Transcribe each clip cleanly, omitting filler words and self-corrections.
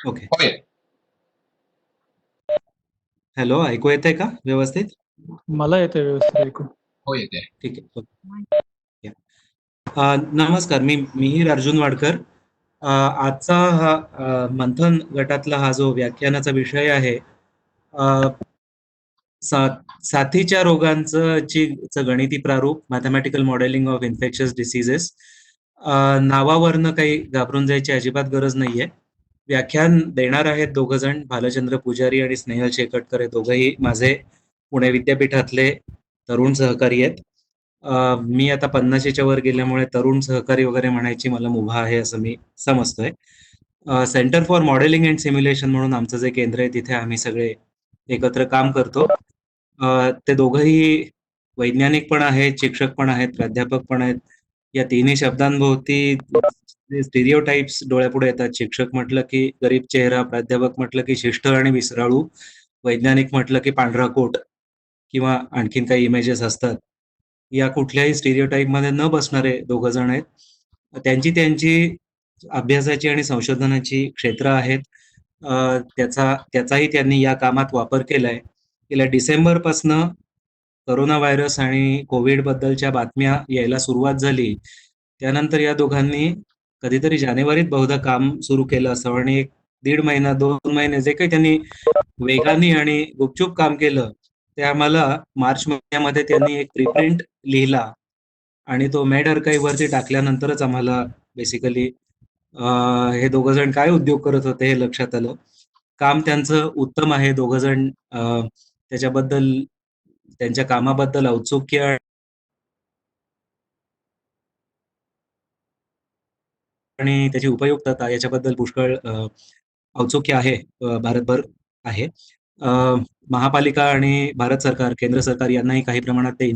Okay. होय. Hello, ऐकू येतंय का व्यवस्थित? मला येते व्यवस्थित ऐकू. हो येते. ठीक आहे. ओके. या. नमस्कार, मी मिहीर अर्जुन वाडकर. आजचा हा मंथन गटातला हा जो व्याख्यानाचा विषय आहे, अ, साथीच्या रोगांचं गणिती प्रारूप, mathematical modelling of infectious diseases. नावावरनं काही घाबरून जायची अजिबात गरज नाहीये. व्याख्यान देणार आहेत दोघ जण, भालचंद्र पुजारी आणि स्नेहल शेकटकर. हे दोघंही माझे पुणे विद्यापीठातले तरुण सहकारी आहेत. मी आता 50च्या वर गेल्यामुळे तरुण सहकारी वगैरे म्हणायची मला मुभा आहे असं मी समजतोय. Centre for modelling and simulation म्हणून आमचं जे केंद्र आहे तिथे आम्ही सगळे एकत्र काम करतो. ते दोघंही वैज्ञानिक पण आहेत, शिक्षक पण आहेत, प्राध्यापक पण आहेत. या तिन्ही शब्दांभोवती स्टिरिओटाइप्स डोळ्यापुढे येतात. शिक्षक म्हटलं की गरीब चेहरा, प्राध्यापक म्हटलं की शिष्ट आणि विसराळू, वैज्ञानिक म्हटलं की पांढरा कोट किंवा आणखीन काही इमेजेस असतात. या कुठल्याही स्टिरिओटाइप मध्ये न बसणारे दोघ जण आहेत. त्यांची त्यांची अभ्यासाची आणि संशोधनाची क्षेत्र आहेत. त्याचाही त्यांनी या कामात वापर केलाय. गेल्या डिसेंबरपासनं करोना व्हायरस आणि कोविड बद्दलच्या बातम्या यायला सुरुवात झाली. त्यानंतर या दोघांनी कधीतरी जानेवारीत बहुधा काम सुरू केलं असं, आणि 1.5 महिना 2 महिने जे काही त्यांनी वेगाने आणि गुपचूप काम केलं ते आम्हाला मार्च महिन्यामध्ये त्यांनी एक प्रीप्रिंट लिहिला आणि तो मेड आर्काईव्ह वरती टाकल्यानंतरच आम्हाला बेसिकली हे दोघ जण काय उद्योग करत होते हे लक्षात आलं. काम त्यांचं उत्तम आहे. दोघ जण त्याच्याबद्दल, त्यांच्या कामाबद्दल औत्सुक्य आणि त्याची उपयुक्तता याच्याबद्दल पुष्कळ औत्सुक्य आहे, भारतभर आहे. महापालिका आणि भारत सरकार, केंद्र सरकार यांनाही काही प्रमाणात ते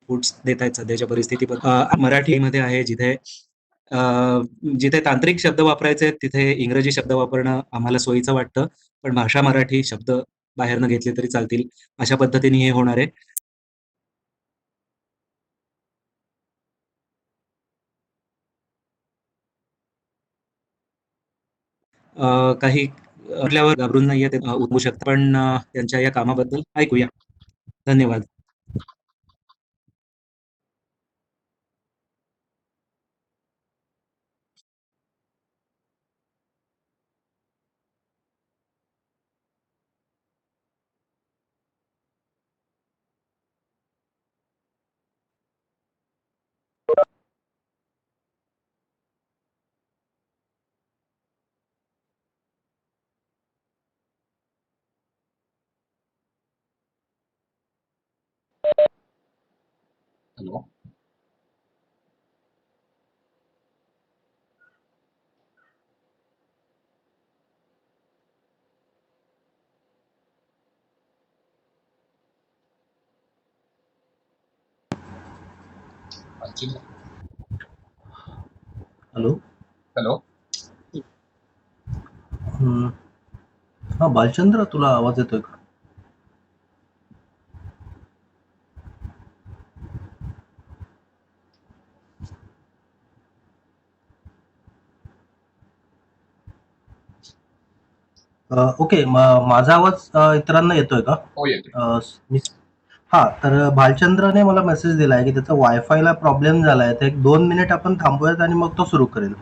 इनपुट्स देत आहेत सध्याच्या परिस्थितीबद्दल. मराठीमध्ये आहे, जिथे जिथे तांत्रिक शब्द वापरायचे आहेत तिथे इंग्रजी शब्द वापरणं आम्हाला सोयीचं वाटतं, पण भाषा मराठी, शब्द बाहेरनं घेतले तरी चालतील अशा पद्धतीने हे होणार आहे. काही म्हटल्यावर घाबरून नाहीये, ते उठवू शकतात. पण त्यांच्या या कामाबद्दल ऐकूया. धन्यवाद. हॅलो. हॅलो. हॅलो. हा बालचंद्र, तुला आवाज येतोय का? ओके, माझा आवाज इतरांना येतोय का? हो येते. हा, तर भालचंद्रने मला मेसेज दिलाय की त्याचा वायफायला प्रॉब्लेम झालाय, तर 1-2 मिनिट आपण थांबूयात आणि मग तो सुरू करेल.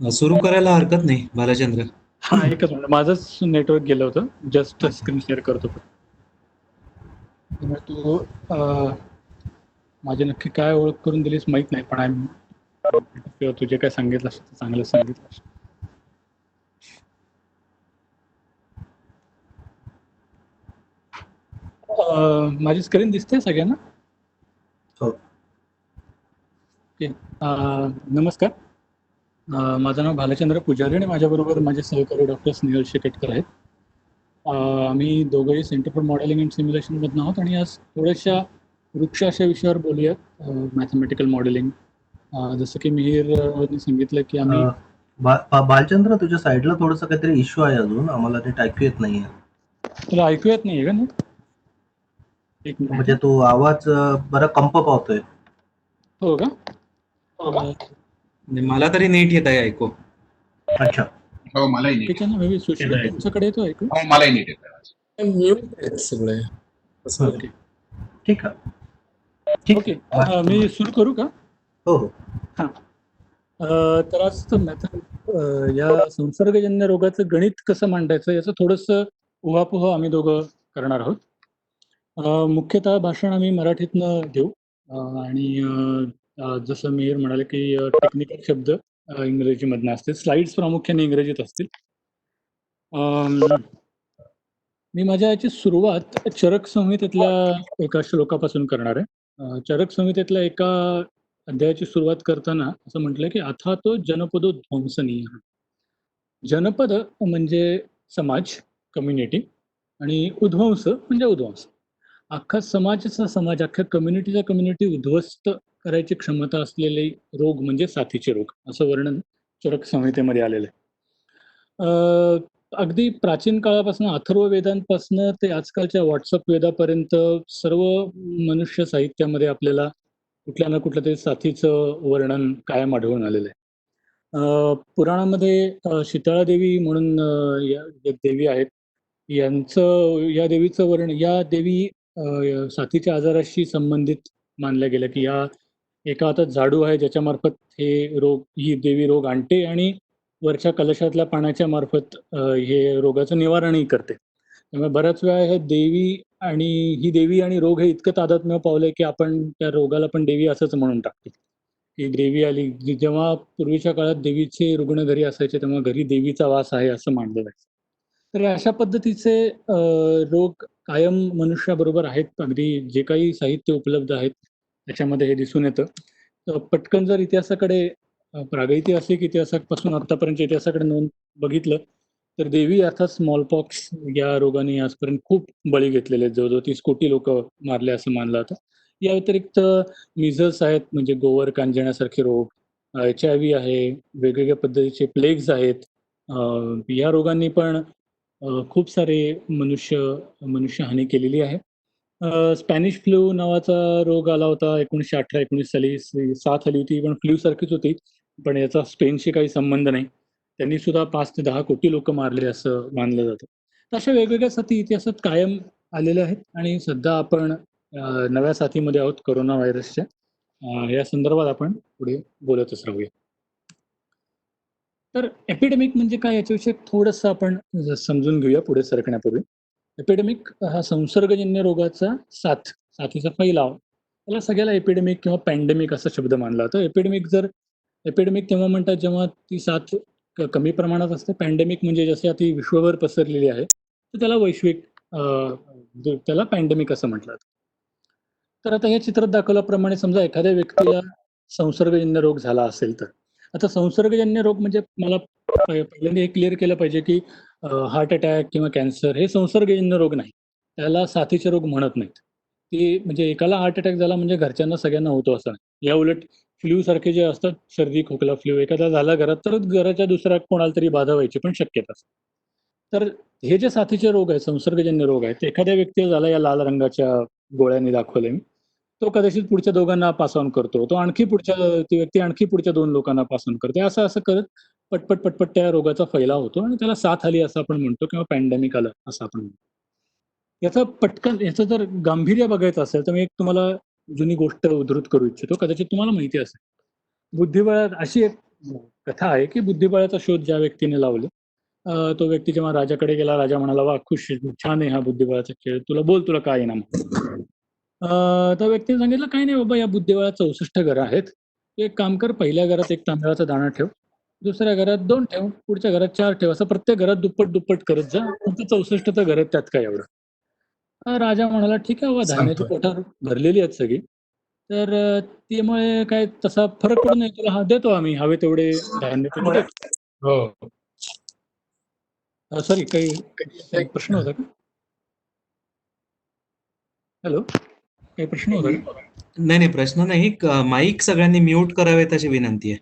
सुरू करायला हरकत नाही भालचंद्र. हा, एकच मिनिट, माझंच नेटवर्क गेलं होतं. जस्ट अच्छा. स्क्रीन शेअर करतो. त्यामुळे तू माझी नक्की काय ओळख करून दिलीस माहित नाही, पण तुझे काय सांगितलं चांगलं सांगितलं. माझी स्क्रीन दिसते सगळ्यांना? हो. ओके. नमस्कार. माझं नाव भालचंद्र पुजारी आणि माझ्याबरोबर माझे सहकारी डॉक्टर स्नेहल शेकटकर आहेत. आम्ही दोघंही सेंटर फॉर मॉडेलिंग अँड सिम्युलेशनमधून आहोत आणि आज थोड्याशा वृक्ष अशा विषयावर बोलूयात. मॅथमॅटिकल मॉडेलिंग जसं की मिहीर सांगितलं की आम्ही भालचंद्र, तुझ्या साईडला थोडंसं काहीतरी इश्यू आहे अजून, आम्हाला नीट ऐकू येत नाहीये. तुला ऐकू येत नाहीये का नीट? एक मिनिट म्हणजे हं. तो आवाज बरा कंप पावतोय. हो का? म्हणजे मला तरी नीट येत आहे ऐकू. अच्छा. हो मलाही नीट बाकीच्यांना मे बी सुश्रुत तुमच्याकडे येतो ऐकू? हो मलाही नीट येतं. म्यूट आहेत सगळे. असं ओके. ठीक आहे. ठीक ओके. आहे. मी सुरू करू का? हो हो. हां. तर या संसर्गजन्य रोगाचं गणित कसं मांडायचं याचं थोडंसं उहापोह आम्ही दोघं करणार आहोत. मुख्यतः भाषण आम्ही मराठीतनं देऊ आणि जसं मिहीर म्हणाले की टेक्निकल शब्द इंग्रजीमधनं असतील. स्लाइड्स प्रामुख्याने इंग्रजीत असतील. मी माझ्या याची सुरुवात चरक संहितेतल्या एका श्लोकापासून करणार आहे. चरक संहितेतल्या एका अध्यायाची सुरुवात करताना असं म्हटलं की अथा तो जनपदो ध्वंसनीय. जनपद म्हणजे समाज, कम्युनिटी आणि उध्वंस म्हणजे उध्वंस. अख्खा समाजाचा समाज, अख्ख्या कम्युनिटीचा कम्युनिटी उद्ध्वस्त करायची क्षमता असलेले रोग म्हणजे साथीचे रोग, असं वर्णन चरक संहितेमध्ये आलेलं आहे. अगदी प्राचीन काळापासून अथर्व वेदांपासून ते आजकालच्या व्हॉट्सअप वेदापर्यंत सर्व मनुष्य साहित्यामध्ये आपल्याला कुठल्या ना कुठल्या तरी साथीचं वर्णन कायम आढळून आलेलं आहे. पुराणामध्ये शीतळा देवी म्हणून या एक देवी आहेत. या देवीचं या देवी साथीच्या आजाराशी संबंधित मानल्या गेल्या, की या एका हातात झाडू आहे ज्याच्यामार्फत ही देवी रोग आणते आणि वरच्या कलशातल्या पाण्याच्या मार्फत हे रोगाचं निवारणही करते. त्यामुळे बऱ्याच वेळा ही देवी आणि रोग हे इतकं तादात्म्य पावलंय, की आपण त्या रोगाला पण देवी असंच म्हणून टाकतो. की देवी आली, जेव्हा पूर्वीच्या काळात देवीचे रुग्ण घरी असायचे तेव्हा घरी देवीचा वास आहे असं मानलं जायचं. तर अशा पद्धतीचे रोग कायम मनुष्याबरोबर आहेत. अगदी जे काही साहित्य उपलब्ध आहेत त्याच्यामध्ये हे दिसून येतं. तर पटकन जर इतिहासाकडे प्रागैतिहासिक इतिहासापासून आत्तापर्यंतच्या इतिहासाकडे नोंद बघितलं तर देवी अर्थात स्मॉलपॉक्स या रोगाने आजपर्यंत खूप बळी घेतलेले आहेत. जवळजवळ 30 कोटी लोक मारले असं मानलं जातं. या व्यतिरिक्त मिझल्स आहेत म्हणजे गोवर कांजिण्यासारखे रोग, HIV आहे, वेगवेगळ्या पद्धतीचे प्लेग्स आहेत. या रोगांनी पण खूप सारे मनुष्यहानी केलेली आहे. स्पॅनिश फ्लू नावाचा रोग आला होता 1918-19 साली. साथ आली होती, पण फ्लू सारखीच होती. पण याचा स्पेनशी काही संबंध नाही. त्यांनी सुद्धा 5 ते 10 कोटी लोक मारले असं मानलं जातं. तर अशा वेगवेगळ्या साथी इतिहासात कायम आलेल्या आहेत आणि सध्या आपण नव्या साथीमध्ये आहोत कोरोना व्हायरसच्या. या संदर्भात आपण पुढे बोलतच राहूया. तर एपिडेमिक म्हणजे काय याच्याविषयी थोडंसं आपण समजून घेऊया पुढे सरकण्यापूर्वी. एपिडेमिक हा संसर्गजन्य रोगाचा साथीचा फैलाव, त्याला सगळ्याला एपिडेमिक किंवा पॅन्डेमिक असा शब्द मानला जातो. एपिडेमिक तेव्हा म्हणतात जेव्हा ती साथ कमी प्रमाणात असते. पॅन्डेमिक म्हणजे जसे ती विश्वभर पसरलेली आहे तर त्याला त्याला पॅन्डेमिक असं म्हटलं जातं. तर आता हे चित्रात दाखवल्याप्रमाणे समजा एखाद्या व्यक्तीला संसर्गजन्य रोग झाला असेल तर आता संसर्गजन्य रोग म्हणजे मला पहिल्यांदा हे क्लिअर केलं पाहिजे की हार्ट अटॅक किंवा कॅन्सर हे संसर्गजन्य रोग नाही. त्याला साथीचे रोग म्हणत नाहीत. की म्हणजे एकाला हार्ट अटॅक झाला म्हणजे घरच्यांना सगळ्यांना होतो असं नाही. या उलट फ्लू सारखे जे असतात, सर्दी खोकला फ्लू एखादा झाला घरात तर घराच्या दुसऱ्या कोणाला तरी बाधा व्हायची पण शक्यता असते. तर हे जे साथीचे रोग आहेत, संसर्गजन्य रोग आहेत, एखाद्या व्यक्तीला झाला या लाल रंगाच्या गोळ्यांनी दाखवलंय मी. तो कदाचित पुढच्या दोघांना पास ऑन करतो. ती व्यक्ती आणखी पुढच्या 2 लोकांना पास ऑन करते. असं करत पटपट त्या रोगाचा फैलाव होतो आणि त्याला साथ आली असं आपण म्हणतो किंवा पॅन्डेमिक आलं असं आपण म्हणतो. याचं जर गांभीर्य बघायचं असेल तर मी एक तुम्हाला जुनी गोष्ट उद्धृत करू इच्छितो. कदाचित तुम्हाला माहिती असेल. बुद्धिबळात अशी एक कथा आहे की बुद्धिबळाचा शोध ज्या व्यक्तीने लावला तो व्यक्ती जेव्हा राजाकडे गेला, राजा म्हणाला, "वाह! खुश छान आहे हा बुद्धिबळाचा खेळ. तुला काय इनाम?" त्या व्यक्तीने सांगितलं, "काही नाही बाबा, या बुद्धिबळात 64 घरं आहेत. तू एक काम कर, पहिल्या घरात 1 तांदळाचा दाणा ठेव, दुसऱ्या घरात 2 ठेव, पुढच्या घरात 4 ठेव. असं प्रत्येक घरात दुप्पट करत जा. तुमचं 64 तर घर आहेत, त्यात काय एवढं." राजा म्हणाला, "ठीक आहे बाबा, धान्याची पोटं भरलेली आहेत सगळी. तर त्यामुळे काय तसा फरक पडत नाही. तुला देतो आम्ही हवे तेवढे धान्य तुला देतो." हो. सॉरी काही प्रश्न होता का? हॅलो? काही प्रश्न होता का? नाही नाही, प्रश्न नाही. माईक सगळ्यांनी म्यूट करावेत अशी विनंती आहे.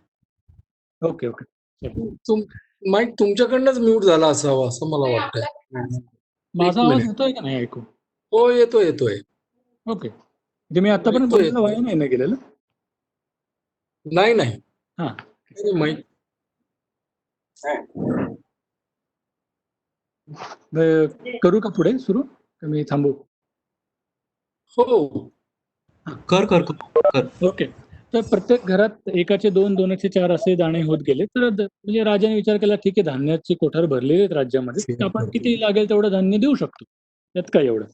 ओके ओके चालेल. माईक तुमच्याकडनंच म्यूट झाला असावा असं मला वाटतंय. माझा एक आवाज मिनिट. येतोय का नाही ऐकू? हो, येतोय. ओके, म्हणजे मी आतापर्यंत येतोय. बोललेलं वाया नाही ना गेलेलं? नाही. हां, माईक करू का पुढे सुरू, का मी थांबू? हो. कर कर कर कर. ओके, तर प्रत्येक घरात एकाचे 2, 2चे 4 असे दाणे होत गेले. तर म्हणजे राजाने विचार केला, ठीक आहे, धान्याची कोठार भरलेली आहेत राज्यामध्ये, तर आपण किती लागेल तेवढं धान्य देऊ शकतो, त्यात काय एवढं.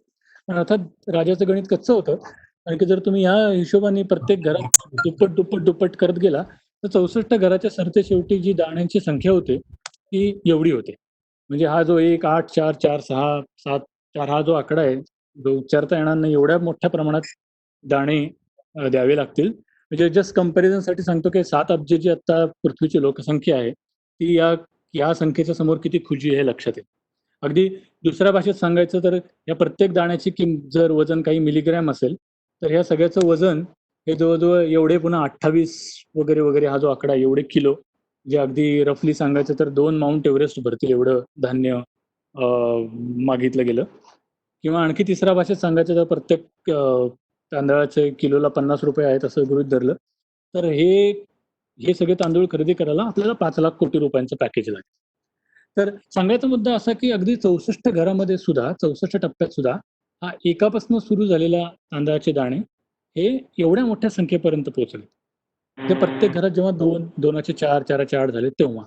पण अर्थात राजाचं गणित कच्चं होतं, कारण की जर तुम्ही या हिशोबाने प्रत्येक घरात दुप्पट करत गेला, तर 64 घराच्या सरतेशेवटी जी दाण्यांची संख्या होते ती एवढी होते. म्हणजे हा जो 1, 8, 4, 4, 6, 7, 4 हा जो आकडा आहे, जो उच्चारता येणार नाही एवढ्या मोठ्या प्रमाणात दाणे द्यावे लागतील. म्हणजे जस्ट कंपॅरिझनसाठी सांगतो की 7 अब्ज जी आता पृथ्वीची लोकसंख्या आहे, ती या संख्येच्या समोर किती खुजी हे लक्षात येईल. अगदी दुसऱ्या भाषेत सांगायचं तर या प्रत्येक दाण्याची जर वजन काही मिलीग्रॅम असेल, तर ह्या सगळ्याचं वजन हे जवळ-जवळ एवढे पुन्हा 28 वगैरे हा जो आकडा आहे, एवढे किलो, जे अगदी रफली सांगायचं तर 2 माउंट एव्हरेस्ट भरतील एवढं धान्य मागितलं गेलं. किंवा आणखी तिसऱ्या भाषेत सांगायचं तर प्रत्येक तांदळाचे किलोला ₹50 आहेत असं गृहीत धरलं, तर हे सगळे तांदूळ खरेदी करायला आपल्याला 5,00,000 कोटी रुपयांचं पॅकेज लागेल. तर सांगायचा मुद्दा असा की अगदी 64 घरामध्ये सुद्धा 64 टप्प्यात सुद्धा हा एकापासून सुरू झालेला तांदळाचे दाणे हे एवढ्या मोठ्या संख्येपर्यंत पोहोचले. ते प्रत्येक घरात जेव्हा 2, 2चे 4, 4चे 8 झाले तेव्हा.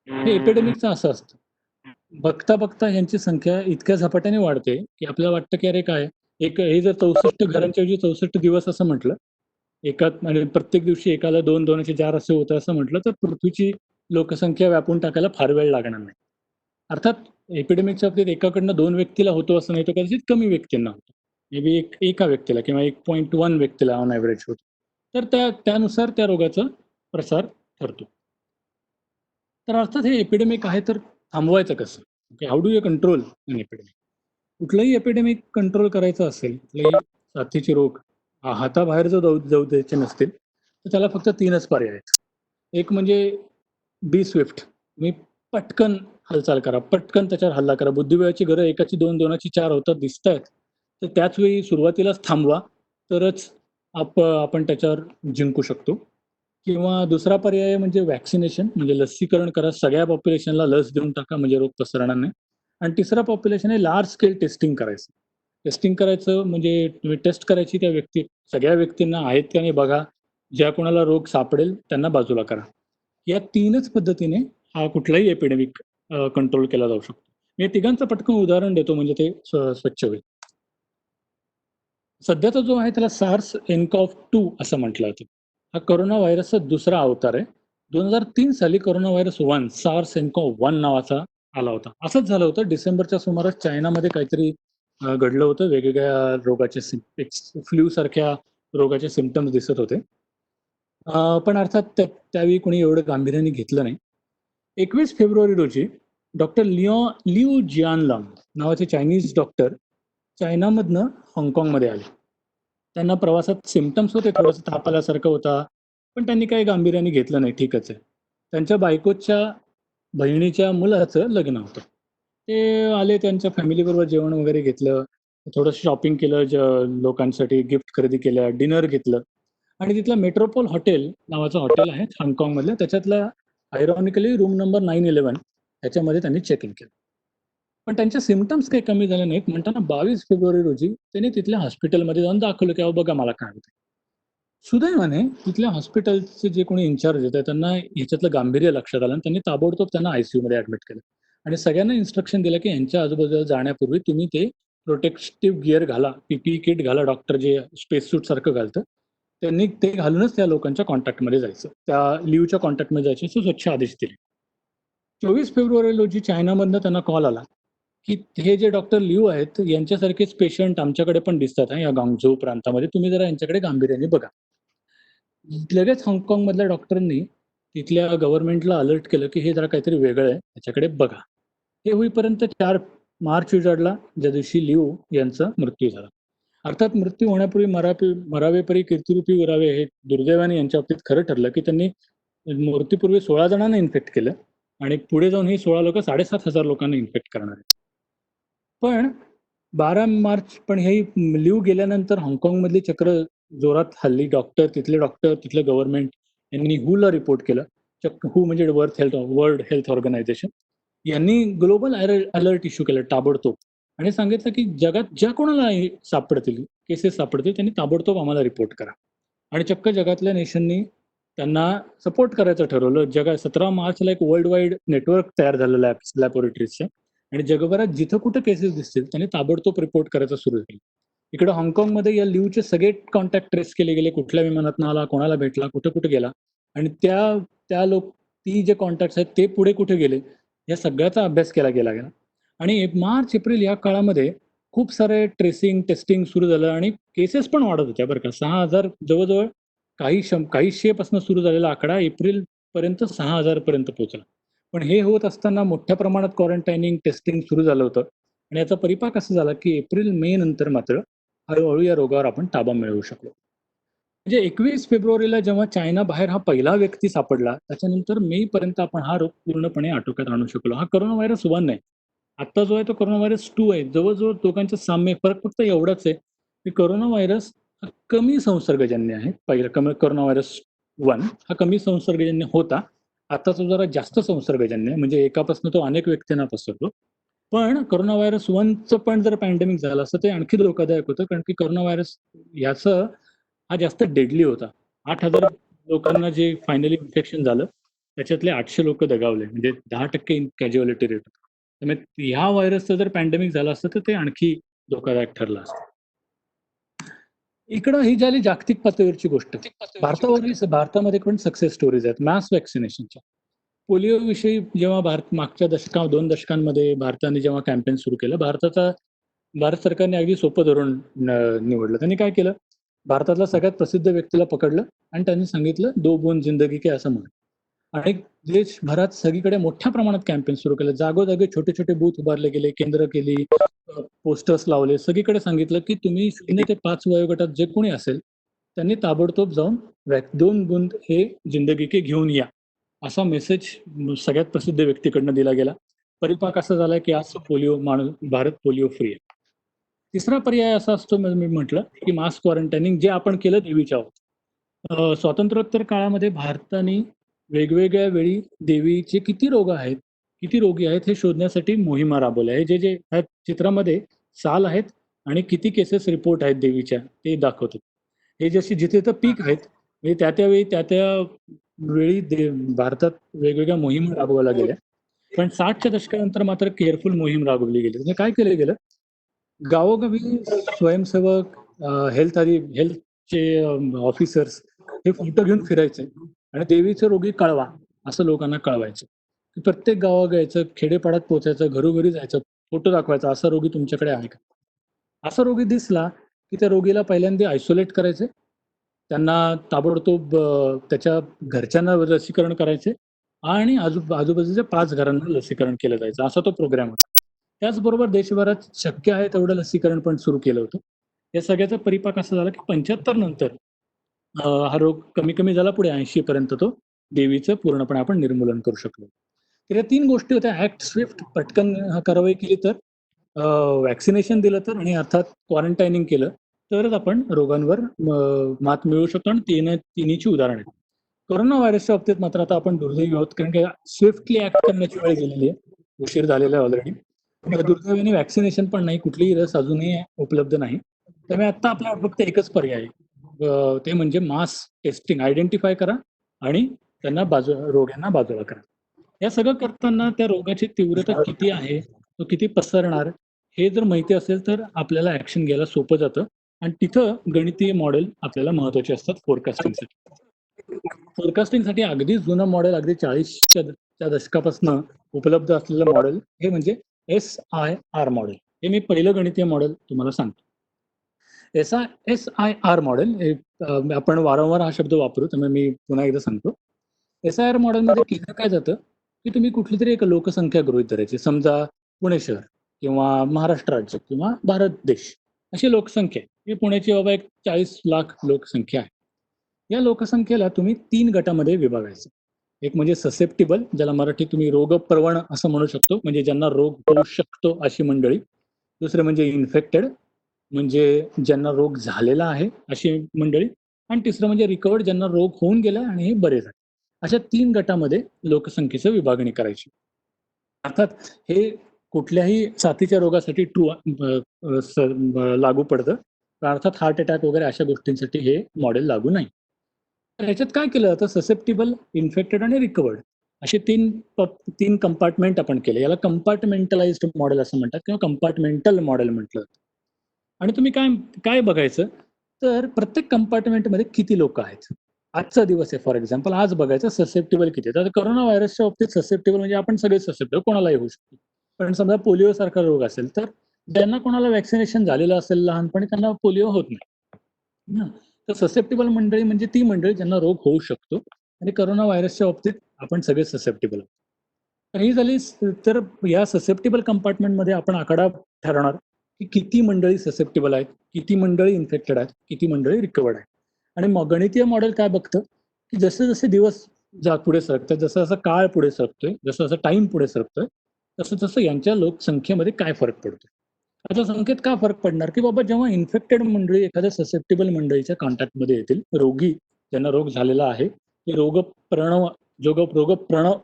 हे एपिडेमिकचं असं असतं. बघता ह्यांची संख्या इतक्या झपाट्याने वाढते, की आपल्याला वाटतं की अरे काय, हे जर 64 घरांच्या ऐवजी 64 दिवस असं म्हटलं, एकात म्हणजे प्रत्येक दिवशी एकाला 2, 2चे 4 असे होतं असं म्हटलं, तर पृथ्वीची लोकसंख्या व्यापून टाकायला फार वेळ लागणार नाही. अर्थात एपिडेमिकच्या बाबतीत एकाकडनं 2 व्यक्तीला होतो असं नाही, तर कदाचित कमी व्यक्तींना होतो. मे बी एका व्यक्तीला किंवा 1.1 व्यक्तीला ऑन ॲव्हरेज होतो. तर त्यानुसार त्या रोगाचा प्रसार ठरतो. तर अर्थात हे एपिडेमिक आहे, तर थांबवायचं कसं? How do you control an epidemic? कुठलंही एपिडेमिक कंट्रोल करायचं असेल, कुठलेही साथीचे रोग हाताबाहेर जर जाऊ द्यायचे नसतील, तर त्याला फक्त 3च पर्याय आहेत. एक म्हणजे बी स्विफ्ट, तुम्ही पटकन हालचाल करा, पटकन त्याच्यावर हल्ला करा. बुद्धिबळाची घरं एकाची 2, 2ची 4 होतात दिसतायत, तर त्याच वेळी सुरुवातीलाच थांबवा, तरच आपण त्याच्यावर जिंकू शकतो. किंवा दुसरा पर्याय म्हणजे व्हॅक्सिनेशन, म्हणजे लसीकरण करा, सगळ्या पॉप्युलेशनला लस देऊन टाका, म्हणजे रोग पसरणार नाही. आणि तिसरा पॉप्युलेशन आहे लार्ज स्केल टेस्टिंग करायचं. टेस्टिंग करायचं म्हणजे तुम्ही टेस्ट करायची त्या सगळ्या व्यक्तींना आहेत का नाही बघा, ज्या कोणाला रोग सापडेल त्यांना बाजूला करा. या 3च पद्धतीने हा कुठलाही एपिडेमिक कंट्रोल केला जाऊ शकतो. मी तिघांचं पटकन उदाहरण देतो म्हणजे ते स्वच्छ होईल. सध्याचा जो आहे त्याला SARS-CoV-2 असं म्हटलं जातं. हा कोरोना व्हायरसचा दुसरा अवतार आहे. 2003 साली कोरोना व्हायरस 1 SARS-CoV-1 नावाचा आला होता. असंच झालं होतं, डिसेंबरच्या सुमारास चायनामध्ये काहीतरी घडलं होतं. वेगवेगळ्या रोगाचे फ्लू सारख्या रोगाचे सिम्पटम्स दिसत होते. पण अर्थात त्यावेळी कोणी एवढं गांभीर्याने घेतलं नाही. 21 फेब्रुवारी रोजी डॉक्टर लिऊ जियानलांग नावाचे चायनीज डॉक्टर चायनामधनं हाँगकाँगमध्ये आले. त्यांना प्रवासात सिम्पटम्स होते, थोडंसं ताप आल्यासारखं होता, पण त्यांनी काही गांभीर्याने घेतलं नाही, ठीकच आहे. त्यांच्या बायकोच्या बहिणीच्या मुलाचं लग्न होतं. ते आले, त्यांच्या फॅमिलीबरोबर जेवण वगैरे घेतलं, थोडं शॉपिंग केलं, लोकांसाठी गिफ्ट खरेदी केल्या, डिनर घेतलं आणि तिथलं मेट्रोपोल हॉटेल नावाचं हॉटेल आहे हाँगकाँगमधलं, त्याच्यातला आयरॉनिकली रूम नंबर 911 ह्याच्यामध्ये त्यांनी चेक इन केलं. पण त्यांचे सिम्पटम्स काही कमी झाले नाहीत. म्हणताना 22 फेब्रुवारी रोजी त्यांनी तिथल्या हॉस्पिटलमध्ये जाऊन दाखवलं, की अहो बघा मला काय होतंय. सुदैवाने तिथल्या हॉस्पिटलचे जे कोणी इन्चार्ज होते त्यांना ह्याच्यातलं गांभीर्य लक्षात आलं आणि त्यांनी ताबडतोब त्यांना आयसीयूमध्ये ॲडमिट केलं आणि सगळ्यांना इन्स्ट्रक्शन दिलं, की यांच्या आजूबाजूला जाण्यापूर्वी तुम्ही ते प्रोटेक्टिव्ह गिअर घाला, पीपीई किट घाला, डॉक्टर जे स्पेस सूट सारखं घालतं, त्यांनी ते घालूनच त्या लोकांच्या कॉन्टॅक्टमध्ये जायचं, त्या लिव्हच्या कॉन्टॅक्टमध्ये जायचे असे स्वच्छ आदेश दिले. 24 फेब्रुवारी रोजी चायनामधनं त्यांना कॉल आला, की हे जे डॉक्टर लिऊ आहेत यांच्यासारखेच पेशंट आमच्याकडे पण दिसतात या गांगझू प्रांतामध्ये, तुम्ही जरा यांच्याकडे गांभीर्याने बघा. लगेच हाँगकाँगमधल्या डॉक्टरांनी तिथल्या गव्हर्नमेंटला अलर्ट केलं, की हे जरा काहीतरी वेगळं आहे, त्याच्याकडे बघा. हे होईपर्यंत 4 मार्च उजाडला, ज्या दिवशी लिऊ यांचा मृत्यू झाला. अर्थात मृत्यू होण्यापूर्वी मरावे परी कीर्तिरूपी उरावे हे दुर्दैवाने यांच्या बाबतीत खरं ठरलं, की त्यांनी मृत्यूपूर्वी 16 जणांना इन्फेक्ट केलं आणि पुढे जाऊन ही 16 लोकं 7,500 लोकांना इन्फेक्ट करणार आहेत. पण 12 मार्च पण हे लिव्ह गेल्यानंतर हाँगकाँगमधली चक्र जोरात हल्ली. तिथले डॉक्टर, तिथलं गव्हर्नमेंट यांनी हूला रिपोर्ट केलं. हू म्हणजे वर्ल्ड हेल्थ ऑर्गनायझेशन यांनी ग्लोबल अलर्ट इश्यू केलं ताबडतोब आणि सांगितलं की जगात ज्या कोणाला सापडतील केसेस सापडतील त्यांनी ताबडतोब आम्हाला रिपोर्ट करा. आणि चक्क जगातल्या नेशननी त्यांना सपोर्ट करायचं ठरवलं. 17 मार्चला एक वर्ल्ड वाईड नेटवर्क तयार झालं लॅबोरेटरीजचं आणि जगभरात जिथं कुठं केसेस दिसतील त्यांनी ताबडतोब रिपोर्ट करायचं सुरू केलं. इकडे हाँगकाँगमध्ये या लिव्हचे सगळे कॉन्टॅक्ट ट्रेस केले गेले, कुठल्या विमानातून आला, कोणाला भेटला, कुठे कुठे गेला आणि ती जे कॉन्टॅक्ट्स आहेत ते पुढे कुठे गेले या सगळ्याचा अभ्यास केला गेला आणि मार्च एप्रिल या काळामध्ये खूप सारे ट्रेसिंग टेस्टिंग सुरू झालं आणि केसेस पण वाढत होत्या बरं का. 6,000 जवळजवळ काही शेपासून सुरू झालेला आकडा एप्रिल पर्यंत 6,000 पर्यंत पोहोचला. पण हे होत असताना मोठ्या प्रमाणात क्वारंटायनिंग टेस्टिंग सुरू झालं होतं आणि याचा परिपाक असा झाला की एप्रिल मे नंतर मात्र हळूहळू या रोगावर आपण ताबा मिळवू शकलो. म्हणजे 21 फेब्रुवारीला जेव्हा चायना बाहेर हा पहिला व्यक्ती सापडला त्याच्यानंतर मे पर्यंत आपण हा रोग पूर्णपणे आटोक्यात आणू शकलो. हा कोरोना व्हायरस 1 आहे. आता जो आहे तो कोरोना व्हायरस 2 आहे. जवळजवळ दोघांचं साम्य फरक फक्त एवढाच आहे की कोरोना व्हायरस हा कमी संसर्गजन्य आहे. पहिला कोरोना व्हायरस 1 हा कमी संसर्गजन्य होता. आता तो जरा जास्त संसर्गजन्य आहे, म्हणजे एकापासून तो अनेक व्यक्तींना पसरतो. पण कोरोना व्हायरस 1चं पण जर पॅन्डेमिक झालं असतं ते आणखी धोकादायक होतं, कारण की कोरोना व्हायरस हा जास्त डेडली होता. 8,000 लोकांना जे फायनली इन्फेक्शन झालं त्याच्यातले 800 लोक दगावले, म्हणजे 10% कॅज्युअलिटी रेट होता. त्यामुळे ह्या व्हायरसचं जर पॅन्डेमिक झालं असतं तर ते आणखी धोकादायक ठरलं असतं. इकडं ही झाली जागतिक पातळीवरची गोष्ट. भारतामध्ये पण सक्सेस स्टोरीज आहेत मॅस वॅक्सिनेशनच्या. पोलिओविषयी जेव्हा मागच्या 2 दशकांमध्ये भारताने जेव्हा कॅम्पेन सुरू केलं, भारत सरकारने अगदी सोपं धोरण निवडलं. त्यांनी काय केलं, भारतातल्या सगळ्यात प्रसिद्ध व्यक्तीला पकडलं आणि त्यांनी सांगितलं 2 बूंद जिंदगी के असं म्हणून. आणि देशभरात सगळीकडे मोठ्या प्रमाणात कॅम्पेन सुरू केलं. जागोजागी छोटे छोटे बूथ उभारले गेले, केंद्र केली, पोस्टर्स लावले. सगळीकडे सांगितलं की तुम्ही 0 ते 5 वयोगटात जे कोणी असेल त्यांनी ताबडतोब जाऊन 2 बूंद हे जिंदगी के घेऊन या, असा मेसेज सगळ्यात प्रसिद्ध व्यक्तीकडनं दिला गेला. परिपाक असा झाला की आज भारत पोलिओ फ्री आहे. तिसरा पर्याय असा असतो, मी म्हटलं की मास क्वारंटायनिंग, जे आपण केलं देवीच्या स्वातंत्र्योत्तर काळामध्ये भारताने वेगवेगळ्या वेळी देवीचे किती रोगी आहेत हे शोधण्यासाठी मोहिमा राबवल्या आहे. जे ह्या चित्रामध्ये साल आहेत आणि किती केसेस रिपोर्ट आहेत देवीच्या ते दाखवतात. हे जिथे तर पीक आहेत म्हणजे त्या वेळी भारतात वेगवेगळ्या मोहिमा राबवल्या गेल्या. पण 60च्या दशकानंतर मात्र केअरफुल मोहीम राबवली गेली. म्हणजे काय केलं गेलं, गावोगावी स्वयंसेवक, हेल्थचे ऑफिसर्स हे फोटो घेऊन फिरायचे आणि देवीचे रोगी कळवा असं लोकांना कळवायचं. प्रत्येक गावात जायचं, खेडेपाड्यात पोहोचायचं, घरोघरी जायचं, फोटो दाखवायचा, असा रोगी तुमच्याकडे आहे का. असा रोगी दिसला की त्या रोगीला पहिल्यांदा आयसोलेट करायचे, त्यांना ताबडतोब त्याच्या घरच्यांना लसीकरण करायचे आणि आजूबाजूच्या 5 घरांना लसीकरण केलं जायचं, असा तो प्रोग्राम होता. त्याचबरोबर देशभरात शक्य आहे तेवढं लसीकरण पण सुरू केलं होतं. या सगळ्याचा परिपाक असा झाला की 75 नंतर हा रोग कमी कमी झाला, पुढे 80 पर्यंत तो देवीचं पूर्णपणे आपण निर्मूलन करू शकलो. तर या 3 गोष्टी होत्या. ऍक्ट स्विफ्ट, पटकन कारवाई केली तर, वॅक्सिनेशन दिलं तर, आणि अर्थात क्वारंटायनिंग केलं तरच आपण रोगांवर मात मिळवू शकतो. आणि तिन्हीची उदाहरण आहेत. कोरोना व्हायरसच्या बाबतीत मात्र आता आपण दुर्दैवी आहोत, कारण की स्विफ्टली ऍक्ट करण्याची वेळ गेलेली आहे, उशीर झालेला आहे ऑलरेडी. दुर्दैवाने वॅक्सिनेशन पण नाही, कुठलीही लस अजूनही उपलब्ध नाही. त्यामुळे आता आपल्याला फक्त एकच पर्याय आहे, ते म्हणजे मास टेस्टिंग. आयडेंटिफाय करा आणि त्यांना रोग्यांना बाजूला करा. या सगळं करताना त्या रोगाची तीव्रता किती आहे, तो किती पसरणार हे जर माहिती असेल तर आपल्याला ऍक्शन घ्यायला सोपं जातं. आणि तिथं गणितीय मॉडेल आपल्याला महत्वाचे असतात फोरकास्टिंगसाठी. अगदी जुनं मॉडेल, अगदी 40च्या दशकापासून उपलब्ध असलेलं मॉडेल हे म्हणजे SIR मॉडेल. हे मी पहिलं गणितीय मॉडेल तुम्हाला सांगतो. SIR मॉडेल आपण वारंवार हा शब्द वापरू, त्यामुळे मी पुन्हा एकदा सांगतो. SIR मॉडेलमध्ये केलं काय जातं की तुम्ही कुठली तरी एक लोकसंख्या गृहीत धरायची, समजा पुणे शहर किंवा महाराष्ट्र राज्य किंवा भारत देश, अशी लोकसंख्या आहे. ही पुण्याची बाबा एक 40 लाख लोकसंख्या आहे. या लोकसंख्येला तुम्ही 3 गटामध्ये विभागायचं. एक म्हणजे ससेप्टिबल, ज्याला मराठीत तुम्ही रोगप्रवण असं म्हणू शकतो, म्हणजे ज्यांना रोग होऊ शकतो अशी मंडळी. दुसरे म्हणजे इन्फेक्टेड, म्हणजे ज्यांना रोग झालेला आहे अशी मंडळी. आणि तिसरं म्हणजे रिकवर्ड, ज्यांना रोग होऊन गेला आणि हे बरे झाले. अशा 3 गटामध्ये लोकसंख्येची विभागणी करायची. अर्थात हे कुठल्याही साथीच्या रोगासाठी लागू पडतं. अर्थात हार्ट अटॅक वगैरे अशा गोष्टींसाठी हे मॉडेल लागू नाही. तर ह्याच्यात काय केलं जातं, ससेप्टिबल, इन्फेक्टेड आणि रिकवर्ड असे 3 कंपार्टमेंट आपण केले. याला कंपार्टमेंटलाइज्ड मॉडेल असं म्हणतात किंवा कंपार्टमेंटल मॉडेल म्हटलं जातं. आणि तुम्ही काय काय बघायचं, तर प्रत्येक कंपार्टमेंटमध्ये किती लोक आहेत. आजचा दिवस आहे फॉर एक्झाम्पल, आज बघायचं ससेप्टिबल किती आहेत. आता कोरोना व्हायरसच्या बाबतीत ससेप्टिबल म्हणजे आपण सगळे ससेप्टिबल, कोणालाही होऊ शकतो. पण समजा पोलिओ सारखा रोग असेल तर ज्यांना कोणाला वॅक्सिनेशन झालेलं असेल लहानपणी त्यांना पोलिओ होत नाही ना. तर ससेप्टिबल मंडळी म्हणजे ती मंडळी ज्यांना रोग होऊ शकतो. आणि कोरोना व्हायरसच्या बाबतीत आपण सगळे ससेप्टिबल आहोत. तर ही झाली तर या ससेप्टिबल कंपार्टमेंटमध्ये आपण आकडा ठरवणार की किती मंडळी ससेप्टिबल आहेत, किती मंडळी इन्फेक्टेड आहेत, किती मंडळी रिकवर्ड आहेत. आणि मग गणितीय मॉडेल काय बघतं की जसे जसे दिवस पुढे सरकतात, जसं जसं काळ पुढे सरकतोय, जसं जसं टाइम पुढे सरकतोय, तसं तसं यांच्या लोकसंख्येमध्ये काय फरक पडतो. याचा संकेत का फरक पडणार की बाबा जेव्हा इन्फेक्टेड मंडळी एखाद्या ससेप्टिबल मंडळीच्या कॉन्टॅक्टमध्ये येतील, रोगी ज्यांना रोग झालेला आहे, ते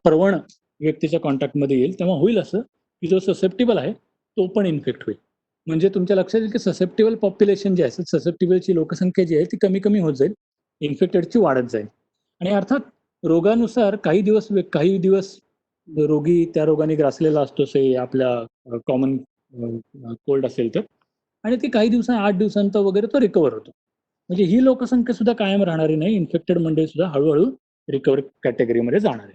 प्रवण व्यक्तीच्या कॉन्टॅक्टमध्ये येईल, तेव्हा होईल असं की जो ससेप्टिबल आहे तो पण इन्फेक्ट होईल. म्हणजे तुमच्या लक्षात येईल की ससेप्टिबल पॉप्युलेशन जे आहे, ससेप्टिबलची लोकसंख्या जी आहे ती कमी कमी होत जाईल, इन्फेक्टेडची वाढत जाईल. आणि अर्थात रोगानुसार काही दिवस रोगी त्या रोगाने ग्रासलेला असतो, से आपल्या कॉमन कोल्ड असेल तर, आणि ते काही 8 दिवसांत वगैरे तो रिकवर होतो. म्हणजे ही लोकसंख्या सुद्धा कायम राहणारी नाही, इन्फेक्टेड मंडळी सुद्धा हळूहळू रिकवर कॅटेगरीमध्ये जाणार आहे.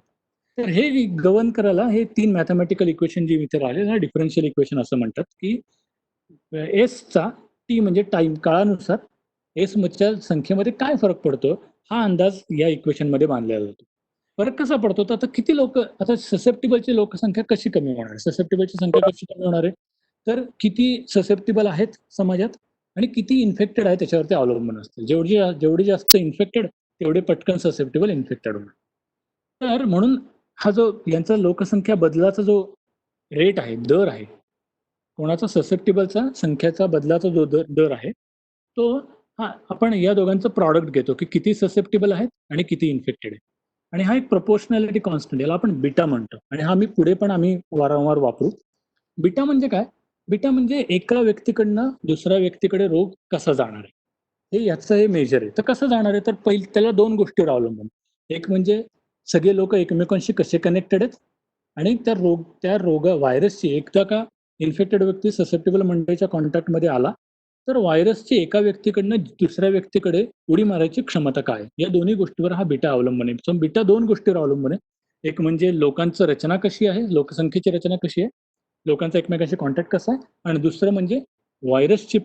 तर हे गव्हर्न करायला हे 3 मॅथमॅटिकल इक्वेशन जी इथे राहिले ना, डिफरन्शियल इक्वेशन असं म्हणतात की एसचा टी म्हणजे टाइम, काळानुसार एस च्या संख्येमध्ये काय फरक पडतो हा अंदाज या इक्वेशन मध्ये बांधला जातो. फरक कसा पडतो, तर आता किती लोक, आता ससेप्टिबलची लोकसंख्या कशी कमी होणार आहे, ससेप्टिबलची संख्या कशी कमी होणार आहे, तर किती ससेप्टिबल आहेत समाजात आणि किती इन्फेक्टेड आहे त्याच्यावरती अवलंबून असतं. जेवढी जास्त इन्फेक्टेड तेवढे पटकन ससेप्टिबल इन्फेक्टेड होणार. तर म्हणून हा जो यांचा लोकसंख्या बदलाचा जो रेट आहे, दर आहे, कोणाचा ससेप्टिबलचा संख्याचा बदलाचा जो दर आहे तो, हा आपण या दोघांचं प्रॉडक्ट घेतो की किती ससेप्टिबल आहेत आणि किती इन्फेक्टेड आहे. आणि हा एक प्रपोर्शनॅलिटी कॉन्स्टंट, याला आपण बीटा म्हणतो. आणि हा पुढे पण आम्ही वारंवार वापरू. बीटा म्हणजे काय, बीटा म्हणजे एका व्यक्तीकडनं दुसऱ्या व्यक्तीकडे रोग कसा जाणार आहे, हे याचं हे मेजर आहे. तर कसं जाणार आहे, तर त्याला 2 गोष्टीवर अवलंबून. एक म्हणजे सगळे लोक एकमेकांशी कसे कनेक्टेड आहेत, आणि त्या व्हायरसची एकदा का इन्फेक्टेड व्यक्ती ससेप्टिबल मंडळीच्या कॉन्टॅक्टमध्ये आला तर व्हायरसची एका व्यक्तीकडनं दुसऱ्या व्यक्तीकडे उडी मारायची क्षमता काय, या दोन्ही गोष्टीवर हा बीटा अवलंबून आहे. सो बीटा 2 गोष्टीवर अवलंबून आहे. एक म्हणजे लोकांचं रचना कशी आहे, लोकसंख्येची रचना कशी आहे, लोकांचा एकमेकांशी कॉन्टॅक्ट कसा आहे, आणि दुसरं म्हणजे व्हायरसची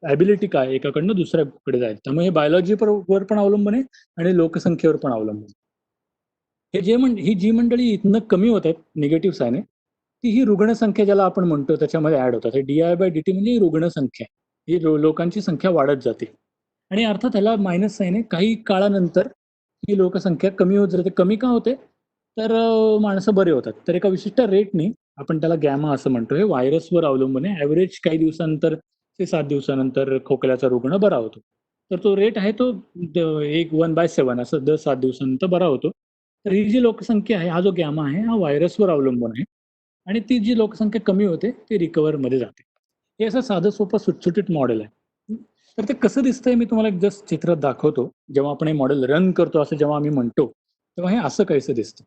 ॲबिलिटी काय एकाकडनं दुसऱ्याकडे जाईल. त्यामुळे हे बायोलॉजीवर पण अवलंबून आहे आणि लोकसंख्येवर पण अवलंबून आहे. ही जी मंडळी इथनं कमी होत आहेत निगेटिव्ह सायने, ती ही रुग्णसंख्या ज्याला आपण म्हणतो त्याच्यामध्ये ऍड होतात. DI/DT म्हणजे ही रुग्णसंख्या, ही लोकांची संख्या वाढत जाते. आणि अर्थात ह्याला मायनस साईन आहे. काही काळानंतर ही लोकसंख्या कमी होत जाते. कमी का होते, तर माणसं बरे होतात. तर एका विशिष्ट रेटनी, आपण त्याला गॅमा असं म्हणतो, हे व्हायरसवर अवलंबून आहे. ॲव्हरेज काही दिवसानंतर ते 7 दिवसानंतर खोकल्याचा रुग्ण बरा होतो. तर तो रेट आहे तो 1/7 असं दर 7 दिवसानंतर बरा होतो. तर ही जी लोकसंख्या आहे, हा जो गॅमा आहे, हा व्हायरसवर अवलंबून आहे. आणि ती जी लोकसंख्या कमी होते ती रिकव्हरमध्ये जाते. हे असं साधं सोपं सुटसुटीत मॉडेल आहे. तर ते कसं दिसतंय मी तुम्हाला एक जस्ट चित्रात दाखवतो. जेव्हा आपण हे मॉडेल रन करतो असं जेव्हा आम्ही म्हणतो तेव्हा हे असं काहीसं दिसतं.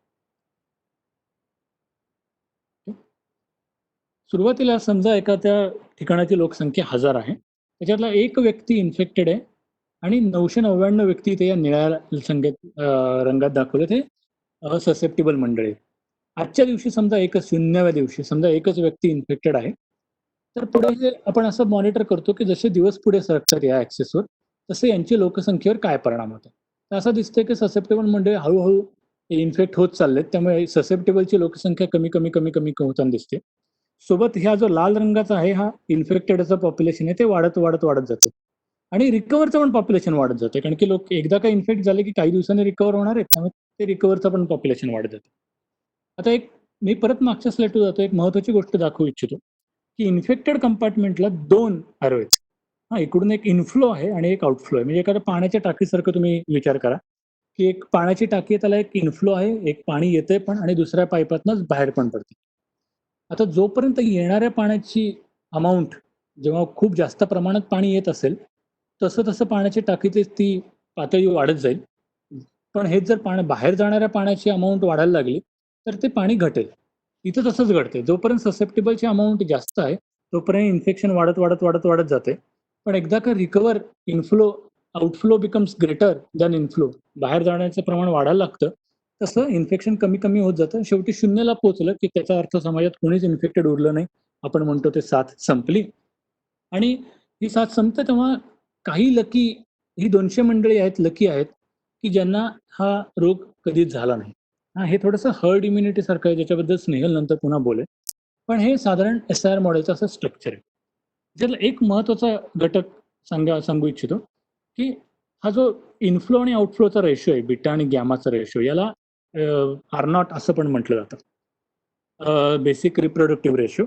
सुरुवातीला समजा एखाद्या ठिकाणाची लोकसंख्या 1000 आहे, त्याच्यातला एक व्यक्ती इन्फेक्टेड आहे आणि 999 व्यक्ती ते या निळ्या रंगात दाखवले ते ससेप्टिबल मंडळी आहेत. आजच्या दिवशी समजा 0व्या दिवशी समजा एकच व्यक्ती इन्फेक्टेड आहे, तर पुढे हे आपण असं मॉनिटर करतो की जसे दिवस पुढे सरकतात या ऍक्सेसवर तसे यांची लोकसंख्येवर काय परिणाम होतात. तर असं दिसतंय की ससेप्टेबल मंडळी हळूहळू इन्फेक्ट होत चाललेत, त्यामुळे ससेप्टेबलची लोकसंख्या कमी कमी कमी कमी होताना दिसते. सोबत ह्या जो लाल रंगाचा आहे हा इन्फेक्टेडचं पॉप्युलेशन आहे ते वाढत वाढत वाढत जातं आणि रिकव्हरचं पण पॉप्युलेशन वाढत जातं कारण की लोक एकदा का इन्फेक्ट झाले की काही दिवसांनी रिकव्हर होणार आहेत त्यामुळे ते रिकव्हरचं पण पॉप्युलेशन वाढत जातं. आता एक मी परत मागच्या स्लाइडवर जातो, एक महत्वाची गोष्ट दाखवू इच्छितो की इन्फेक्टेड कंपार्टमेंटला 2 आरो आहेत. हा इकडून एक इनफ्लो आहे आणि एक आउटफ्लो आहे. म्हणजे एखाद्या पाण्याच्या टाकीसारखं तुम्ही विचार करा की एक पाण्याची टाकी आहे, त्याला एक इनफ्लो आहे, एक पाणी येतंय पण आणि दुसऱ्या पाईपातनंच बाहेर पण पडते. आता जोपर्यंत येणाऱ्या पाण्याची अमाऊंट जेव्हा खूप जास्त प्रमाणात पाणी येत असेल, तसं तसं पाण्याची टाकीची ती पातळी वाढत जाईल. पण हेच जर बाहेर जाणाऱ्या पाण्याची अमाऊंट वाढायला लागली, तर ते पाणी घटेल. इथं तसंच घडते. जोपर्यंत ससेप्टेबलची अमाऊंट जास्त आहे, तोपर्यंत इन्फेक्शन वाढत, वाढत, वाढत, वाढत जाते. पण एकदा का recover inflow outflow becomes greater than inflow, बाहेर जाण्याचं प्रमाण वाढायला लागतं, तसं इन्फेक्शन कमी कमी होत जातं. शेवटी शून्याला पोहोचलं की त्याचा अर्थ समाजात कोणीच इन्फेक्टेड उरलं नाही. आपण म्हणतो ते साथ संपली. आणि ही साथ संपते तेव्हा काही ही 200 मंडळी आहेत, लकी आहेत, की ज्यांना हा रोग कधीच झाला नाही. हां, हे थोडंसं हर्ड इम्युनिटी सारखं आहे, ज्याच्याबद्दल स्नेहल नंतर पुन्हा बोलेल. पण हे साधारण SIR मॉडेलचं असं स्ट्रक्चर आहे. ज्याला एक महत्त्वाचा घटक सांगू इच्छितो, की हा जो इनफ्लो आणि आउटफ्लोचा रेशो आहे, बीटा आणि गॅमाचा रेशो, याला आर नॉट असं पण म्हटलं जातं. Basic reproductive ratio.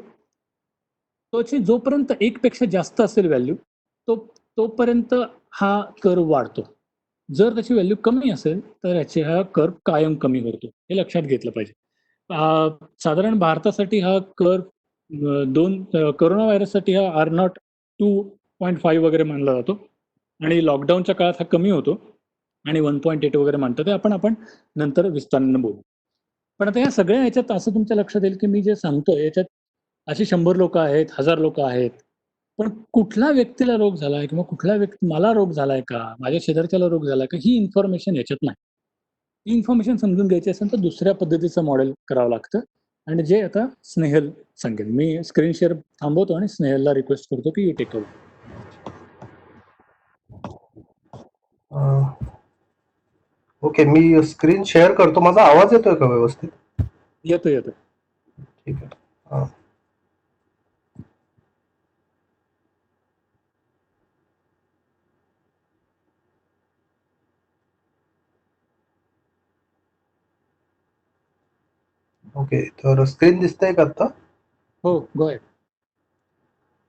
तोची जोपर्यंत 1 पेक्षा जास्त असेल व्हॅल्यू, तोपर्यंत हा कर्व्ह वाढतो. जर त्याची व्हॅल्यू कमी असेल, तर हा कर्व्ह कायम कमी होतो. हे लक्षात घेतलं पाहिजे. साधारण भारतासाठी हा कर्व्ह 2 कोरोना व्हायरससाठी हा आर नॉट 2.5 वगैरे मानला जातो आणि लॉकडाऊनच्या काळात हा कमी होतो आणि 1.8 वगैरे मानतात. ते आपण नंतर विस्तारानं बोलू. पण आता या सगळ्या ह्याच्यात असं तुमच्या लक्षात येईल, की मी जे सांगतोय याच्यात अशी 100 लोकं आहेत, 1000 लोकं आहेत. पण कुठल्या व्यक्तीला रोग झालाय किंवा कुठल्या मला रोग झालाय का? माझ्या शेजारच्याला रोग झालाय का? ही इन्फॉर्मेशन याच्यात नाही. ही इन्फॉर्मेशन समजून घ्यायची असेल तर दुसऱ्या पद्धतीचं मॉडेल करावं लागतं आणि जे आता स्नेहल सांगेल. मी स्क्रीन शेअर थांबवतो आणि स्नेहलला रिक्वेस्ट करतो की यू टेक ओव्हर. ओके, मी स्क्रीन शेअर करतो. माझा आवाज येतोय का व्यवस्थित? येतो. ठीक आहे. हां. ओके, तर स्क्रीन दिसतंय का आता? हो, गो अहेड.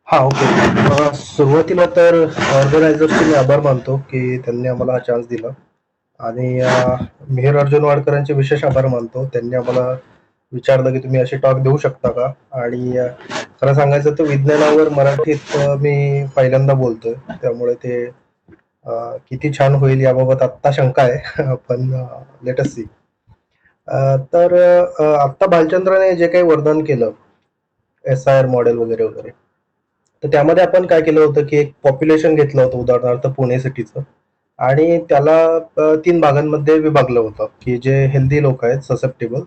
हां, ओके. सुरुवातीला तर ऑर्गनायझर्सचे मी आभार मानतो, की त्यांनी आम्हाला हा चान्स दिला आणि मिहिर अर्जुन वाडकरांचे विशेष आभार मानतो. त्यांनी आम्हाला विचारलं, की तुम्ही असे टॉक देऊ शकता का? आणि खरं सांगायचं तर विज्ञानावर मराठीत मी पहिल्यांदा बोलतोय. त्यामुळे ते किती छान होईल याबाबत आत्ता शंका आहे. पण लेट अस सी. तर आत्ता भालचंद्रने जे काही वर्णन केलं, SIR मॉडेल वगैरे, वगैरे. तर त्यामध्ये आपण काय केलं होतं, की एक पॉप्युलेशन घेतलं होतं उदाहरणार्थ पुणे सिटीचं आणि त्याला 3 भागांमध्ये विभागलं होतं, की जे हेल्दी लोकं आहेत, ससेप्टेबल,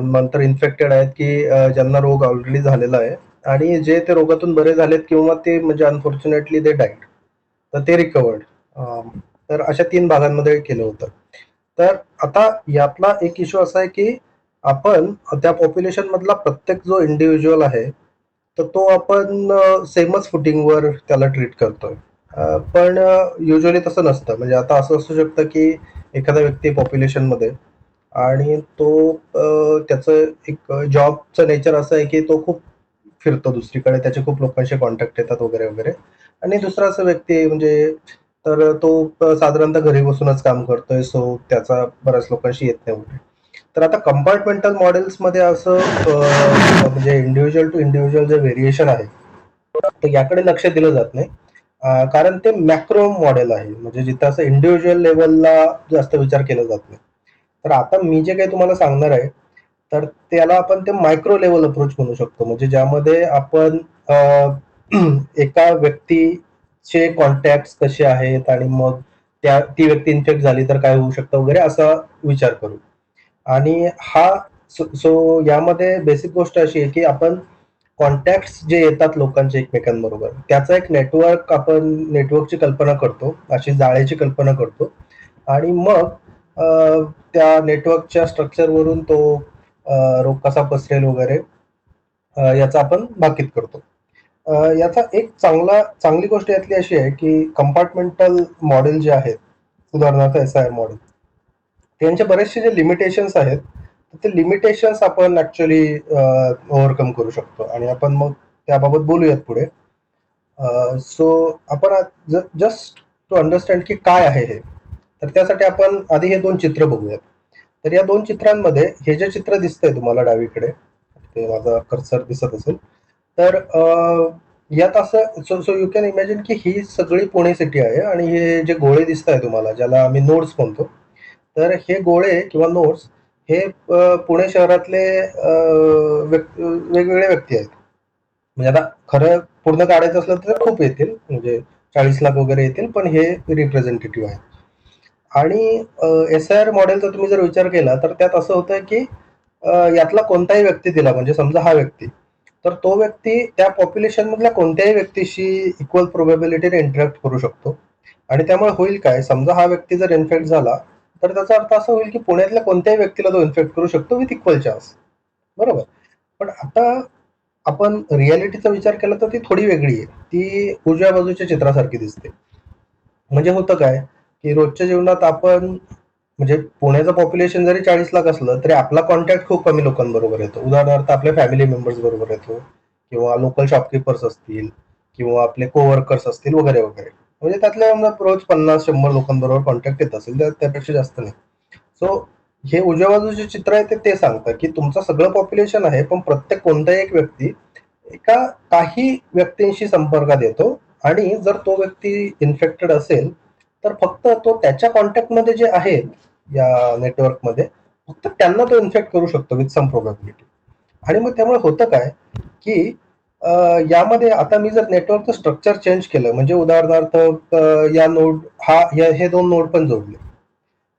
नंतर इन्फेक्टेड आहेत, की ज्यांना रोग ऑलरेडी झालेला आहे आणि जे ते रोगातून बरे झालेत किंवा ते म्हणजे अनफॉर्च्युनेटली दे डाईड. तर ते रिकव्हर्ड. तर अशा 3 भागांमध्ये केलं होतं. तर आता यातला एक इश्यू असा आहे, की आपण त्या पॉप्युलेशन मधला प्रत्येक जो इंडिव्हिज्युअल आहे, तर तो आपण सेमच फुटिंगवर त्याला ट्रीट करतोय. पण युजुअली तसं नसतं. म्हणजे आता असं असू शकतं, की एखादा व्यक्ती पॉप्युलेशनमध्ये आणि तो त्याचं एक जॉबचं नेचर असं आहे, की तो खूप फिरतो दुसरीकडे, त्याचे खूप लोकांशी कॉन्टॅक्ट येतात वगैरे, वगैरे. आणि दुसरा असा व्यक्ती आहे म्हणजे तर तो साधारणतः घरी बसूनच काम करतोय, सो त्याचा बऱ्याच लोकांशी येत नाही वगैरे. तर आता कंपार्टमेंटल मॉडेल्समध्ये असं म्हणजे इंडिव्हिज्युअल टू इंडिव्हिज्युअल जे व्हेरिएशन आहे, तर याकडे लक्ष दिलं जात नाही. कारण ते मॅक्रो मॉडेल आहे, म्हणजे जिथं असं इंडिव्हिज्युअल लेव्हलला जास्त विचार केला जात नाही. तर आता मी जे काही तुम्हाला सांगणार आहे, तर त्याला आपण ते मायक्रो लेव्हल अप्रोच म्हणू शकतो. म्हणजे ज्यामध्ये आपण एका व्यक्तीचे कॉन्टॅक्ट्स कसे आहेत आणि मग ती व्यक्ती इन्फेक्ट झाली तर काय होऊ शकतं वगैरे असा विचार करू. आणि सो यामध्ये बेसिक गोष्ट अशी आहे, की आपण कॉन्टॅक्ट्स जे येतात लोकांचे एकमेकांबरोबर, त्याचा एक आपण नेटवर्कची कल्पना करतो, अशी जाळ्याची कल्पना करतो आणि मग त्या नेटवर्कच्या स्ट्रक्चरवरून तो रोग कसा पसरेल वगैरे याचा आपण भाकीत करतो. याचा एक चांगली गोष्ट यातली अशी आहे की कंपार्टमेंटल मॉडेल जे आहेत, उदाहरणार्थ SIR मॉडेल, त्यांचे बरेचसे जे लिमिटेशन्स आहेत, ते लिमिटेशन्स आपण ऍक्च्युअली ओव्हरकम करू शकतो आणि आपण मग त्याबाबत बोलूयात पुढे. सो आपण जस्ट टू अंडरस्टँड की काय आहे हे, तर त्यासाठी आपण आधी हे 2 चित्र बघूयात. तर या 2 चित्रांमध्ये हे जे चित्र दिसतंय तुम्हाला डावीकडे, ते माझा कर्सर दिसत असेल, तर यात असं so so you can imagine की ही सगळी पुणे सिटी आहे आणि हे जे गोळे दिसत आहे तुम्हाला, ज्याला आम्ही नोड्स म्हणतो, तर हे गोळे किंवा नोड्स हे पुणे शहरातले वेगवेगळे व्यक्ती आहेत. म्हणजे आता खरं पूर्ण काढायचं असलं तर खूप येतील, म्हणजे 40 लाख वगैरे येतील, पण हे रिप्रेझेंटेटिव्ह आहे. आणि SIR मॉडेलचा तुम्ही जर विचार केला तर त्यात असं होतं की यातला कोणताही व्यक्ती दिला, म्हणजे समजा हा व्यक्ती, तर तो व्यक्ती त्या पॉप्युलेशन मधल्या कोणत्याही व्यक्तीशी इक्वल प्रोबॅबिलिटीने इंटरॅक्ट करू शकतो. आणि त्यामुळे होईल काय, समजा हा व्यक्ती जर इन्फेक्ट झाला तर त्याचा अर्थ असा होईल की पुण्यातल्या कोणत्याही व्यक्तीला तो इन्फेक्ट करू शकतो विथ इक्वल चान्स. बरोबर. पण आता आपण रियालिटीचा विचार केला तर ती थोडी वेगळी आहे. ती उजव्या बाजूच्या चित्रासारखी दिसते. म्हणजे होतं काय, की रोजच्या जीवनात आपण, म्हणजे पुण्याचं पॉप्युलेशन जरी 40 लाख असलं तरी आपला कॉन्टॅक्ट खूप कमी लोकांबरोबर येतो. उदाहरणार्थ आपल्या फॅमिली मेंबर्स बरोबर येतो, किंवा लोकल शॉपकीपर्स असतील, किंवा आपले कोवर्कर्स असतील, वगैरे वगैरे. म्हणजे त्यातल्या रोज 50-100 लोकांबरोबर कॉन्टॅक्ट येत असेल, त्यापेक्षा जास्त नाही. सो हे उजव्या बाजूचे चित्र आहे ते सांगतं की तुमचं सगळं पॉप्युलेशन आहे, पण प्रत्येक कोणताही एक व्यक्ती एका काही व्यक्तींशी संपर्कात येतो, आणि जर तो व्यक्ती इन्फेक्टेड असेल तर फक्त तो त्याच्या कॉन्टॅक्टमध्ये जे आहेत या नेटवर्कमध्ये, फक्त त्यांना तो इन्फेक्ट करू शकतो विथ सम प्रोबॅबिलिटी. आणि मग त्यामुळे होतं काय, की यामध्ये आता मी जर नेटवर्कचं स्ट्रक्चर चेंज केलं, म्हणजे उदाहरणार्थ या नोड हे 2 नोड पण जोडले,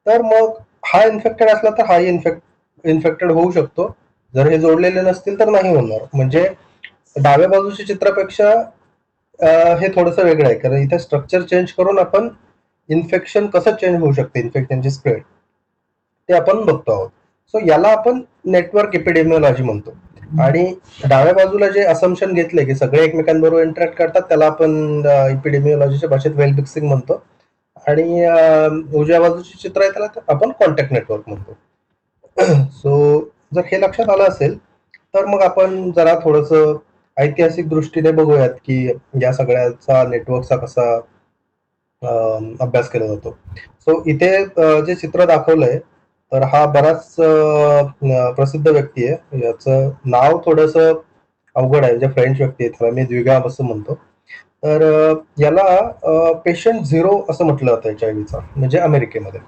तर मग हा इन्फेक्टेड असला तर हाही इन्फेक्टेड होऊ शकतो. जर हे जोडलेले नसतील तर नाही होणार. म्हणजे डाव्या बाजूच्या चित्रापेक्षा हे थोडंसं वेगळं आहे, कारण इथे स्ट्रक्चर चेंज करून आपण इन्फेक्शन कसं चेंज होऊ शकते, इन्फेक्शनची स्प्रेड, ते आपण बघतो आहोत. सो याला आपण नेटवर्क एपिडेमिओलॉजी म्हणतो. आणि डाव्या बाजूला जे असम्पशन घेतले की सगळे एकमेकांबरोबर इंटरॅक्ट करतात, त्याला आपण एपिडेमिओलॉजीच्या भाषेत वेल मिक्सिंग म्हणतो. आणि उजव्या बाजूचे चित्र आहे त्याला आपण कॉन्टॅक्ट नेटवर्क म्हणतो. सो जर हे लक्षात आलं असेल तर मग आपण जरा थोडंसं ऐतिहासिक दृष्टीने बघूयात की या सगळ्याचा नेटवर्कचा कसा अभ्यास केला जातो. सो इथे जे चित्र दाखवलंय, तर हा बराच प्रसिद्ध व्यक्ती आहे. याचं नाव थोडंसं अवघड आहे, म्हणजे फ्रेंच व्यक्ती आहे, त्याला मी द्विगाम असं म्हणतो. तर याला पेशंट झिरो असं म्हटलं जातं HIV चा, म्हणजे अमेरिकेमध्ये.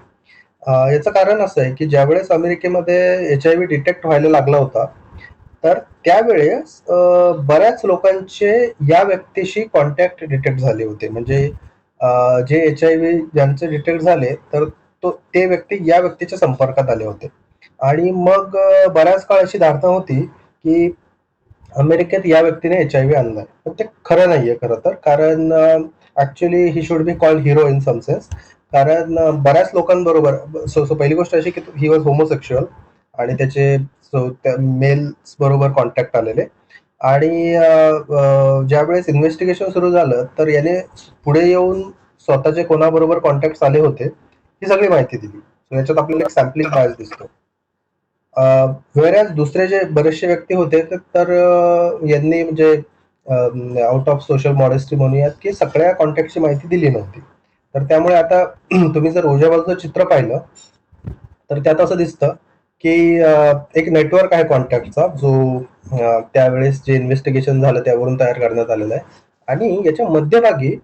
याचं कारण असं आहे की ज्यावेळेस अमेरिकेमध्ये HIV डिटेक्ट व्हायला लागला होता, तर त्यावेळेस बऱ्याच लोकांचे या व्यक्तीशी कॉन्टॅक्ट डिटेक्ट झाले होते. म्हणजे जे HIV ज्यांचे डिटेक्ट झाले, तर ते व्यक्ती या व्यक्तीच्या संपर्कात आले होते. आणि मग बऱ्याच काळ अशी धारणा होती की अमेरिकेत या व्यक्तीने HIV आणलाय, पण ते खरं नाहीये खरं तर. कारण actually he should be called hero in some sense. कारण बऱ्याच लोकांबरोबर, सो पहिली गोष्ट अशी की ही वॉज होमोसेक्शुअल, आणि त्याचे मेल्स बरोबर कॉन्टॅक्ट आलेले. आणि ज्यावेळेस इन्व्हेस्टिगेशन सुरू झालं तर याने पुढे येऊन स्वतःचे कोणाबरोबर कॉन्टॅक्ट आले होते ही सगळी माहिती दिली. सो याच्यात आपल्याला एक सॅम्पलिंग बायस दिसतो. व्हेअरएज दुसरे जे बरेचसे व्यक्ती होते तर यांनी, म्हणजे आउट ऑफ सोशल मॉडेस्टी म्हणूयात, की सगळ्या कॉन्टॅक्टची माहिती दिली नव्हती. तर त्यामुळे आता तुम्ही जर उजव्या बाजूचं चित्र पाहिलं तर त्यात असं दिसतं की एक नेटवर्क आहे कॉन्टॅक्टचा, जो त्यावेळेस जे इन्व्हेस्टिगेशन झालं त्यावरून तयार करण्यात आलेला आहे. आणि याच्या मध्यभागी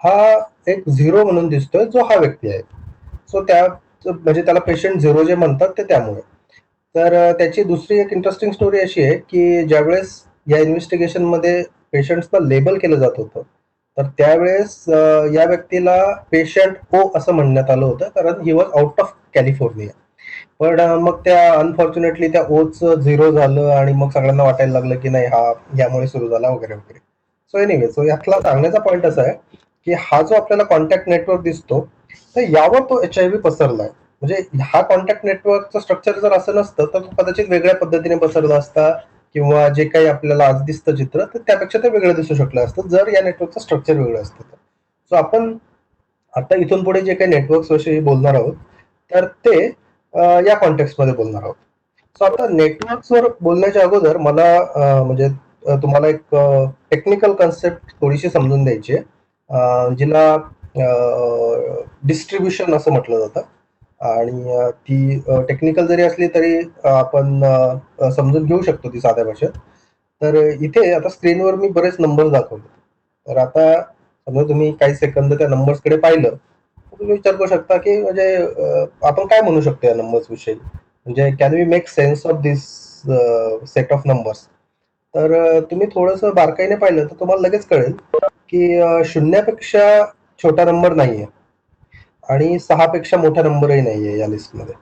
हा एक झिरो म्हणून दिसतोय, जो हा व्यक्ती आहे. सो म्हणजे त्याला पेशंट झिरो जे म्हणतात ते त्यामुळे. तर त्याची दुसरी एक इंटरेस्टिंग स्टोरी अशी आहे की ज्यावेळेस या इन्व्हेस्टिगेशनमध्ये पेशंट्सला लेबल केलं जात होतं, तर त्यावेळेस या व्यक्तीला पेशंट ओ असं म्हणण्यात आलं होतं, कारण he was out of California. पण मग त्या अनफॉर्च्युनेटली त्या ओचं झिरो झालं, आणि मग सगळ्यांना वाटायला लागलं की नाही, हा यामुळे सुरू झाला वगैरे वगैरे. सो एनिवे, सो यातला सांगण्याचा पॉईंट असा आहे की हा जो आपल्याला कॉन्टॅक्ट नेटवर्क दिसतो, तर यावर तो HIV पसरलाय. म्हणजे हा कॉन्टॅक्ट नेटवर्कचं स्ट्रक्चर जर असं नसतं तर तो कदाचित वेगळ्या पद्धतीने पसरला असता, किंवा जे काही आपल्याला आज दिसतं चित्र, तर त्यापेक्षा ते वेगळं दिसू शकलं असतं जर या नेटवर्कचं स्ट्रक्चर वेगळं असतं तर. सो आपण आता इथून पुढे जे काही नेटवर्क्स विषयी बोलणार आहोत तर ते या कॉन्टेक्स्टमध्ये बोलणार आहोत. सो आता नेटवर्क्सवर बोलण्याच्या अगोदर मला म्हणजे तुम्हाला एक टेक्निकल कन्सेप्ट थोडीशी समजून द्यायची आहे, जिला डिस्ट्रीब्युशन असं म्हटलं जातं. आणि ती टेक्निकल जरी असली तरी आपण समजून घेऊ शकतो ती साध्या भाषेत. तर इथे आता स्क्रीनवर मी बरेच नंबर दाखवले. तर आता समजा तुम्ही काही सेकंद त्या नंबर्सकडे पाहिलं तर तुम्ही विचार करू शकता की म्हणजे आपण काय म्हणू शकतो या नंबर्स विषयी, म्हणजे can we make sense of this set of numbers. तर तुम्ही थोडंसं बारकाईने पाहिलं तर तुम्हाला लगेच कळेल की शून्यापेक्षा छोटा नंबर नाहीये आणि 6 पेक्षा मोठा नंबरही नाहीये या लिस्टमध्ये.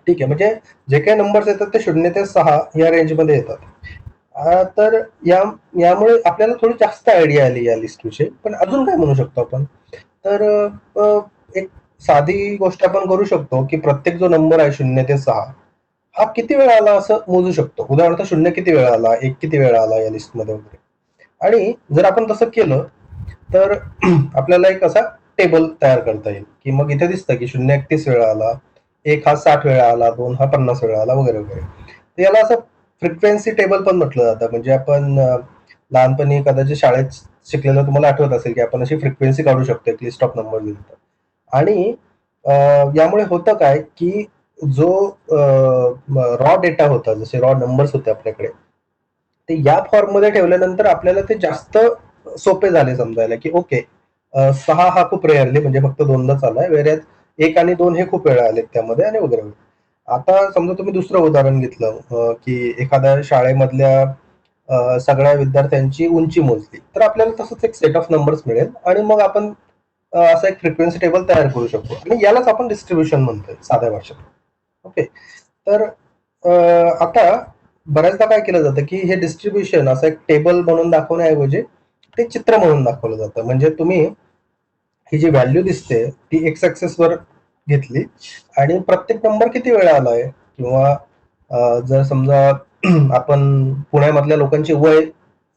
ठीक आहे, म्हणजे जे काही नंबर्स येतात ते 0 ते 6 या रेंजमध्ये येतात. तर यामुळे आपल्याला थोडी जास्त आयडिया आली या लिस्ट विषयी. पण अजून काय म्हणू शकतो आपण? तर एक साधी गोष्ट आपण करू शकतो की प्रत्येक जो नंबर आहे 0 ते 6 हा किती वेळा आला असं मोजू शकतो. उदाहरणार्थ 0 किती वेळा आला, 1 किती वेळा आला या लिस्टमध्ये वगैरे. आणि जर आपण तसं केलं तर आपल्याला एक असा टेबल तयार करता येईल की मग इथे दिसतं की 0 31 वेळा आला, 1 हा 60 वेळा आला, 2 हा 50 वेळा आला वगैरे वगैरे. तर याला असं फ्रिक्वेन्सी टेबल पण म्हटलं जातं. म्हणजे आपण लहानपणी कदाचित शाळेत शिकलेलं तुम्हाला आठवत असेल की आपण अशी फ्रिक्वेन्सी काढू शकतो एक लिस्ट ऑफ नंबर दिली तर. आणि यामुळे होतं काय की जो रॉ डेटा होता, जसे रॉ नंबर्स होते आपल्याकडे, ते या फॉर्ममध्ये ठेवल्यानंतर आपल्याला ते जास्त सोपे झाले समजायला की ओके 6 हा खूप रेअरली म्हणजे फक्त दोनदाच आलाय, वेळेत 1 आणि 2 हे खूप वेळा आलेत त्यामध्ये आणि वगैरे वगैरे. आता समजा तुम्ही दुसरं उदाहरण घेतलं की एखाद्या शाळेमधल्या सगळ्या विद्यार्थ्यांची उंची मोजली तर आपल्याला तसंच एक सेट ऑफ नंबर्स मिळेल आणि मग आपण असा एक फ्रिक्वेन्सी टेबल तयार करू शकतो आणि यालाच आपण डिस्ट्रीब्युशन म्हणतोय साध्या भाषेत. ओके, तर आता बऱ्याचदा काय केलं जातं की हे डिस्ट्रीब्युशन असं एक टेबल म्हणून दाखवण्याऐवजी ते चित्र म्हणून दाखवलं जातं. म्हणजे तुम्ही ही जी व्हॅल्यू दिसते ती एक्स ऍक्सेस वर घेतली आणि प्रत्येक नंबर किती वेळा आलाय किंवा जर समजा आपण पुण्यामधल्या लोकांचे वय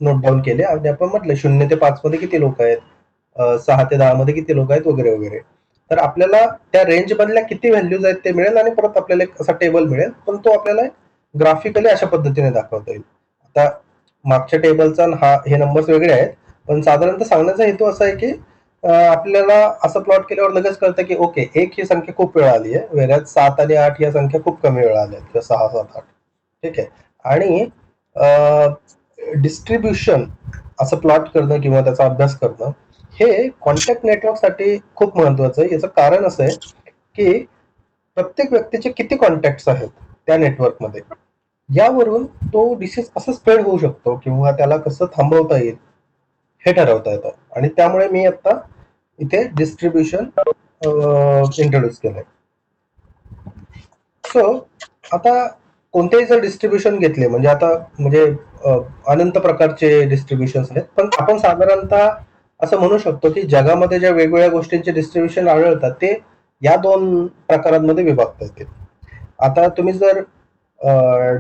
नोट डाऊन केले आणि आपण म्हटलं 0 ते 5 मध्ये किती लोक आहेत, 6 ते 10 मध्ये किती लोक आहेत वगैरे वगैरे. तर आपल्याला त्या रेंज मधल्या किती व्हॅल्यूज आहेत ते मिळेल आणि परत आपल्याला एक असा टेबल मिळेल, पण तो आपल्याला ग्राफिकली अशा पद्धतीने दाखवता येईल. आता मागच्या टेबलचा हे नंबर्स वेगळे आहेत, पण साधारणतः सांगण्याचा हेतू असा आहे की आपल्याला असं प्लॉट केल्यावर लगेच कळतं की ओके 1 ही संख्या खूप वेळा आली आहे, वेळात 7 आणि 8 या संख्या खूप कमी वेळा आल्या आहेत, किंवा 6, 7, 8. ठीक आहे. आणि डिस्ट्रीब्युशन असं प्लॉट करणं किंवा त्याचा अभ्यास करणं हे कॉन्टॅक्ट नेटवर्कसाठी खूप महत्वाचं आहे. याचं कारण असं आहे की प्रत्येक व्यक्तीचे किती कॉन्टॅक्ट्स आहेत त्या नेटवर्कमध्ये, यावरून तो डिसीज कसं स्प्रेड होऊ शकतो किंवा त्याला कसं थांबवता येईल हे ठरवता येतं. आणि त्यामुळे मी आता इथे डिस्ट्रीब्युशन इंट्रोड्यूस केलंय. सो आता कोणतेही जर डिस्ट्रीब्युशन घेतले म्हणजे आता म्हणजे अनंत प्रकारचे डिस्ट्रीब्युशन्स आहेत, पण आपण साधारणतः असं म्हणू शकतो की जगामध्ये ज्या वेगवेगळ्या गोष्टींचे डिस्ट्रीब्युशन आढळतात ते या 2 प्रकारांमध्ये विभागता येतील. आता तुम्ही जर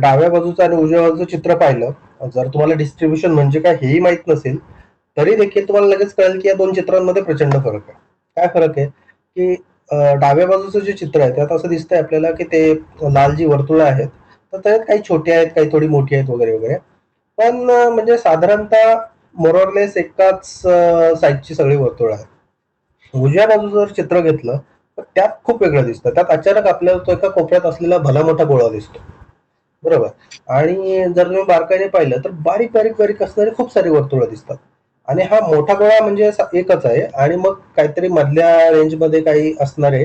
डाव्या बाजूचं आणि उजव्या बाजूचं चित्र पाहिलं, जर तुम्हाला डिस्ट्रीब्युशन म्हणजे काय हेही माहित नसेल तरी देखील तुम्हाला लगेच कळेल की या 2 चित्रांमध्ये प्रचंड फरक आहे. काय फरक आहे की डाव्या बाजूचं जे चित्र आहे त्यात असं दिसतंय आपल्याला की ते लाल जी वर्तुळं आहेत तर त्यात काही छोटी आहेत, काही थोडी मोठी आहेत वगैरे वगैरे. पण म्हणजे साधारणतः मोरॉरलेस एकाच साईजची सगळी वर्तुळं आहेत. उजव्या बाजूचं जर चित्र घेतलं तर त्यात खूप वेगळं दिसतं. त्यात अचानक आपल्याला तो एका कोपऱ्यात असलेला भला मोठा गोळा दिसतो, बरोबर. आणि जर तुम्ही बारकाईने पाहिलं तर बारीक बारीक बारीक असणारी खूप सारी वर्तुळं दिसतात. आणि हा मोठा गोळा म्हणजे एकच आहे आणि मग काहीतरी मधल्या रेंजमध्ये काही असणारे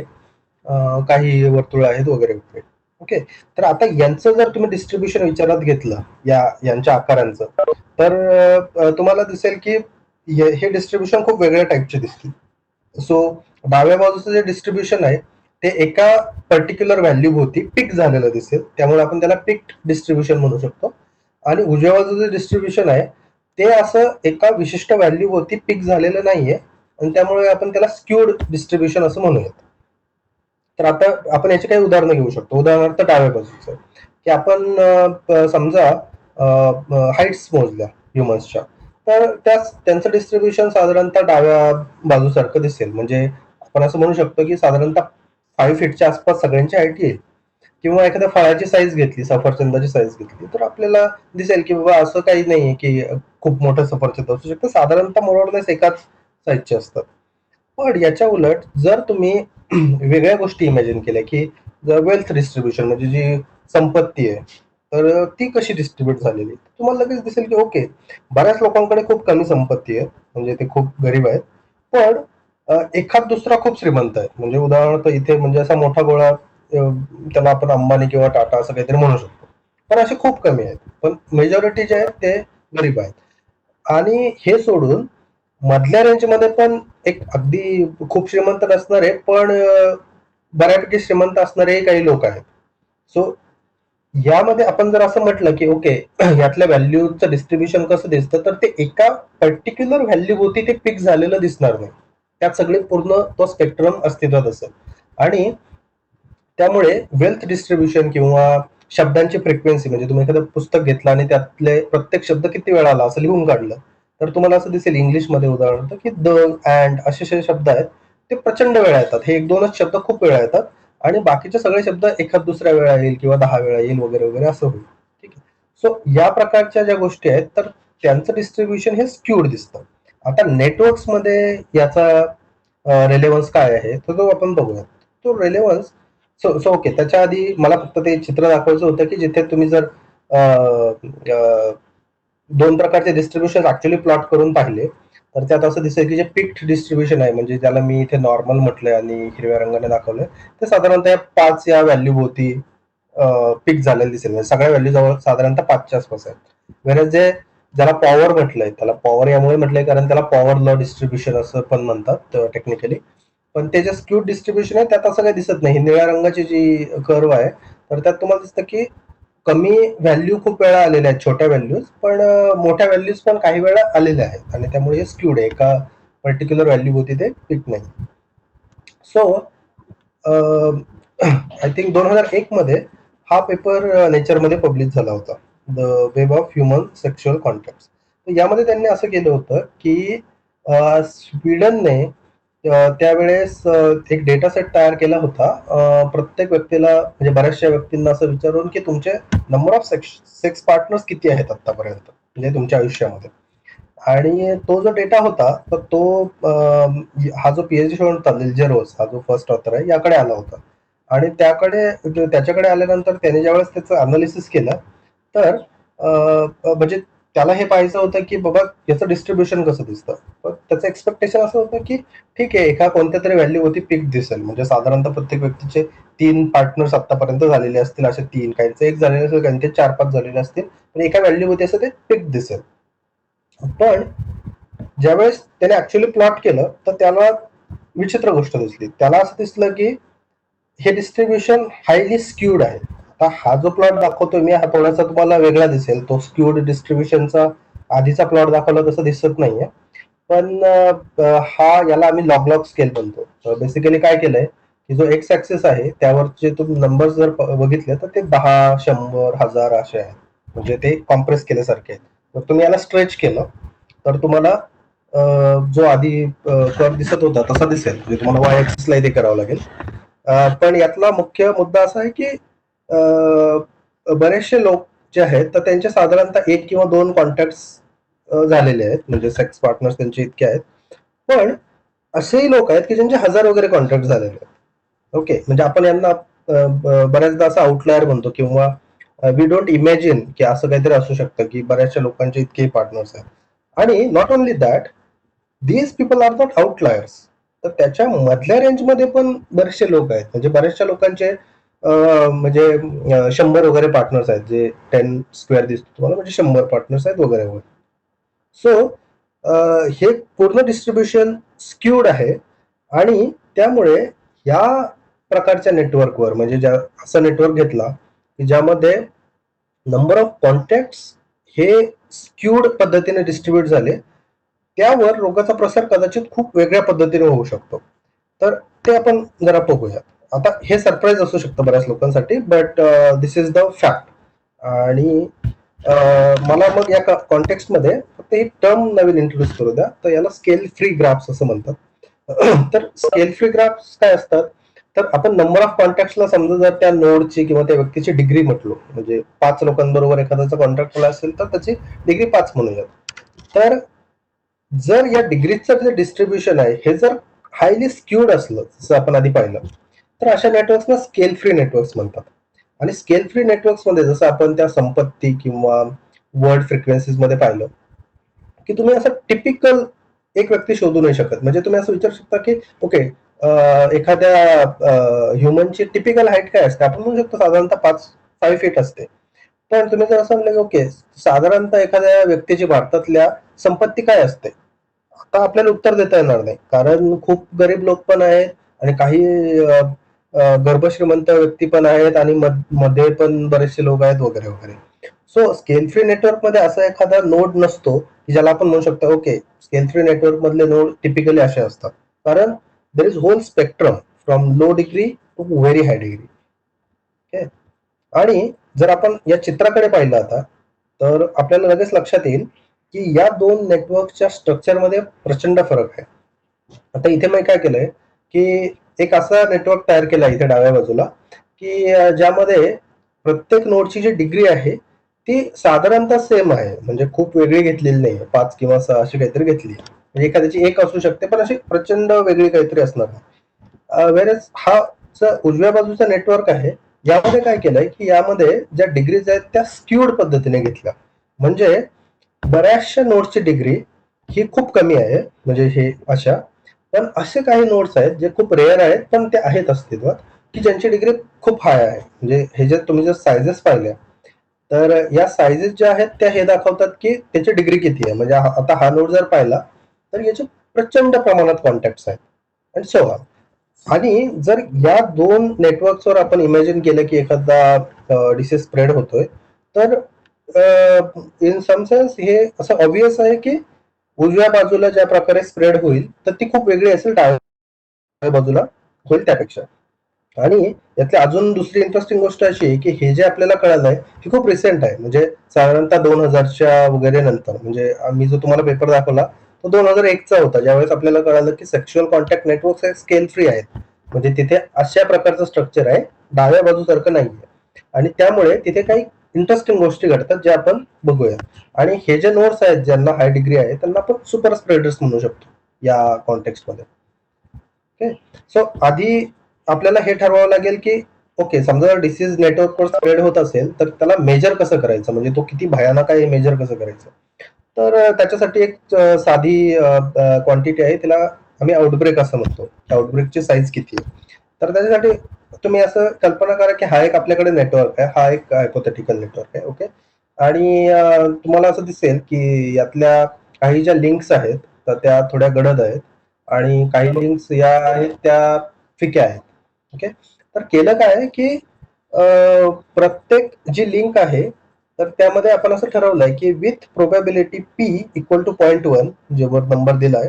काही वर्तुळ आहेत वगैरे वगैरे. ओके, तर आता यांचं जर तुम्ही डिस्ट्रीब्युशन विचारात घेतलं यांच्या आकारांचं तर तुम्हाला दिसेल की हे डिस्ट्रीब्युशन खूप वेगळ्या टाईपचे दिसतील. सो डाव्या बाजूचं जे डिस्ट्रीब्युशन आहे ते एका पर्टिक्युलर व्हॅल्यू भोवती पिक झालेलं दिसेल, त्यामुळे आपण त्याला पिक्ड डिस्ट्रीब्युशन म्हणू शकतो. आणि उजव्या बाजूचं डिस्ट्रीब्युशन आहे ते असं एका विशिष्ट व्हॅल्यू भोवती पिक झालेलं नाहीये आणि त्यामुळे आपण त्याला स्क्यूड डिस्ट्रीब्युशन असं म्हणूयात. तर आता आपण याची काही उदाहरणं घेऊ शकतो. उदाहरणार्थ डाव्या बाजूचं की आपण समजा हाईट्स मोजल्या ह्युमन्सच्या, तर त्यांचं डिस्ट्रीब्युशन साधारणतः डाव्या बाजूसारखं दिसेल. म्हणजे आपण असं म्हणू शकतो की साधारणतः 5 फीटच्या आसपास सगळ्यांची हाईट येईल. किंवा एखाद्या फळाची साईज घेतली, सफरचंदाची साईज घेतली, तर आपल्याला दिसेल की बाबा असं काही नाहीये की खूप मोठं सफरचंद असू शकतं. साधारणतः मोरलेस एकाच साईजचे असतात. पण याच्या उलट जर तुम्ही वेगळ्या गोष्टी इमॅजिन केल्या की वेल्थ डिस्ट्रीब्युशन म्हणजे जी संपत्ती आहे, तर ती कशी डिस्ट्रीब्यूट झालेली, तुम्हाला लगेच दिसेल की ओके, बऱ्याच लोकांकडे खूप कमी संपत्ती आहे, म्हणजे ते खूप गरीब आहेत. पण एखाद दुसरा खूप श्रीमंत आहे. म्हणजे उदाहरणार्थ इथे म्हणजे असा मोठा गोळा, त्याला आपण अंबानी किंवा टाटा असं काहीतरी म्हणू शकतो. पण असे खूप कमी आहेत. पण मेजॉरिटी जे आहेत ते गरीब आहेत. आणि हे सोडून मधल्या रेंजमध्ये पण एक अगदी खूप श्रीमंत नसणारे पण बऱ्यापैकी श्रीमंत असणारे काही लोक आहेत. सो यामध्ये आपण जर असं म्हटलं की ओके, यातल्या व्हॅल्यूचं डिस्ट्रीब्युशन कसं दिसतं, तर ते एका पर्टिक्युलर व्हॅल्यू होती ते पिक झालेलं दिसणार नाही. त्यात सगळे पूर्ण तो स्पेक्ट्रम अस्तित्वात असेल. आणि त्यामुळे वेल्थ डिस्ट्रीब्युशन किंवा शब्दांची फ्रिक्वेन्सी, म्हणजे तुम्ही एखादं पुस्तक घेतलं आणि त्यातले प्रत्येक शब्द किती वेळा आला असं लिहून काढलं, तर तुम्हाला असं दिसेल इंग्लिशमध्ये उदाहरणार्थ की द, अँड असे शब्द आहेत, ते प्रचंड वेळा येतात. हे 1-2च शब्द खूप वेळा येतात आणि बाकीचे सगळे शब्द एखाद दुसऱ्या वेळा येईल किंवा 10 वेळा येईल वगैरे वगैरे असं होईल. ठीक आहे. सो या प्रकारच्या ज्या गोष्टी आहेत, तर त्यांचं डिस्ट्रीब्युशन हे स्क्यूड दिसतं. आता नेटवर्क्समध्ये याचा रेलेव्हन्स काय आहे, तर तो आपण बघूया. तो रेलेव्हन्स, सो सो ओके, त्याच्या आधी मला फक्त ते चित्र दाखवायचं होतं की जिथे तुम्ही जर दोन प्रकारचे डिस्ट्रीब्युशन ऍक्च्युअली प्लॉट करून पाहिले, तर त्यात असं दिसेल की जे पिक्ड डिस्ट्रीब्युशन आहे, म्हणजे ज्याला मी इथे नॉर्मल म्हटलंय आणि हिरव्या रंगाने दाखवलंय, ते साधारणतः 5 या व्हॅल्यू भोवती पिक झालेलं दिसेल. म्हणजे सगळ्या व्हॅल्यू जवळ साधारणतः 5च्या आसपास आहेत. वेळेस जे ज्याला पॉवर म्हटलंय, त्याला पॉवर यामुळे म्हटलंय कारण त्याला पॉवर लॉ डिस्ट्रीब्युशन असं पण म्हणतात टेक्निकली. पण ते जे स्क्यूड डिस्ट्रीब्युशन आहे त्यात असं काही दिसत नाही. निळ्या रंगाची जी कर्व आहे, तर त्यात तुम्हाला दिसतं की कमी व्हॅल्यू खूप वेळा आलेल्या आहेत, छोट्या व्हॅल्यूज, पण मोठ्या व्हॅल्यूज पण काही वेळा आलेल्या आहेत आणि त्यामुळे हे स्क्यूड आहे. एका पर्टिक्युलर व्हॅल्यू होती ते पिक नाही. सो आय थिंक 2001 मध्ये हा पेपर नेचरमध्ये पब्लिश झाला होता, the web of human sexual contract. यामध्ये त्यांनी असं केलं होतं की स्वीडनने त्यावेळेस एक डेटा सेट तयार केला होता, प्रत्येक व्यक्तीला म्हणजे बऱ्याचशा व्यक्तींना असं विचारून की तुमचे नंबर ऑफ सेक्स पार्टनर्स किती आहेत आतापर्यंत, म्हणजे तुमच्या आयुष्यामध्ये. आणि तो जो डेटा होता, तर तो हा जो पीएचडी स्टुडंट होता लिल्जेरोस, हा जो फर्स्ट ऑथर आहे, याकडे आला होता. आणि त्याच्याकडे आल्यानंतर त्याने ज्यावेळेस त्याचं अनालिसिस केलं, तर म्हणजे त्याला हे पाहायचं होतं की बाबा याचं डिस्ट्रीब्युशन कसं दिसतं. पण त्याचं एक्सपेक्टेशन असं होतं की ठीक आहे, एका कोणत्या तरी व्हॅल्यू होती पिक दिसेल, म्हणजे साधारणतः प्रत्येक व्यक्तीचे 3 पार्टनर्स आतापर्यंत झालेले असतील, असे 3, काहींचे 1 झालेले असेल, काहींचे 4-5 झालेले असतील, पण एका व्हॅल्यू होती असं ते पिक दिसेल. पण ज्यावेळेस त्याने ऍक्च्युअली प्लॉट केलं, तर त्याला विचित्र गोष्ट दिसली. त्याला असं दिसलं की हे डिस्ट्रीब्युशन हायली स्क्यूड आहे. आता हा जो प्लॉट दाखवतोय मी, हा थोडासा तुम्हाला वेगळा दिसेल. तो स्क्यूड डिस्ट्रीब्युशनचा आधीचा प्लॉट दाखवला तसं दिसत नाहीये. पण याला आम्ही लॉग स्केल म्हणतो. बेसिकली काय केलंय की जो एक्स ऍक्सिस आहे त्यावरचे तुम्ही नंबर्स जर बघितले, तर ते 10, 100, 1000 असे आहेत. म्हणजे ते कॉम्प्रेस केल्यासारखे आहेत. तर तुम्ही याला स्ट्रेच केलं, तर तुम्हाला जो आधी कर्व दिसत होता तसा दिसेल. म्हणजे तुम्हाला वाय ऍक्सिसला इथे करावं लागेल. पण यातला मुख्य मुद्दा असा आहे की बरेचसे लोक जे आहेत, तर त्यांचे साधारणतः 1 किंवा 2 कॉन्टॅक्ट झालेले आहेत, म्हणजे सेक्स पार्टनर्स त्यांचे इतके आहेत. पण असेही लोक आहेत की ज्यांचे 1000 वगैरे कॉन्टॅक्ट झालेले आहेत. ओके, म्हणजे आपण यांना बऱ्याचदा असं आउटलायर म्हणतो किंवा वी डोंट इमॅजिन की असं काहीतरी असू शकतं की बऱ्याचशा लोकांचे इतके पार्टनर्स आहेत. आणि not only that, these people are not outliers. तर त्याच्या मधल्या रेंजमध्ये पण बरेचसे लोक आहेत, म्हणजे बऱ्याचशा लोकांचे म्हणजे 100 वगैरे पार्टनर्स आहेत, जे 10 स्क्वेअर दिसतो तुम्हाला, म्हणजे 100 पार्टनर्स आहेत वगैरे वगैरे. सो हे पूर्ण डिस्ट्रीब्युशन स्क्यूड आहे. आणि त्यामुळे या प्रकारच्या नेटवर्कवर, म्हणजे असं नेटवर्क घेतला की ज्यामध्ये नंबर ऑफ कॉन्टॅक्ट हे स्क्यूड पद्धतीने डिस्ट्रीब्यूट झाले, त्यावर रोगाचा प्रसार कदाचित खूप वेगळ्या पद्धतीने होऊ शकतो. तर ते आपण जरा बघूया. आता हे सरप्राईज असू शकतं बऱ्याच लोकांसाठी, but this is the fact. आणि मला मग या कॉन्टेक्स्टमध्ये फक्त ही टर्म नवीन इंट्रोड्यूस करू द्या. तर याला स्केल फ्री ग्राफ्स असं म्हणतात. तर स्केल फ्री ग्राफ्स काय असतात, तर आपण नंबर ऑफ कॉन्टॅक्टला समजा जर त्या नोडची किंवा त्या व्यक्तीची डिग्री म्हटलो, म्हणजे 5 लोकांबरोबर एखाद्याचा कॉन्टॅक्ट झाला असेल तर त्याची डिग्री 5 म्हणूयात. तर जर या डिग्रीचं जे डिस्ट्रीब्युशन आहे हे जर हायली स्क्यूड असलं, जसं आपण आधी पाहिलं, तर अशा नेटवर्क्सना स्केल फ्री नेटवर्क्स म्हणतात. आणि स्केल फ्री नेटवर्क्समध्ये जसं आपण त्या संपत्ती किंवा वर्ड फ्रिक्वेन्सीज मध्ये पाहिलं, की तुम्ही असं टिपिकल एक व्यक्ती शोधू नाही शकत. म्हणजे तुम्ही असं विचारू शकता की ओके, एखाद्या ह्युमनची टिपिकल हाईट काय असते, आपण म्हणू शकतो साधारणतः 5 फीट असते. पण तुम्ही जर असं म्हणलं की ओके, साधारणतः एखाद्या व्यक्तीची भारतातल्या संपत्ती काय असते, आता आपल्याला उत्तर देता येणार नाही, कारण खूप गरीब लोक पण आहेत आणि काही गर्भश्रीमंत व्यक्ती पण आहेत आणि मध्ये पण बरेचसे लोक आहेत वगैरे वगैरे. सो स्केल फ्री नेटवर्क मध्ये असा एखादा नोड नसतो की ज्याला आपण म्हणू शकतो ओके, स्केल फ्री नेटवर्क मधले नोड टिपिकली असे असतात, कारण there is whole spectrum from low degree to very high degree. Okay. आणि जर आपण या चित्राकडे पाहिलं आता, तर आपल्याला लगेच लक्षात येईल की या दोन नेटवर्कच्या स्ट्रक्चरमध्ये प्रचंड फरक आहे. आता इथे मी काय केलंय की एक असा नेटवर्क तयार केला इथे डाव्या बाजूला, की ज्यामध्ये प्रत्येक नोडची जी डिग्री आहे ती साधारणतः सेम आहे, म्हणजे खूप वेगळी घेतलेली नाही, 5 किंवा 6 अशी काहीतरी घेतली आहे. म्हणजे एखाद्याची 1 असू शकते, पण अशी प्रचंड वेगळी काहीतरी असणार नाही. वेरेज हा उजव्या बाजूचा नेटवर्क आहे, यामध्ये काय केलंय की यामध्ये ज्या डिग्रीज आहेत त्या स्क्यूड पद्धतीने घेतल्या. म्हणजे बऱ्याचशा नोड्सची डिग्री ही खूप कमी आहे, म्हणजे हे अशा. पण असे काही नोड्स आहेत जे खूप रेअर आहेत, पण ते आहेत अस्तित्वात, की ज्यांची डिग्री खूप हाय आहे. म्हणजे हे जे तुम्ही जर सायझेस पाहिल्या, तर या सायझेस ज्या आहेत त्या हे दाखवतात की त्याची डिग्री किती आहे. म्हणजे आता हा नोड जर पाहिला तर याचे प्रचंड प्रमाणात कॉन्टॅक्ट्स आहेत आणि सो ऑन. आणि जर या दोन नेटवर्क्सवर आपण इमॅजिन केलं की एखादा डिसीज स्प्रेड होतोय, तर इन सम सेन्स हे असं ऑब्वियस आहे की उजव्या बाजूला ज्या प्रकारे स्प्रेड होईल तर ती खूप वेगळी असेल डाव्या बाजूला होईल त्यापेक्षा. आणि यातली अजून दुसरी इंटरेस्टिंग गोष्ट अशी आहे की हे जे आपल्याला कळालंय हे खूप रिसेंट आहे, म्हणजे साधारणतः 2000च्या वगैरे नंतर. म्हणजे मी जो तुम्हाला पेपर दाखवला तो 2001चा होता, ज्यावेळेस आपल्याला कळालं की सेक्शुअल कॉन्टॅक्ट नेटवर्क्स हे स्केल फ्री आहेत. म्हणजे तिथे अशा प्रकारचं स्ट्रक्चर आहे, डाव्या बाजूसारखं नाहीये. आणि त्यामुळे तिथे काही इंटरेस्टिंग गोष्टी घडतात ज्या आपण बघूया. आणि हे जे नोड्स आहेत ज्यांना हाय डिग्री आहे त्यांना आपण सुपर स्प्रेडर्स म्हणू शकतो या कॉन्टेक्स्टमध्ये. ओके. सो आधी आपल्याला हे ठरवावं लागेल की ओके, समजा डिसीज नेटवर्कवर स्प्रेड होत असेल तर त्याला मेजर कसं करायचं, म्हणजे तो किती भयानक आहे हे मेजर कसं करायचं. तर त्याच्यासाठी एक साधी क्वांटिटी आहे, तिला आम्ही आउटब्रेक असं म्हणतो. आउटब्रेकची साईज किती आहे. तर त्याच्यासाठी तुम्ही असं कल्पना करा की हा एक आपल्याकडे नेटवर्क आहे, हा एक हायपोथेटिकल नेटवर्क आहे. ओके. आणि तुम्हाला असं दिसेल की यातल्या काही ज्या लिंक्स आहेत तर त्या थोड्या गडद आहेत आणि काही लिंक्स या आहेत त्या फिक्या आहेत. ओके. तर केलं काय की प्रत्येक जी लिंक आहे तर त्यामध्ये आपण असं ठरवलंय की with probability p equal to 0.1, जे वर नंबर दिलाय,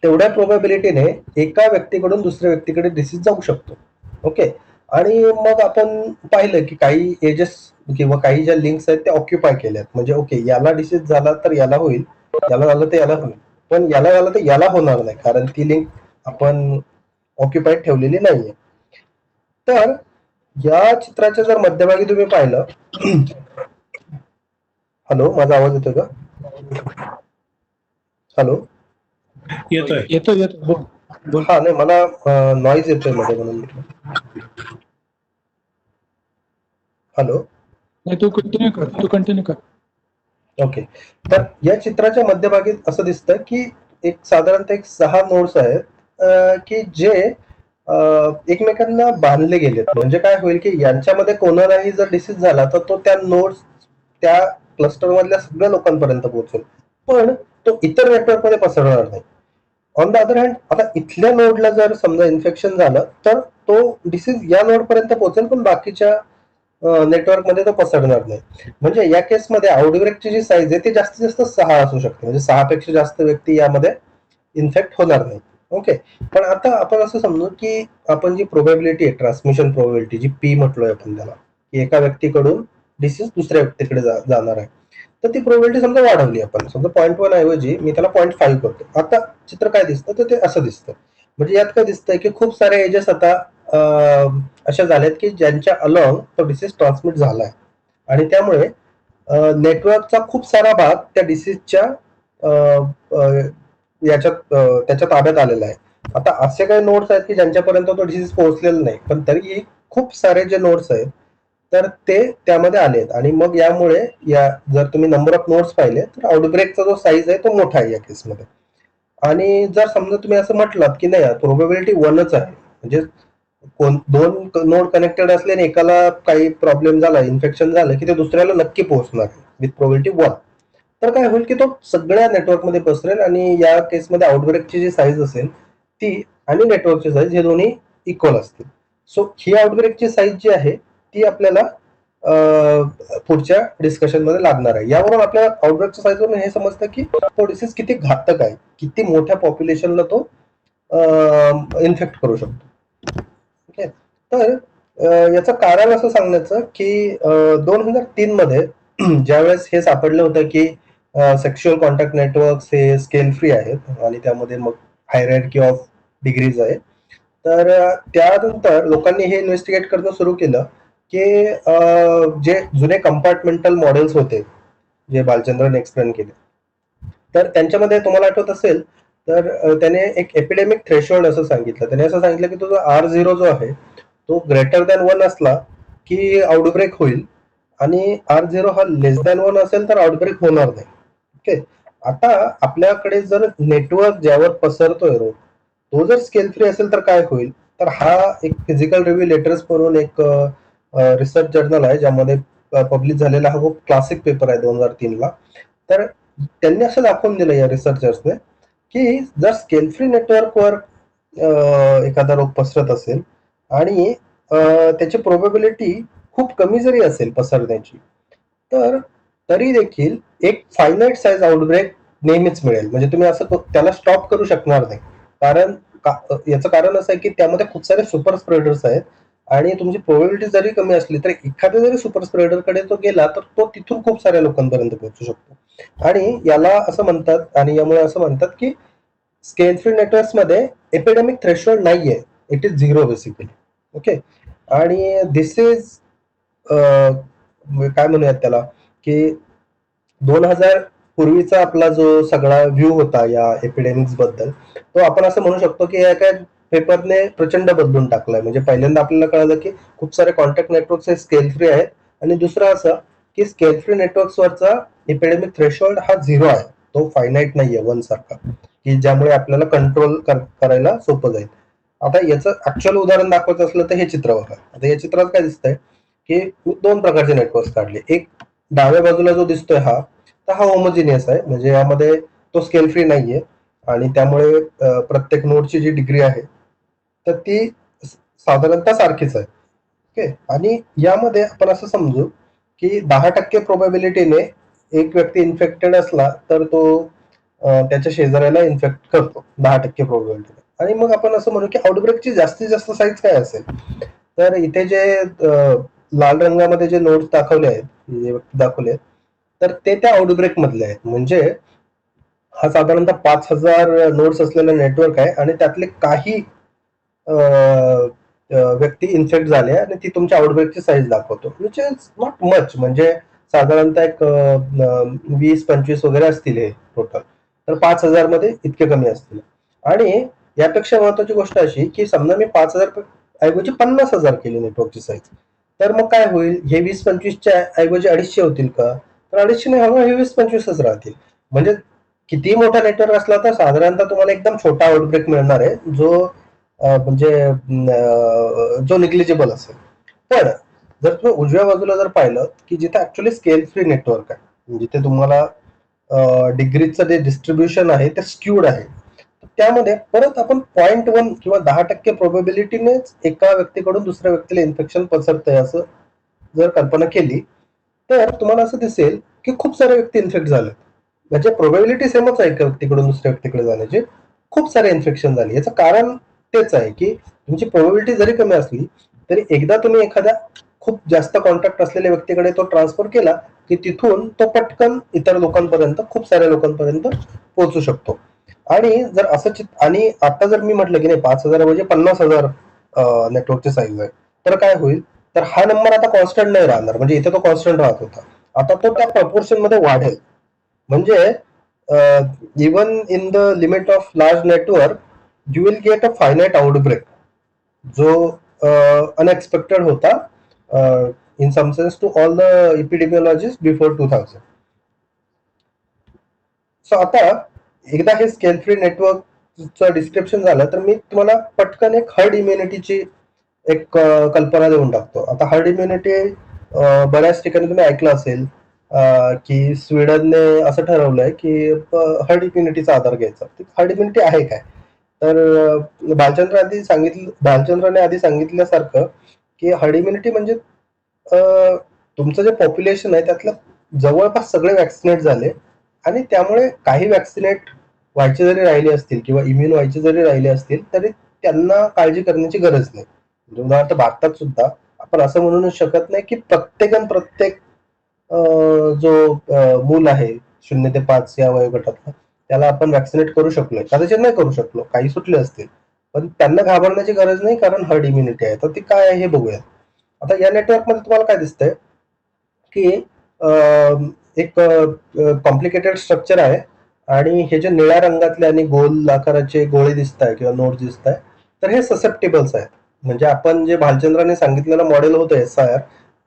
तेवढ्या प्रोबॅबिलिटीने एका व्यक्तीकडून दुसऱ्या व्यक्तीकडे डिसीज जाऊ शकतो. ओके. आणि मग आपण पाहिलं की काही एजेस किंवा काही ज्या लिंक्स आहेत त्या ऑक्युपाय केल्यात, म्हणजे ओके याला डिसीज झाला तर याला होईल, याला झालं तर याला होईल, पण याला झालं तर याला होणार नाही, कारण ती लिंक आपण ऑक्युपाईड ठेवलेली नाहीये. तर या चित्राच्या जर मध्यभागी तुम्ही पाहिलं, हॅलो, माझा आवाज येतोय का? हॅलो. येतोय. येतो येतो बोल बोल. हा, नाही, मला नॉईज येतोय मध्ये म्हणून. हॅलो. नाही, तू कंटिन्यू कर. ओके. तर या चित्राच्या मध्यभागी असं दिसतं की एक साधारणतः 6 नोड्स आहेत, की जे एकमेकांना बांधले गेलेत. म्हणजे काय होईल की यांच्यामध्ये कोणालाही जर डिसीज झाला तर तो त्या नोड्स त्या क्लस्टर मधल्या सगळ्या लोकांपर्यंत पोहोचेल, पण तो इतर नेटवर्क मध्ये पसरणार नाही. ऑन द अदर हँड, आता इथल्या नोडला जर समजा इन्फेक्शन झालं तर तो डिसीज या नोड पर्यंत पोहोचेल, पण बाकीच्या नेटवर्क मध्ये तो पसरणार नाही. म्हणजे या केसमध्ये आउटब्रेकची जी साईज आहे ती जास्तीत जास्त 6 असू शकते, म्हणजे 6 पेक्षा जास्त व्यक्ती यामध्ये इन्फेक्ट होणार नाही. ओके. पण आता आपण असं समजू की आपण जी प्रोबॅबिलिटी आहे, ट्रान्समिशन प्रोबॅबिलिटी, जी पी म्हटलोय आपण त्याला, की एका व्यक्तीकडून डिसीज दुसऱ्या व्यक्तीकडे जाणार आहे. तर ती प्रोबॅबिलिटी समजा वाढवली आपण, समजा 0.1 ऐवजी मी त्याला 0.5 करतो. आता चित्र काय दिसतं, तर ते असं दिसतं. म्हणजे यात काय दिसतंय की खूप सारे एजेस आता अशा झाल्यात की ज्यांच्या अलॉंग तो डिसीज ट्रान्समिट झालाय आणि त्यामुळे नेटवर्कचा खूप सारा भाग त्या डिसीजच्या त्याच्या ताब्यात आलेला आहे. आता असे काही नोड्स आहेत की ज्यांच्यापर्यंत तो डिसीज पोहोचलेला नाही, पण तरीही खूप सारे जे नोड्स आहेत तर ते त्यामध्ये आलेत आणि मग यामुळे जर तुम्ही नंबर ऑफ नोड्स पाहिले तर आउटब्रेकचा जो साईज आहे तो मोठा आहे या केसमध्ये. आणि जर समजा तुम्ही असं म्हटलात की नाही प्रोबॅबिलिटी 1च आहे, म्हणजे दोन नोड कनेक्टेड असले आणि एकाला काही प्रॉब्लेम झाला, इन्फेक्शन झालं की ते दुसऱ्याला नक्की पोहोचणार विथ प्रोबॅबिलिटी 1. तर काय होईल की तो सगळ्या नेटवर्कमध्ये पसरेल आणि या केसमध्ये आउटब्रेकची जी साईज असेल ती आणि नेटवर्कची साईज हे दोन्ही इक्वल असतील. सो ही आउटब्रेकची साईज जी आहे ती आपल्याला पुढच्या डिस्कशन मध्ये लागणार आहे. यावरून आपल्याला आउटब्रेकच्या साईजवरून हे समजतं की तो डिसीज किती घातक आहे, किती मोठ्या पॉप्युलेशनला तो इन्फेक्ट करू शकतो. ओके, तर याचं कारण असं सांगण्याचं की 2003 मध्ये ज्यावेळेस हे सापडलं होतं की सेक्शुअल कॉन्टॅक्ट नेटवर्क हे स्केल फ्री आहेत आणि त्यामध्ये मग हायरार्की ऑफ डिग्रीज आहे. तर त्यानंतर लोकांनी हे इन्व्हेस्टिगेट करणं सुरू केलं की जे जुने कंपार्टमेंटल मॉडेल्स होते जे बालचंद्रन एक्सप्लेन केले, तर त्यांच्यामध्ये तुम्हाला आठवत असेल तर त्याने एक एपिडेमिक थ्रेशोल्ड असं सांगितलं. त्याने असं सांगितलं की तो R0 जो आहे तो ग्रेटर दॅन 1 असला की आउटब्रेक होईल आणि R0 हा लेस दॅन 1 असेल तर आउटब्रेक होणार नाही. ओके, आता आपल्याकडे जर नेटवर्क ज्यावर पसरतोय रोग तो जर स्केल फ्री असेल तर काय होईल, तर हा एक फिजिकल रिव्ह्यू लेटर्स म्हणून एक रिसर्च जर्नल आहे ज्यामध्ये पब्लिश झालेला हा खूप क्लासिक पेपर आहे 2003 ला. तर त्यांनी असं दाखवून दिलं या रिसर्चर्सने की जर स्केल फ्री नेटवर्कवर एखादा रोग पसरत असेल आणि त्याची प्रोबॅबिलिटी खूप कमी जरी असेल पसरण्याची, तर तरी देखील एक फायनाईट साईज आउटब्रेक नेहमीच मिळेल. म्हणजे तुम्ही असं त्याला स्टॉप करू शकणार नाही. कारण याचं कारण असं आहे की त्यामध्ये खूप सारे सुपर स्प्रेडर्स आहेत आणि तुमची प्रोबॅबिलिटी जरी कमी असली तरी एखाद्या जरी सुपर स्प्रेडर कडे तो गेला तर तो तिथून खूप साऱ्या लोकांपर्यंत पोहोचू शकतो. आणि याला असं म्हणतात आणि यामुळे असं म्हणतात की स्केल फ्री नेटवर्क्स मध्ये एपिडेमिक थ्रेशोल्ड नाहीये, इट इज 0 बेसिकली. ओके, आणि दिस इज काय म्हणूयात त्याला की 2000 पूर्वीचा आपला जो सगळा व्ह्यू होता या एपिडेमिक्स बद्दल, तो आपण असं म्हणू शकतो की या काय पेपरने प्रचंड बदलून टाकलाय. म्हणजे पहिल्यांदा आपल्याला कळलं की खूप सारे कॉन्टॅक्ट नेटवर्क्स हे स्केल फ्री आहेत आणि दुसरं असं की स्केल फ्री नेटवर्क्सवरचा एपिडेमिक थ्रेशोल्ड हा 0 आहे, तो फायनाईट नाहीये 1 सारखा, की ज्यामुळे आपल्याला कंट्रोल करायला सोपं जाईल. आता याचं ऍक्च्युअल उदाहरण दाखवायचं असलं तर हे चित्र बघा. आता या चित्रात काय दिसतंय की 2 प्रकारचे नेटवर्क्स काढले. एक डाव्या बाजूला जो दिसतोय हा, तर हा होमोजिनियस आहे, म्हणजे यामध्ये तो स्केल फ्री नाहीये आणि त्यामुळे प्रत्येक नोडची जी डिग्री आहे तर ती साधारणतः सारखीच आहे. ओके, आणि यामध्ये आपण असं समजू की 10% प्रोबॅबिलिटीने एक व्यक्ती इन्फेक्टेड असला तर तो त्याच्या शेजाऱ्याला इन्फेक्ट करतो 10% प्रोबॅबिलिटी. आणि मग आपण असं म्हणू की आउटब्रेकची जास्तीत जास्त साईज काय असेल, तर इथे जे लाल रंगामध्ये जे नोड्स दाखवले आहेत, जे दाखवले आहेत, तर ते त्या आउटब्रेक मधले आहेत. म्हणजे हा साधारणतः 5000 नोड्स असलेला नेटवर्क आहे आणि त्यातले काही व्यक्ती इन्फेक्ट झाले आणि ती तुमच्या आउटब्रेकची साईज दाखवतो, विच इज नॉट मच. म्हणजे साधारणतः एक 20-25 वगैरे असतील हे टोटल, तर 5000 मध्ये इतके कमी असतील. आणि यापेक्षा महत्वाची गोष्ट अशी की समजा मी 5000 ऐवजी 50,000 केली नेटवर्कची साईज, तर मग काय होईल, हे 20-25च्या ऐवजी 250 होतील का, तर 250 नाही होणार, हे 20-25च राहतील. म्हणजे कितीही मोठा नेटवर्क असला तर साधारणतः तुम्हाला एकदम छोटा आउटब्रेक मिळणार आहे जो म्हणजे जो निग्लिजिबल असेल. पण जर तुम्ही उजव्या बाजूला जर पाहिलं की जिथे ऍक्च्युअली स्केल फ्री नेटवर्क आहे, जिथे तुम्हाला डिग्रीचं जे डिस्ट्रीब्युशन आहे ते स्क्यूड आहे, त्यामध्ये परत आपण 0.1 किंवा 10% प्रोबॅबिलिटीनेच एका व्यक्तीकडून दुसऱ्या व्यक्तीला इन्फेक्शन पसरतंय असं जर कल्पना केली तर तुम्हाला असं दिसेल की खूप सारे व्यक्ती इन्फेक्ट झाले. म्हणजे प्रोबॅबिलिटी सेमच आहे एका व्यक्तीकडून दुसऱ्या व्यक्तीकडे जाण्याची, खूप सारे इन्फेक्शन झाले. याचं कारण तेच आहे की तुमची प्रोबॅबिलिटी जरी कमी असली तरी एकदा तुम्ही एखाद्या खूप जास्त कॉन्टॅक्ट असलेल्या व्यक्तीकडे तो ट्रान्सफर केला की तिथून तो पटकन इतर लोकांपर्यंत, खूप साऱ्या लोकांपर्यंत पोहोचू शकतो. आणि जर असं आणि आता जर मी म्हटलं की नाही 5,000 म्हणजे 50,000 नेटवर्कची साईज आहे, तर काय होईल, तर हा नंबर आता कॉन्स्टंट नाही राहणार. म्हणजे इथे तो कॉन्स्टंट राहत होता, आता तो त्या प्रपोर्शन मध्ये वाढेल. म्हणजे even in the limit of large network you will get a finite outbreak, जो अनएक्सपेक्टेड होता in some sense to all the epidemiologists before 2000. So आता एकदा हे स्केल फ्री नेटवर्कचं डिस्क्रिप्शन झालं, तर मी तुम्हाला पटकन एक हर्ड इम्युनिटीची एक कल्पना देऊन टाकतो. आता हर्ड इम्युनिटी बऱ्याच ठिकाणी तुम्ही ऐकलं असेल की स्वीडनने असं ठरवलंय की हर्ड इम्युनिटीचा आधार घ्यायचा. हर्ड इम्युनिटी आहे काय, तर भालचंद्राने आधी सांगितल्यासारखं की हर्ड इम्युनिटी म्हणजे तुमचं जे पॉप्युलेशन आहे त्यातलं जवळपास सगळे वॅक्सिनेट झाले आणि त्यामुळे काही वॅक्सिनेट व्हायचे जरी राहिले असतील किंवा इम्युन व्हायचे जरी राहिले असतील तरी त्यांना काळजी करण्याची गरज नाही. म्हणजे उदाहरणार्थ भारतात सुद्धा आपण असं म्हणू शकत नाही की प्रत्येक जो मूल आहे 0 ते 5 या वयोगटातला त्याला आपण वॅक्सिनेट करू शकलोय, कदाचित नाही करू शकलो, काही सुटले असतील, पण त्यांना घाबरण्याची गरज नाही कारण हर्ड इम्युनिटी आहे. तर ती काय आहे हे बघूया. आता या नेटवर्कमध्ये तुम्हाला काय दिसतंय की एक कॉम्प्लिकेटेड स्ट्रक्चर आहे आणि हे जे निळ्या रंगातले आणि गोल आकाराचे गोळे दिसत आहे किंवा नोड दिसत आहे, तर हे ससेप्टेबल्स आहेत. म्हणजे आपण जे भालचंद्राने सांगितलेलं मॉडेल होतं SIR,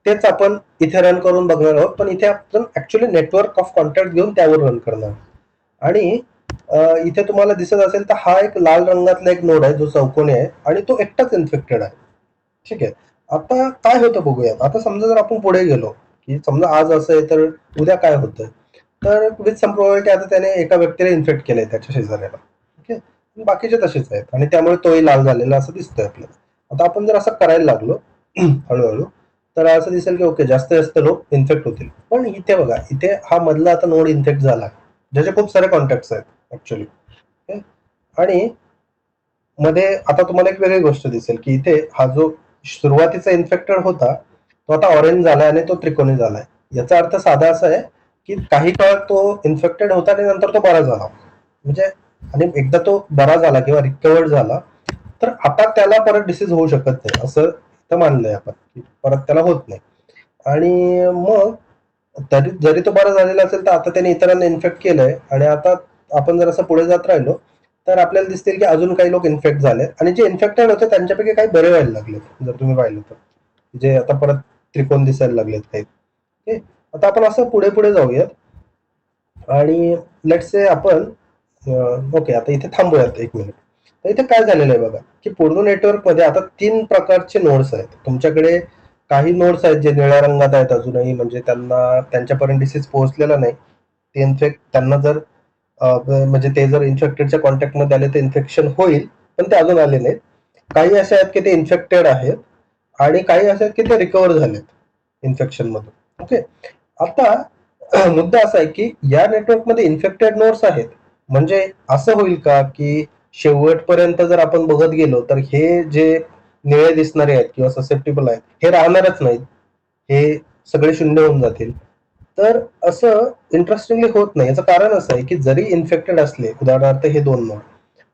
तेच आपण इथे रन करून बघणार आहोत, पण इथे आपण ऍक्च्युअली नेटवर्क ऑफ कॉन्टॅक्ट घेऊन त्यावर रन करणार. आणि इथे तुम्हाला दिसत असेल तर हा एक लाल रंगातला एक नोड आहे जो चौकोनी आहे आणि तो एकटाच इन्फेक्टेड आहे. ठीक आहे, आता काय होतं बघूया. आता समजा जर आपण पुढे गेलो की समजा आज असं आहे तर उद्या काय होतं, तर विथ सम प्रोबॅबिलिटी आता त्याने एका व्यक्तीला इन्फेक्ट केलंय त्याच्या शेजाऱ्याला. ओके, बाकीचे तसेच आहेत आणि त्यामुळे तोही लाल झालेला असं दिसतंय आपल्याला. आता आपण जर असं करायला लागलो हळूहळू, तर असं दिसेल की ओके जास्त जास्त लोक इन्फेक्ट होतील. पण इथे बघा, इथे हा मधला आता नोड इन्फेक्ट झाला ज्याचे खूप सारे कॉन्टॅक्ट्स आहेत ऍक्च्युअली. आणि मध्ये आता तुम्हाला एक वेगळी गोष्ट दिसेल की इथे हा जो सुरुवातीचा इन्फेक्टेड होता तो आता ऑरेंज झालाय आणि तो त्रिकोणी झालाय. याचा अर्थ साधा असा आहे की काही काळ तो इन्फेक्टेड होता आणि नंतर तो बरा झाला. म्हणजे आणि एकदा तो बरा झाला किंवा रिकवर्ड झाला तर आता त्याला परत डिसीज होऊ शकत नाही असं तर मानलंय आपण की परत त्याला होत नाही. आणि मग तरी जरी तो बरा झालेला असेल तर आता त्याने इतरांना इन्फेक्ट केलंय आणि आता आपण जर असं पुढे जात राहिलो तर आपल्याला दिसतील की अजून काही लोक इन्फेक्ट झाले आणि जे इन्फेक्टेड होते त्यांच्यापैकी काही बरे व्हायला लागले. जर तुम्ही पाहिलं तर जे आता परत त्रिकोण दिसायला लागलेत काही. ओके, आता आपण असं पुढे पुढे जाऊयात आणि लेट्स से आपण ओके आता इथे थांबूयात 1 मिनिट. तर इथे काय झालेलं आहे बघा की पूर्ण नेटवर्क मध्ये आता 3 प्रकारचे नोड्स आहेत. तुमच्याकडे काही नोड्स आहेत जे निळ्या रंगात आहेत अजूनही, म्हणजे त्यांना त्यांच्यापर्यंत डिसीज पोहोचलेला नाही. ते इन्फेक्ट त्यांना जर म्हणजे ते जर इन्फेक्टेडच्या कॉन्टॅक्ट मध्ये आले तर इन्फेक्शन होईल, पण ते अजून आले नाहीत. काही असे आहेत की ते इन्फेक्टेड आहेत आणि काही असे आहेत की ते रिकवर झालेत इन्फेक्शन मधून. ओके, आता मुद्दा असा आहे की या नेटवर्क मध्ये इन्फेक्टेड नोड्स आहेत, म्हणजे असं होईल का की शेवटपर्यंत जर आपण बघत गेलो तर हे जे निळे दिसणारे आहेत किंवा ससेप्टेबल आहेत हे राहणारच नाहीत, हे सगळे शून्य होऊन जातील. तर असं इंटरेस्टिंगली होत नाही. याचं कारण असं आहे की जरी इन्फेक्टेड असले उदाहरणार्थ हे 2 नोड,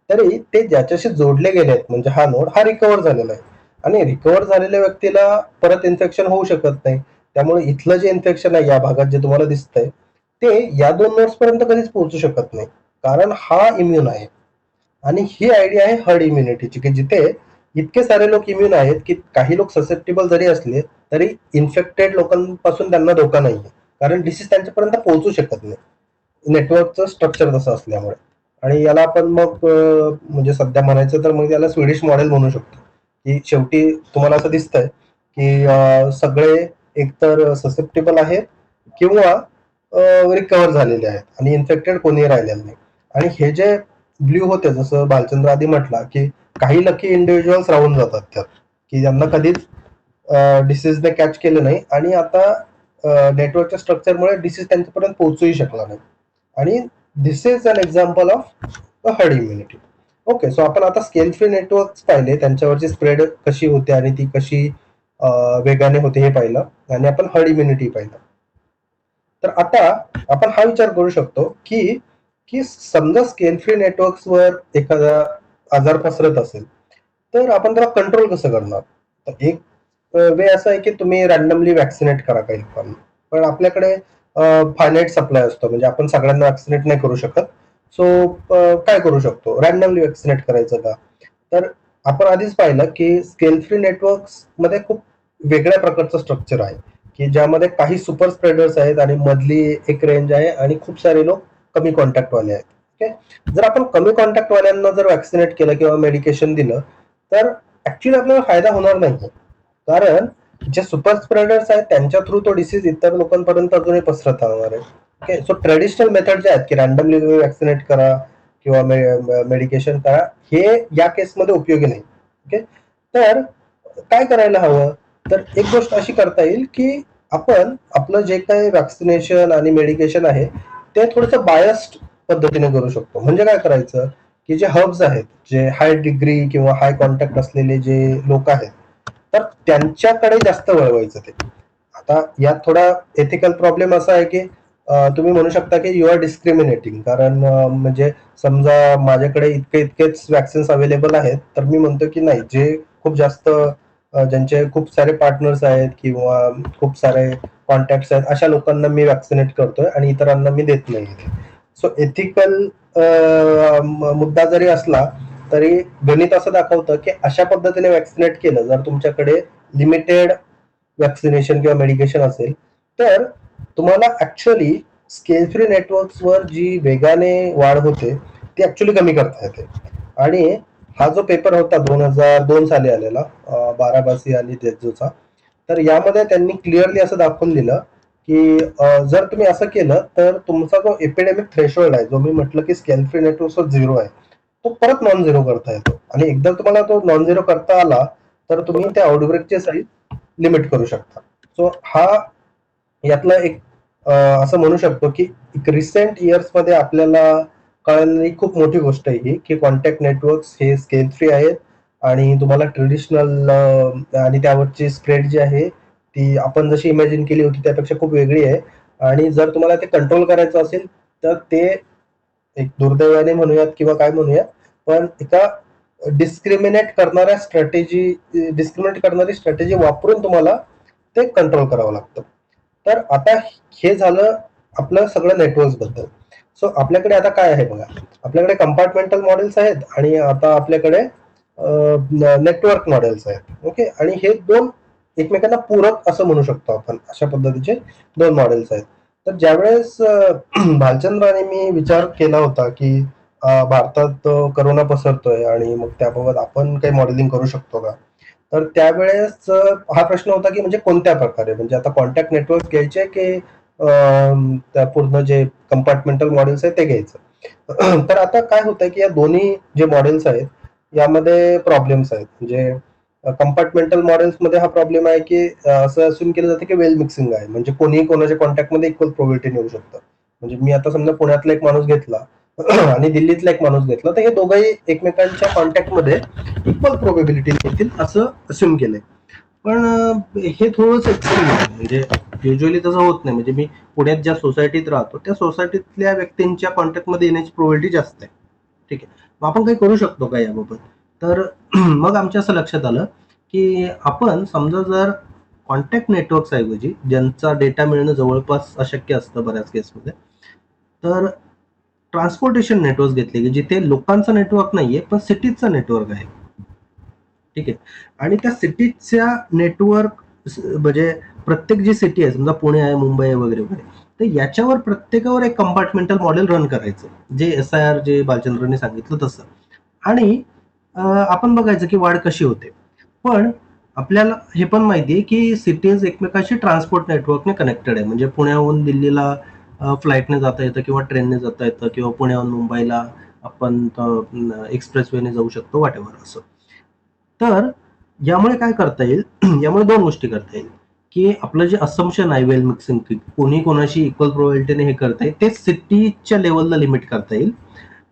तरी ते ज्याच्याशी जोडले गेले आहेत म्हणजे हा नोड हा रिकवर झालेला आहे आणि रिकवर झालेल्या व्यक्तीला परत इन्फेक्शन होऊ शकत नाही. त्यामुळे इथलं जे इन्फेक्शन आहे या भागात जे तुम्हाला दिसतंय ते या 2 नोड्स पर्यंत कधीच पोहोचू शकत नाही कारण हा इम्युन आहे. आणि ही आयडिया आहे हर्ड इम्युनिटीची की जिथे इतके सारे लोक इम्युन आहेत की काही लोक ससेप्टेबल जरी असले तरी इन्फेक्टेड लोकांपासून त्यांना धोका नाहीये कारण डिसीज त्यांच्यापर्यंत पोहोचू शकत नाही, नेटवर्कचं स्ट्रक्चर तसं असल्यामुळे. आणि याला आपण मग म्हणजे सध्या म्हणायचं तर मग याला स्वीडिश मॉडेल म्हणू शकतो की शेवटी तुम्हाला असं दिसतंय की सगळे एकतर ससेप्टेबल आहेत किंवा रिकवर झालेले आहेत आणि इन्फेक्टेड कोणी राहिलेलं नाही. आणि हे जे ब्ल्यू होते जसं भालचंद्र आधी म्हटला की काही लकी इंडिव्हिज्युअल्स राहून जातात त्यात की ज्यांना कधीच डिसीजने कॅच केलं नाही आणि आता नेटवर्कच्या स्ट्रक्चरमुळे डिसीज त्यांच्यापर्यंत पोहोचूही शकला नाही. आणि this is an example of herd immunity. Okay, so आपण आता स्केल फ्री नेटवर्क पाहिले, त्यांच्यावरची स्प्रेड कशी होते आणि ती कशी वेगाने होते हे पाहिलं आणि आपण हर्ड इम्युनिटी पाहिलं. तर आता आपण हा विचार करू शकतो की की समजा स्केल फ्री नेटवर्क्सवर एखादा आजार पसरत असेल तर आपण त्याला कंट्रोल कसं करणार. तर एक वे असं आहे की तुम्ही रॅन्डमली वॅक्सिनेट करा काही लोकांना, पण आपल्याकडे फायनाईट सप्लाय असतो, म्हणजे आपण सगळ्यांना वॅक्सिनेट नाही करू शकत. सो काय करू शकतो, रॅन्डमली वॅक्सिनेट करायचं का. तर आपण आधीच पाहिलं की स्केल फ्री नेटवर्क्स मध्ये खूप वेगळ्या प्रकारचं स्ट्रक्चर आहे की ज्यामध्ये काही सुपर स्प्रेडर्स आहेत आणि मधली एक रेंज आहे आणि खूप सारे लोक कमी कॉन्टॅक्ट वाले आहेत. ओके, जर आपण कमी कॉन्टॅक्ट वाल्यांना जर वॅक्सिनेट केलं किंवा मेडिकेशन दिलं तर ऍक्च्युअली आपल्याला फायदा होणार नाही, कारण जे सुपर स्प्रेडर्स आहेत त्यांच्या थ्रू तो डिसीज इतर लोकांपर्यंत अजूनही पसरत राहणार आहे. ओके, सो ट्रेडिशनल मेथड जे आहेत की रॅन्डमली वॅक्सिनेट करा किंवा मेडिकेशन करा, हे या केसमध्ये उपयोगी नाही. ओके, तर काय करायला हवं, तर एक गोष्ट अशी करता येईल की आपण आपलं जे काही वॅक्सिनेशन आणि मेडिकेशन आहे ते थोडंसं बायस्ड पद्धतीने करू शकतो. म्हणजे काय करायचं की जे हर्ब्स आहेत, जे हाय डिग्री किंवा हाय कॉन्टॅक्ट असलेले जे लोक आहेत तर त्यांच्याकडे जास्त वळवायचं ते. आता यात थोडा एथिकल प्रॉब्लेम असा आहे की तुम्ही म्हणू शकता की यू आर डिस्क्रिमिनेटिंग, कारण म्हणजे समजा माझ्याकडे इतकेच वॅक्सिन्स अवेलेबल आहेत तर मी म्हणतो की नाही, जे खूप जास्त ज्यांचे खूप सारे पार्टनर्स आहेत किंवा खूप सारे कॉन्टॅक्ट्स आहेत अशा लोकांना मी वॅक्सिनेट करतोय आणि इतरांना मी देत नाही. सो एथिकल मुद्दा जरी असला तरी गणित असं दाखवतं की अशा पद्धतीने वॅक्सिनेट केलं, जर तुमच्याकडे लिमिटेड वॅक्सिनेशन किंवा मेडिकेशन असेल तर तुम्हाला ऍक्च्युअली स्केल फ्री नेटवर्क्सवर जी वेगाने वाढ होते ती ऍक्च्युली कमी करता येते. आणि हा जो पेपर होता 2002 साली आलेला, बाराबासी आणि देजूचा, तर यामध्ये त्यांनी क्लिअरली असं दाखवून दिलं की जर तुम्ही असं केलं तर तुमचा जो एपिडेमिक थ्रेशोल्ड आहे, जो मी म्हटलं की स्केल फ्री नेटवर्क्सवर 0 आहे, तो परत नॉन झिरो करता येतो. आणि एकदा तुम्हाला तो नॉन झिरो करता आला तर तुम्ही त्या आउटब्रेकचे साईज लिमिट करू शकता. सो हा यातला एक असं म्हणू शकतो की एक रिसेंट इयर्स मध्ये आपल्याला कळलेली खूप मोठी गोष्ट आहे ही, की कॉन्टॅक्ट नेटवर्क्स हे स्केल फ्री आहेत आणि तुम्हाला ट्रेडिशनल आणि त्यावरची स्प्रेड जी आहे ती आपण जशी इमॅजिन केली होती त्यापेक्षा खूप वेगळी आहे. आणि जर तुम्हाला ते कंट्रोल करायचं असेल तर ते एक दुर्दैवाने म्हणूयात किंवा काय म्हणूयात, पण एका डिस्क्रिमिनेट करणारी स्ट्रॅटेजी वापरून तुम्हाला ते कंट्रोल करावं लागतं. तर आता हे झालं आपलं सगळं नेटवर्क्स बद्दल. सो आपल्याकडे आता काय आहे बघा, आपल्याकडे कंपार्टमेंटल मॉडेल्स आहेत आणि आता आपल्याकडे नेटवर्क मॉडेल्स आहेत. ओके, आणि हे दोन एकमेकांना पूरक असं म्हणू शकतो आपण, अशा पद्धतीचे दोन मॉडेल्स आहेत. तर ज्यावेळेस भालचंद्र आणि मी विचार केला होता की भारतात करोना पसरतोय आणि मग त्याबाबत आपण काही मॉडेलिंग करू शकतो का, तर त्यावेळेस हा प्रश्न होता की म्हणजे कोणत्या प्रकारे, म्हणजे आता कॉन्टॅक्ट नेटवर्क घ्यायचे की त्या पूर्ण जे कंपार्टमेंटल मॉडेल्स आहेत ते घ्यायचं. तर आता काय होतंय की या दोन्ही जे मॉडेल्स आहेत यामध्ये प्रॉब्लेम्स आहेत. म्हणजे कंपार्टमेंटल मॉडेल्स मध्ये हा प्रॉब्लेम आहे की असं असून केलं जातं की वेल मिक्सिंग आहे, म्हणजे कोणीही कोणाच्या कॉन्टॅक्टमध्ये इक्वल प्रोबेबिलिटी नेऊ शकतं. म्हणजे मी आता समजा पुण्यातला एक माणूस घेतला आणि दिल्लीतला एक माणूस घेतला तर हे दोघंही एकमेकांच्या कॉन्टॅक्टमध्ये इक्वल प्रोबेबिलिटी येतील असं असूम केलंय. पण हे थोडंसं एक्स्ट्रीम आहे, म्हणजे युजली तसं होत नाही. म्हणजे मी पुण्यात ज्या सोसायटीत राहतो त्या सोसायटीतल्या व्यक्तींच्या कॉन्टॅक्टमध्ये येण्याची प्रोबेबिलिटी जास्त आहे. ठीक आहे, मग आपण काही करू शकतो का याबाबत. तर मग आमच्या असं लक्षात आलं की आपण समजा जर कॉन्टॅक्ट नेटवर्क्स ऐवजी ज्यांचा डेटा मिळणं जवळपास अशक्य असतं बऱ्याच केसमध्ये, तर ट्रान्सपोर्टेशन नेटवर्क घेतले की जिथे लोकांचं नेटवर्क नाहीये पण सिटीजचं नेटवर्क आहे. ठीक आहे, आणि त्या सिटीच्या नेटवर्क म्हणजे प्रत्येक जी सिटी आहे, समजा पुणे आहे, मुंबई आहे वगैरे वगैरे, तर याच्यावर प्रत्येकावर एक कंपार्टमेंटल मॉडेल रन करायचं, जे SIR जे बालचंद्रने सांगितलं तसं. आणि आपण बघायचं की वाढ कशी होते. पण आपल्याला हे पण माहिती आहे की सिटीज एकमेकाशी ट्रान्सपोर्ट नेटवर्कने कनेक्टेड आहे. म्हणजे पुण्याहून दिल्लीला फ्लाईटने जाता येतं किंवा ट्रेनने जाता येतं किंवा पुण्याहून मुंबईला आपण एक्सप्रेसवेने जाऊ शकतो, वाटेवर असं. तर यामुळे काय करता येईल यामुळे दोन गोष्टी करता येईल की आपलं जे असम्पशन आहे वेल मिक्सिंग, की कोणी कोणाशी इक्वल प्रोबेबिलिटीने हे करता येईल ते सिटीच्या लेवलला लिमिट करता येईल.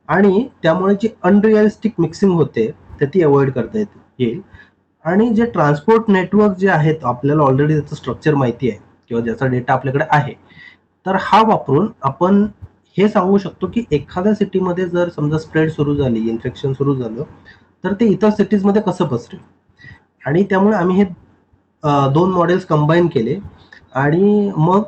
आणि त्यामुळे जी अनरिअलिस्टिक मिक्सिंग होते तर ती अवॉइड करता येईल. आणि जे ट्रान्सपोर्ट नेटवर्क जे आहेत आपल्याला ऑलरेडी त्याचं स्ट्रक्चर माहिती आहे किंवा ज्याचा डेटा आपल्याकडे आहे, तर हा वापरून आपण हे सांगू शकतो की एखाद्या सिटीमध्ये जर समजा स्प्रेड सुरू झाली, इन्फेक्शन सुरू झालं, तर ते इतर सिटीजमध्ये कसं पसरेल. आणि त्यामुळे आम्ही हे 2 मॉडेल्स कंबाईन केले आणि मग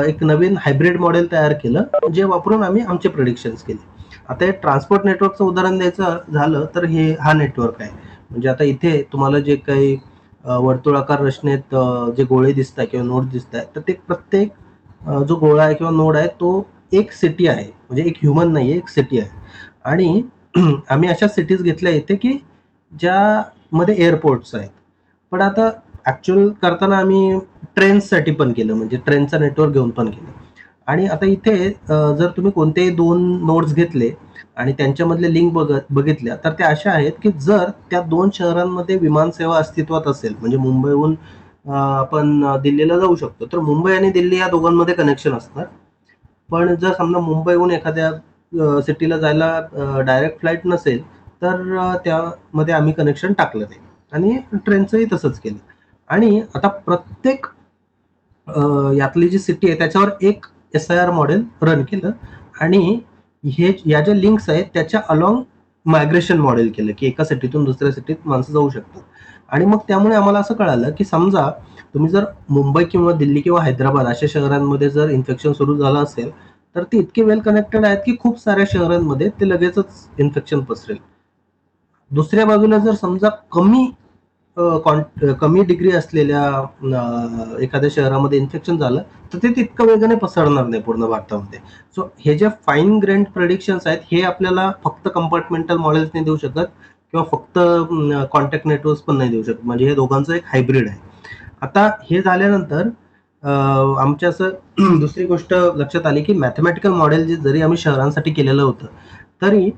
एक नवीन हायब्रिड मॉडेल तयार केलं, जे वापरून आम्ही आमचे प्रेडिक्शन्स केले. आता हे ट्रान्सपोर्ट नेटवर्कचं उदाहरण द्यायचं झालं तर हा नेटवर्क आहे. म्हणजे आता इथे तुम्हाला जे काही वर्तुळाकार रचनेत जे गोळे दिसत आहे किंवा नोड दिसत आहे, तर ते प्रत्येक जो गोळा आहे किंवा नोड आहे तो एक सिटी आहे, म्हणजे एक ह्युमन नाही आहे, एक सिटी आहे. आणि आम्ही अशा सिटीज घेतल्या इथे की ज्यामध्ये एअरपोर्ट्स आहेत. पण आता ऍक्च्युअल करताना आम्ही ट्रेन्ससाठी पण केलं, म्हणजे ट्रेनचं नेटवर्क घेऊन पण केलं. आणि आता इथे जर तुम्ही कोणतेही 2 नोड्स घेतले आणि त्यांच्यामधले लिंक बघितल्या, तर त्या अशा आहेत की जर त्या 2 शहरांमध्ये विमानसेवा अस्तित्वात असेल, म्हणजे मुंबईहून आपण दिल्लीला जाऊ शकतो, तर मुंबई आणि दिल्ली या दोघांमध्ये कनेक्शन असणार. पण जर समजा मुंबईहून एखाद्या सिटीला जायला डायरेक्ट फ्लाईट नसेल, तर त्यामध्ये आम्ही कनेक्शन टाकलं नाही आणि ट्रेनचंही तसंच केलं. आणि आता प्रत्येक यातली जी सिटी आहे त्याच्यावर एक SIR मॉडेल रन केलं आणि या ज्या लिंक्स आहेत त्याच्या अलॉंग मायग्रेशन मॉडेल केलं की एका सिटीतून दुसऱ्या सिटीत माणसं जाऊ शकतात. आणि मग त्यामुळे आम्हाला असं कळालं की समजा तुम्ही जर मुंबई किंवा दिल्ली किंवा हैदराबाद अशा शहरांमध्ये जर इन्फेक्शन सुरू झालं असेल, तर ते इतके वेल कनेक्टेड आहेत की खूप साऱ्या शहरांमध्ये ते लगेचच इन्फेक्शन पसरेल. दुसऱ्या बाजूला जर समजा कमी डिग्री असलेल्या एखाद्या शहरामध्ये इन्फेक्शन झालं, तर ते तितकं वेगाने पसरणार नाही पूर्ण भारतामध्ये. सो हे जे फाईन ग्रेन्ड प्रेडिक्शन्स आहेत, हे आपल्याला फक्त कंपार्टमेंटल मॉडेल्स नाही देऊ शकत किंवा फक्त कॉन्टॅक्ट नेटवर्क्स पण नाही देऊ शकत. म्हणजे हे दोघांचं एक हायब्रिड आहे. आता हे झाल्यानंतर आमच्या असं दुसरी गोष्ट लक्षात आली की मॅथमॅटिकल मॉडेल जे जरी आम्ही शहरांसाठी केलेलं होतं, तरी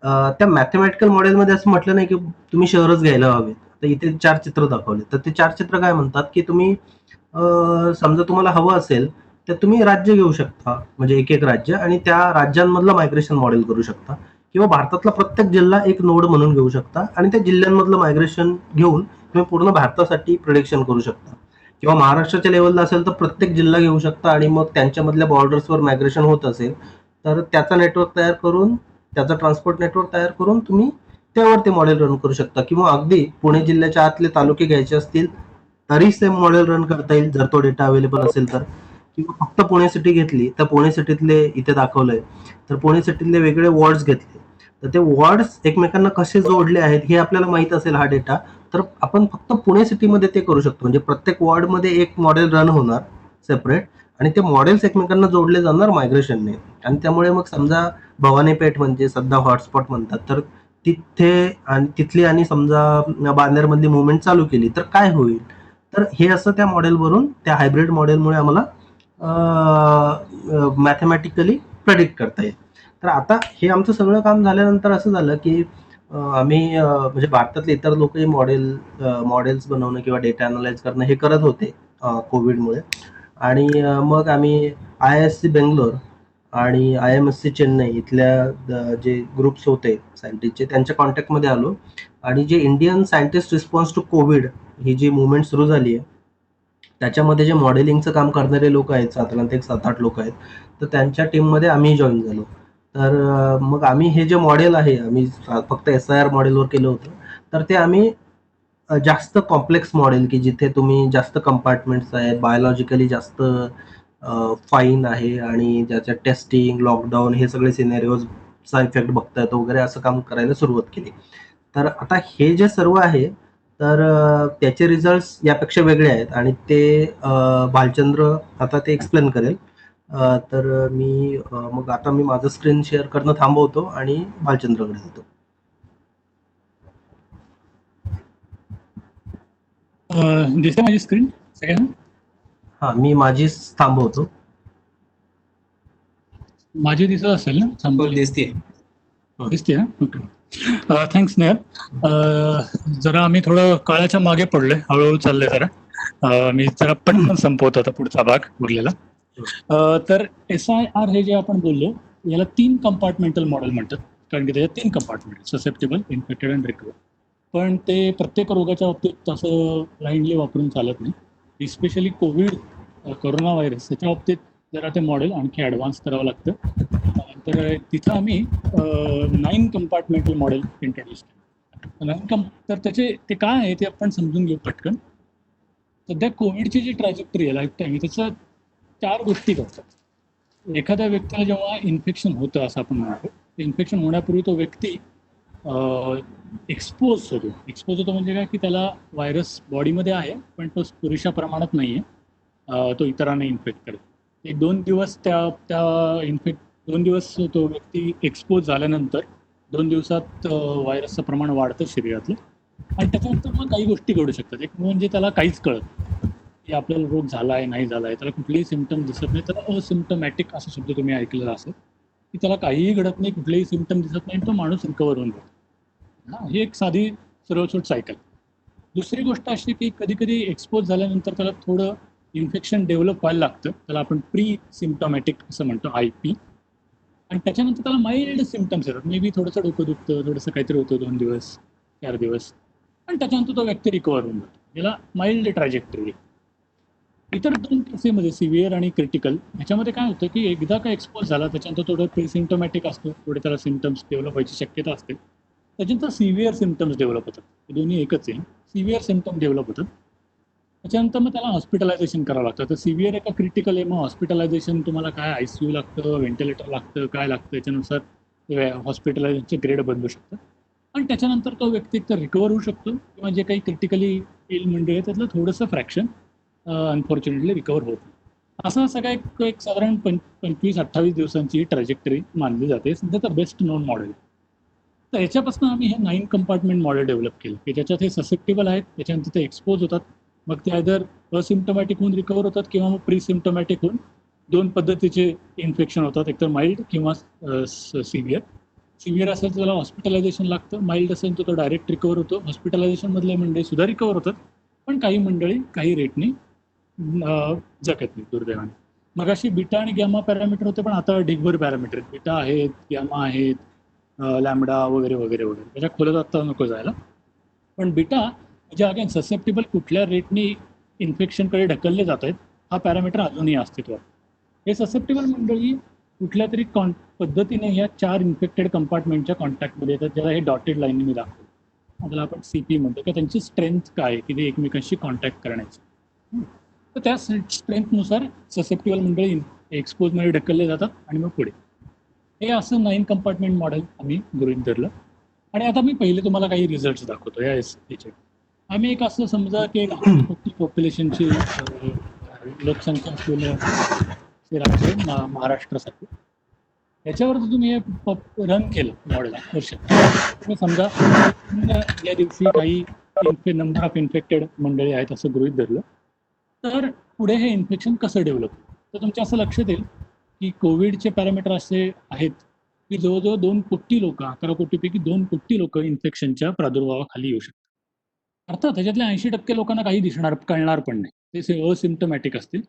त्या मॅथमॅटिकल मॉडेलमध्ये असं म्हटलं नाही की तुम्ही शहरच घ्यायला हवेत. तर इथे 4 चित्र दाखवले. तर ते 4 चित्र काय म्हणतात की तुम्ही समजा तुम्हाला हवं असेल, तर तुम्ही राज्य घेऊ शकता, म्हणजे एक राज्य, आणि त्या राज्यांमधलं मायग्रेशन मॉडेल करू शकता किंवा भारतातला प्रत्येक जिल्हा एक नोड म्हणून घेऊ शकता आणि त्या जिल्ह्यांमधलं मायग्रेशन घेऊन तुम्ही पूर्ण भारतासाठी प्रिडिक्शन करू शकता. किंवा महाराष्ट्राच्या लेवलला असेल तर प्रत्येक जिल्हा घेऊ शकता आणि मग त्यांच्यामधल्या बॉर्डर्सवर मायग्रेशन होत असेल तर त्याचा नेटवर्क तयार करून, त्याचा ट्रान्सपोर्ट नेटवर्क तयार करून तुम्ही त्यावर ते मॉडेल रन करू शकता. किंवा अगदी पुणे जिल्ह्याच्या आतले तालुके घ्यायचे असतील तरी सेम मॉडेल रन करता येईल जर तो डेटा अवेलेबल असेल तर. किंवा फक्त पुणे सिटी घेतली तर पुणे सिटीतले इथे दाखवलंय, तर पुणे सिटीतले वेगळे वॉर्ड्स घेतले तर ते वॉर्ड्स एकमेकांना कसे जोडले आहेत हे आपल्याला माहित असेल हा डेटा, तर आपण फक्त पुणे सिटीमध्ये ते करू शकतो. म्हणजे प्रत्येक वॉर्डमध्ये एक मॉडेल रन होणार सेपरेट आणि ते मॉडेल्स एकमेकांना जोडले जाणार मायग्रेशनने. आणि त्यामुळे मग समजा भवानीपेठ म्हणजे सध्या हॉटस्पॉट म्हणतात, तर तिथे आणि तिथली आणि समजा बांद्यामधली मुवमेंट चालू केली तर काय होईल. तर हे असं त्या मॉडेलवरून, त्या हायब्रिड मॉडेलमुळे आम्हाला मॅथमॅटिकली प्रेडिक्ट करता येईल. तर आता हे आमचं सगळं काम झाल्यानंतर असं झालं की आम्ही म्हणजे भारतातले इतर लोकही मॉडेल्स बनवणं किंवा डेटा अनालाइज करणं हे करत होते कोविडमुळे. आणि मग आम्ही IISc बेंगलोर आणि IMSc चेन्नई इथल्या जे ग्रुप्स होते सायंटिस्टचे त्यांच्या कॉन्टॅक्टमध्ये आलो. आणि जे Indian scientist response to Covid ही जी मुवमेंट सुरू झाली आहे त्याच्यामध्ये जे मॉडेलिंगचं काम करणारे लोक आहेत, साधारणतः 7-8 लोक आहेत, तर त्यांच्या टीममध्ये आम्ही जॉईन झालो. तर मग आम्ही हे जे मॉडेल आहे आम्ही फक्त SIR मॉडेलवर केलं होतं, तर ते आम्ही जास्त कॉम्प्लेक्स मॉडेल की जिथे तुम्ही जास्त कंपार्टमेंट्स आहेत, बायोलॉजिकली जास्त फाईन आहे आणि ज्याच्यात टेस्टिंग, लॉकडाऊन हे सगळे सिनेरिओजचा इफेक्ट बघता येतो वगैरे असं काम करायला सुरुवात केली. तर आता हे जे सर्व आहे तर त्याचे रिझल्ट्स यापेक्षा वेगळे आहेत आणि ते भालचंद्र आता ते एक्सप्लेन करेल. तर मग आता मी माझं स्क्रीन शेअर करणं थांबवतो आणि भालचंद्रकडे जातो. दिसते माझी स्क्रीन सगळ्यांना? हा, मी माझी थांबवतो. माझी दिसत असेल ना? हो, थांबवली दिसते. दिसते ना? ओके. थँक्स नेहल. जरा आम्ही थोडं काळाच्या मागे पडलोय, हळूहळू चाललंय जरा. मी जरा पटकन संपवतो आता पुढचा भाग उरलेला. तर SIR हे जे आपण बोललो याला 3 कंपार्टमेंटल मॉडेल म्हणतात, कारण की त्याच्यात 3 compartment, susceptible, infected and recover. पण ते प्रत्येक रोगाच्या बाबतीत तसं ब्लाइंडली वापरून चालत नाही. स्पेशली कोरोना व्हायरस त्याच्या बाबतीत जरा ते मॉडेल आणखी ॲडव्हान्स करावं लागतं. तर तिथं आम्ही 9 कंपार्टमेंटल मॉडेल इंट्रोड्यूस केलं. तर त्याचे ते काय आहे ते आपण समजून घेऊ पटकन. सध्या कोविडची जी ट्रॅजेक्टरी आहे लाईफ टाईम त्याचं 4 गोष्टी करतात. एखाद्या व्यक्तीला जेव्हा इन्फेक्शन होतं असं आपण म्हणतो, इन्फेक्शन होण्यापूर्वी तो व्यक्ती एक्सपोज होतो म्हणजे काय की त्याला व्हायरस बॉडीमध्ये आहे पण तो पुरेशा प्रमाणात नाही आहे, तो इतरांना इन्फेक्ट करेल. 1-2 दिवस दोन दिवस तो व्यक्ती एक्सपोज झाल्यानंतर 2 दिवसात व्हायरसचं प्रमाण वाढतं शरीरातलं आणि त्याच्यानंतर मग काही गोष्टी घडू शकतात. एक म्हणजे त्याला काहीच कळत नाही की आपल्याला रोग झाला आहे नाही झाला आहे, त्याला कुठलेही सिम्पटम दिसत नाही. त्याला असिम्पटमॅटिक असा शब्द तुम्ही ऐकलेला असेल की त्याला काहीही घडत नाही, कुठलेही सिम्पटम दिसत नाही, तो माणूस रिकवर होऊन जातो. ही एक साधी सरळसोट सायकल. दुसरी गोष्ट अशी की कधी कधी एक्सपोज झाल्यानंतर त्याला थोडं इन्फेक्शन डेव्हलप व्हायला लागतं, त्याला आपण प्री सिम्पटॉमॅटिक असं म्हणतो IP. आणि त्याच्यानंतर त्याला माइल्ड सिम्पटम्स येतात, मे बी थोडंसं डोकं दुखतं, थोडंसं काहीतरी होतं 2 दिवस 4 दिवस आणि त्याच्यानंतर तो व्यक्ती रिकवर होऊन जातो. याला माइल्ड ट्रॅजेक्टरी. इतर 2 केसेसमध्ये सिव्हिअर आणि क्रिटिकल ह्याच्यामध्ये काय होतं की एकदा का एक्सपोज झाला त्याच्यानंतर थोडं प्रिसिम्पटॉमॅटिक असतो, थोडे त्याला सिम्पटम्स डेव्हलप व्हायची शक्यता असते. त्याच्यानंतर सिव्हिअर सिम्पटम्स डेव्हलप होतात. हे दोन्ही एकच आहे. सिव्हिअर सिम्पटम डेव्हलप होतात. त्याच्यानंतर मग त्याला हॉस्पिटलायझेशन करावं लागतं. तर सिव्हिअर आहे का क्रिटिकल आहे, मग हॉस्पिटलायझेशन तुम्हाला काय ICU लागतं, व्हेंटिलेटर लागतं, काय लागतं याच्यानुसार हॉस्पिटलायझेशनचे ग्रेड बदलू शकतं. आणि त्याच्यानंतर तो व्यक्ती एकतर रिकवर होऊ शकतो किंवा जे काही क्रिटिकली इल मंडळी आहे त्यातलं थोडंसं फ्रॅक्शन अनफॉर्च्युनेटली रिकवर होत नाही. असा सगळा एक साधारण 25-28 दिवसांची ट्रॅजेक्टरी मानली जाते. सध्याचं बेस्ट नोन मॉडेल. तर याच्यापासून आम्ही हे 9 कंपार्टमेंट मॉडेल डेव्हलप केलं की ज्याच्यात हे ससेप्टेबल आहेत, त्याच्यानंतर ते एक्सपोज होतात, मग ते आयदर असिम्पटोमॅटिक होऊन रिकवर होतात किंवा मग प्रिसिम्पटोमॅटिक होऊन 2 पद्धतीचे इन्फेक्शन होतात, एकतर माइल्ड किंवा सिव्हिअर. सिव्हिअर असेल तर त्याला हॉस्पिटलायझेशन लागतं, माइल्ड असेल तर तो डायरेक्ट रिकवर होतो. हॉस्पिटलायझेशनमधले मंडळी सुद्धा रिकवर होतात, पण काही मंडळी काही रेटनी जगत नाही दुर्दैवाने. मग अशी बीटा आणि गॅमा पॅरामीटर होते, पण आता ढिगभर पॅरामीटर आहेत. बीटा आहेत, गॅमा आहेत, लॅम्बडा वगैरे वगैरे वगैरे. त्याच्या खोलात आता नको जायला. पण बीटा म्हणजे अगेन ससेप्टेबल कुठल्या रेटनी इन्फेक्शनकडे ढकलले जात आहेत हा पॅरामीटर अजूनही अस्तित्वात. हे ससेप्टेबल मंडळी कुठल्या तरी पद्धतीने या 4 इन्फेक्टेड कंपार्टमेंटच्या कॉन्टॅक्टमध्ये येतात, ज्याला हे डॉटेड लाईनने मी दाखवतो. त्याला आपण CP म्हणतो की त्यांची स्ट्रेंथ काय आहे की ते एकमेकांशी कॉन्टॅक्ट करण्याची. तर त्या स्ट्रेंथनुसार ससेप्टेबल मंडळी एक्सपोजमध्ये ढकलले जातात आणि मग पुढे. हे असं 9 कंपार्टमेंट मॉडेल आम्ही गृहीत धरलं. आणि आता मी पहिले तुम्हाला काही रिझल्ट्स दाखवतो या याचे. आम्ही एक असं समजा की 10 कोटी पॉप्युलेशनची लोकसंख्या असलेलं हे राज्य महाराष्ट्रासाठी. याच्यावर जर तुम्ही हे रन केलं मॉडेल तुम्ही समजा या दिवशी काही नंबर ऑफ इन्फेक्टेड मंडळी आहेत असं गृहीत धरलं, तर पुढे हे इन्फेक्शन कसं डेव्हलप होतं. तर तुमच्या असं लक्षात येईल की कोविडचे पॅरामीटर असे आहेत की जवळजवळ 2 कोटी लोक, 11 कोटीपैकी 2 कोटी लोक इन्फेक्शनच्या प्रादुर्भावाखाली येऊ शकतात. अर्थात त्याच्यातल्या 80% लोकांना काही कळणार पण नाही, ते असिम्पटोमॅटिक असतील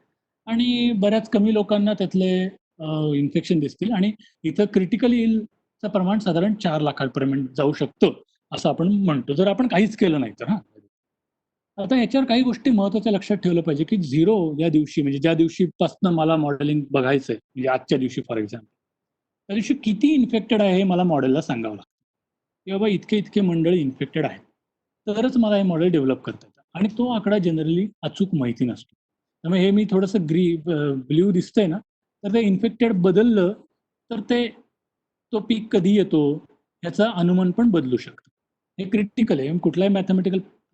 आणि बऱ्याच कमी लोकांना त्यातले इन्फेक्शन दिसतील आणि इथं क्रिटिकली इलचं प्रमाण साधारण 4 लाखांपर्यंत जाऊ शकतं असं आपण म्हणतो, जर आपण काहीच केलं नाही तर. आता याच्यावर काही गोष्टी महत्त्वाच्या लक्षात ठेवलं पाहिजे की 0 या दिवशी म्हणजे ज्या दिवशीपासून मला मॉडेलिंग बघायचं आहे, म्हणजे आजच्या दिवशी फॉर एक्झाम्पल, त्या दिवशी किती इन्फेक्टेड आहे हे मला मॉडेलला सांगावं लागतं की बाबा इतके मंडळी इन्फेक्टेड आहेत, तरच मला हे मॉडेल डेव्हलप करता येतं. आणि तो आकडा जनरली अचूक माहिती नसतो. त्यामुळे हे मी थोडंसं ब्ल्यू दिसतंय ना, तर ते इन्फेक्टेड बदललं तर तो पीक कधी येतो याचा अनुमान पण बदलू शकतं. हे क्रिटिकल आहे.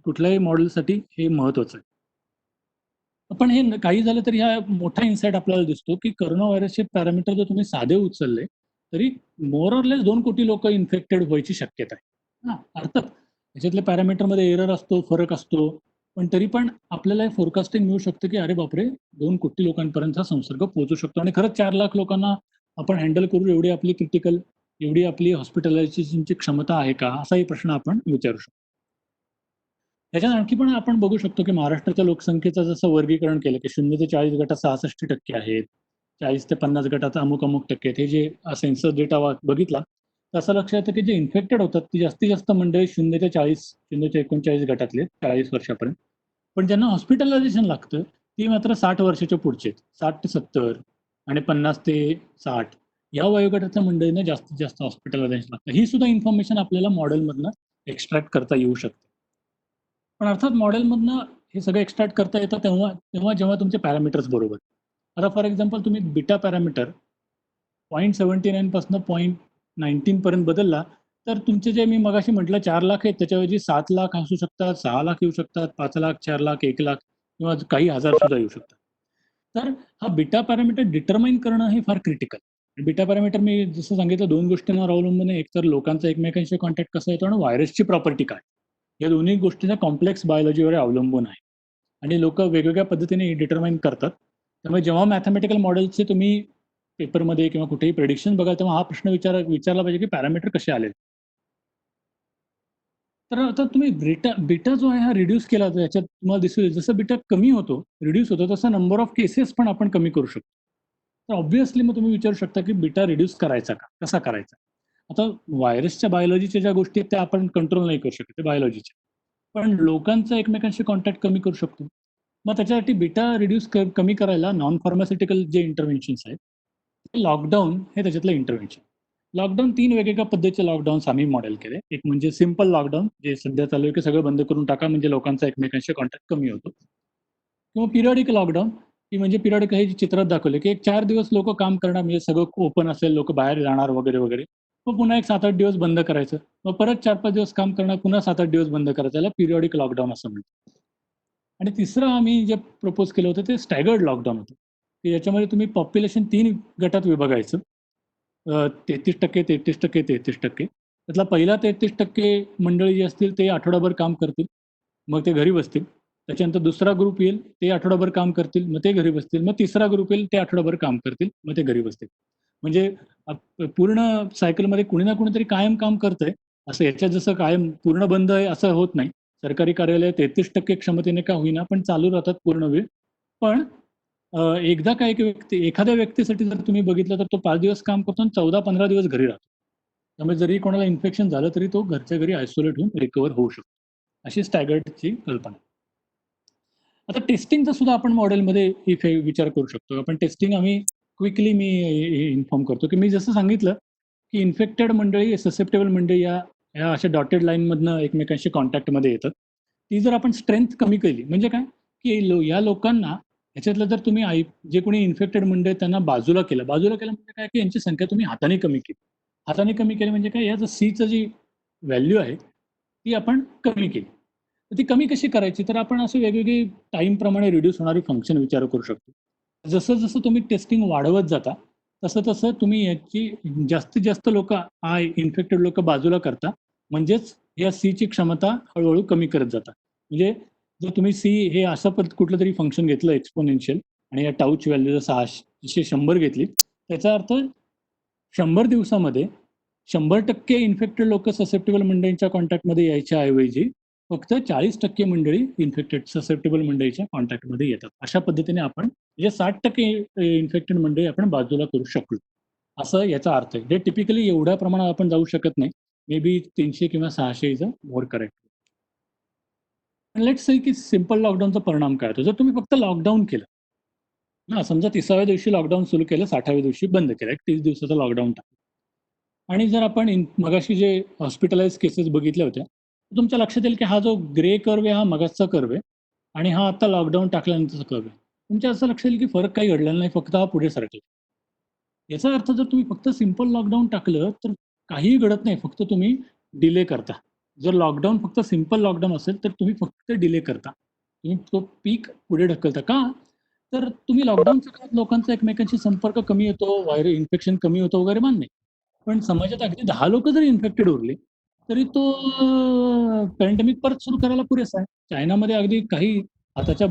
कुठल्याही मॉडेलसाठी हे महत्त्वाचं आहे. पण हे काही झालं तरी हा मोठा इन्साइट आपल्याला दिसतो की कोरोना व्हायरसचे पॅरामीटर जर तुम्ही साधे उचलले तरी मोर ऑर लेस 2 कोटी लोक इन्फेक्टेड व्हायची शक्यता आहे. अर्थात त्याच्यातल्या पॅरामीटरमध्ये एरर असतो, फरक असतो, पण तरी पण आपल्याला फोरकास्टिंग मिळू शकतं की अरे बापरे 2 कोटी लोकांपर्यंतचा संसर्ग पोहोचू शकतो आणि खरंच 4 लाख लोकांना आपण हँडल करू एवढी आपली हॉस्पिटलायझेशनची क्षमता आहे का, असाही प्रश्न आपण विचारू शकतो. त्याच्यात आणखी पण आपण बघू शकतो की महाराष्ट्राच्या लोकसंख्येचं जसं वर्गीकरण केलं की 0 ते 40 गटात 66% आहेत, 40 ते 50 गटात अमुक टक्के आहेत. हे जे सेन्सस डेटा बघितला तर असं लक्षात येतं की जे इन्फेक्टेड होतात ती जास्तीत जास्त मंडळी 0 ते 40, 0 ते 39 गटातले 40 वर्षापर्यंत. पण ज्यांना हॉस्पिटलायझेशन लागतं ती मात्र 60 वर्षाच्या पुढचे आहेत. 60 ते 70 आणि 50 ते 60 या वयोगटातल्या मंडळींना जास्तीत जास्त हॉस्पिटलायझेशन लागतं. ही सुद्धा इन्फॉर्मेशन आपल्याला मॉडेलमधनं एक्स्ट्रॅक्ट करता येऊ शकते. पण अर्थात मॉडेलमधनं हे सगळं एक्स्ट्रॅक्ट करता येतं तेव्हा तेव्हा जेव्हा तुमचे पॅरामीटर्स बरोबर. आता फॉर एक्झाम्पल तुम्ही बीटा पॅरामीटर 0.79 पासून 0.19 पर्यंत बदलला तर तुमचे जे मी मगाशी म्हटलं 4 लाख आहेत त्याच्याऐवजी 7 लाख असू शकतात, 6 लाख येऊ शकतात, 5 लाख, 4 लाख, 1 लाख किंवा काही हजार सुद्धा येऊ शकतात. तर हा बीटा पॅरामीटर डिटरमाइन करणं हे फार क्रिटिकल. बीटा पॅरामीटर मी जसं सांगितलं 2 गोष्टींवर अवलंबून आहे. एक तर लोकांचा एकमेकांशी कॉन्टॅक्ट कसा येतो आणि व्हायरसची प्रॉपर्टी काय. या दोन्ही गोष्टींचा कॉम्प्लेक्स बायोलॉजीवर अवलंबून आहे आणि लोक वेगवेगळ्या पद्धतीने डिटरमाइन करतात. त्यामुळे जेव्हा मॅथमॅटिकल मॉडेलचे तुम्ही पेपरमध्ये किंवा कुठेही प्रेडिक्शन बघा तेव्हा हा प्रश्न विचारला पाहिजे की पॅरामीटर कसे आले. तर आता तुम्ही बीटा जो आहे हा रिड्यूस केला तर याच्यात तुम्हाला दिसून येईल जसं बीटा कमी होतो रिड्यूस होतो तसा नंबर ऑफ केसेस पण आपण कमी करू शकतो. तर ऑब्व्हियसली मग तुम्ही विचारू शकता की बीटा रिड्यूस करायचा का, कसा करायचा. आता व्हायरसच्या बायोलॉजीच्या ज्या गोष्टी आहेत त्या आपण कंट्रोल नाही करू शकत, ते बायोलॉजीच्या. पण लोकांचा एकमेकांशी कॉन्टॅक्ट कमी करू शकतो. मग त्याच्यासाठी बीटा रिड्यूस कमी करायला नॉन फार्मास्युटिकल जे इंटरव्हेन्शन्स आहेत, लॉकडाऊन हे त्याच्यातलं इंटरव्हेन्शन. लॉकडाऊन 3 वेगवेगळ्या पद्धतीचे लॉकडाऊन्स आम्ही मॉडेल केले. एक म्हणजे सिंपल लॉकडाऊन, जे सध्या चालू आहे की सगळं बंद करून टाका म्हणजे लोकांचा एकमेकांशी कॉन्टॅक्ट कमी होतो. किंवा पिरियडिक लॉकडाऊन, की म्हणजे पिरियडिक हे चित्रात दाखवले की एक 4 दिवस लोक काम करणार म्हणजे सगळं ओपन असेल, लोक बाहेर जाणार वगैरे वगैरे. मग पुन्हा एक 7-8 दिवस बंद करायचं. मग परत 4-5 दिवस काम करणार, पुन्हा 7-8 दिवस बंद करायचं. याला पिरियडिक लॉकडाऊन असं म्हणतात. आणि तिसरं आम्ही जे प्रपोज केलं होतं ते स्टॅगर्ड लॉकडाऊन होतं, की याच्यामध्ये तुम्ही पॉप्युलेशन 3 गटात विभागायचं. 33%, 33%, 33%. त्यातला पहिला 33% मंडळी जी असतील ते आठवडाभर काम करतील, मग ते घरी बसतील. त्याच्यानंतर दुसरा ग्रुप येईल, ते आठवडाभर काम करतील, मग ते घरी बसतील. मग तिसरा ग्रुप येईल, ते आठवडाभर काम करतील, मग ते घरी बसतील. म्हणजे पूर्ण सायकलमध्ये कुणी ना कुणीतरी कायम काम करतंय. असं याच्यात जसं कायम पूर्ण बंद आहे असं होत नाही. सरकारी कार्यालय 33% क्षमतेने का होईना पण चालू राहतात पूर्ण वेळ. पण एकदा काय एखाद्या व्यक्तीसाठी जर तुम्ही बघितलं तर तो 5 दिवस काम करतो आणि 14-15 दिवस घरी राहतो. त्यामुळे जरी कोणाला इन्फेक्शन झालं तरी तो घरच्या घरी आयसोलेट होऊन रिकव्हर होऊ शकतो. अशी स्टॅगर्डची कल्पना. आता टेस्टिंगचा सुद्धा आपण मॉडेलमध्ये इथे विचार करू शकतो. आपण टेस्टिंग आम्ही क्विकली मी इन्फॉर्म करतो की मी जसं सांगितलं की इन्फेक्टेड मंडळी, ससेप्टेबल मंडळी या अशा डॉटेड लाईनमधनं एकमेकांशी कॉन्टॅक्टमध्ये येतात. ती जर आपण स्ट्रेंथ कमी केली म्हणजे काय की या लोकांना ह्याच्यातलं जर तुम्ही जे कोणी इन्फेक्टेड मंडळी त्यांना बाजूला केलं म्हणजे काय की यांची संख्या तुम्ही हाताने कमी केली. हाताने कमी केली म्हणजे काय, याचं सीचं जी व्हॅल्यू आहे ती आपण कमी केली. तर ती कमी कशी करायची, तर आपण असे वेगवेगळी टाईमप्रमाणे रिड्यूस होणारी फंक्शन विचार करू शकतो. जसं जसं तुम्ही टेस्टिंग वाढवत जाता तसं तसं तुम्ही याची जास्तीत जास्त लोक इन्फेक्टेड लोक बाजूला करता, म्हणजेच या सीची क्षमता हळूहळू कमी करत जाता. म्हणजे जर तुम्ही सी हे असं कुठलं तरी फंक्शन घेतलं एक्सपोनेन्शियल आणि या टाऊची व्हॅल्यू जर 100 घेतली, त्याचा अर्थ 100 दिवसामध्ये 100% इन्फेक्टेड लोक ससेप्टेबल मंडळींच्या कॉन्टॅक्टमध्ये यायच्या ऐवजी फक्त 40% मंडळी इन्फेक्टेड ससेप्टेबल मंडळीच्या कॉन्टॅक्टमध्ये येतात. अशा पद्धतीने आपण म्हणजे 60% इन्फेक्टेड मंडळी आपण बाजूला करू शकलो, असं याचा अर्थ आहे. जे टिपिकली एवढ्या प्रमाणात आपण जाऊ शकत नाही. मे बी 300 किंवा 600 is a more correct. Let's say की सिंपल लॉकडाऊनचा परिणाम काय होतो. जर तुम्ही फक्त लॉकडाऊन केलं ना, समजा 30व्या दिवशी लॉकडाऊन सुरू केलं, 60व्या दिवशी बंद केलं, 30 दिवसाचा लॉकडाऊन टाकलं आणि जर आपण मगाशी जे हॉस्पिटलाइज केसेस बघितल्या होत्या, तर तुमच्या लक्षात येईल की हा जो ग्रे कर्व आहे हा मगाचा कर्व आहे आणि हा आता लॉकडाऊन टाकल्यानंतरचा कर्व आहे. तुमच्या असं लक्षात येईल की फरक काही घडलेला नाही, फक्त हा पुढे सरकला. याचा अर्थ जर तुम्ही फक्त सिंपल लॉकडाऊन टाकलं तर काहीही घडत नाही, फक्त तुम्ही डिले करता. जर लॉकडाऊन फक्त सिंपल लॉकडाऊन असेल तर तुम्ही फक्त डिले करता, तुम्ही तो पीक पुढे ढकलता. का तर तुम्ही लॉकडाऊनच्या काळात लोकांचा एकमेकांशी संपर्क कमी येतो, व्हायरल इन्फेक्शन कमी होतं वगैरे मान्य. पण समाजात अगदी 10 लोक जरी इन्फेक्टेड उरले तरी तो पॅन्डेमिक परत सुरू करायला पुरेसा आहे. चायनामध्ये अगदी काही हाताच्या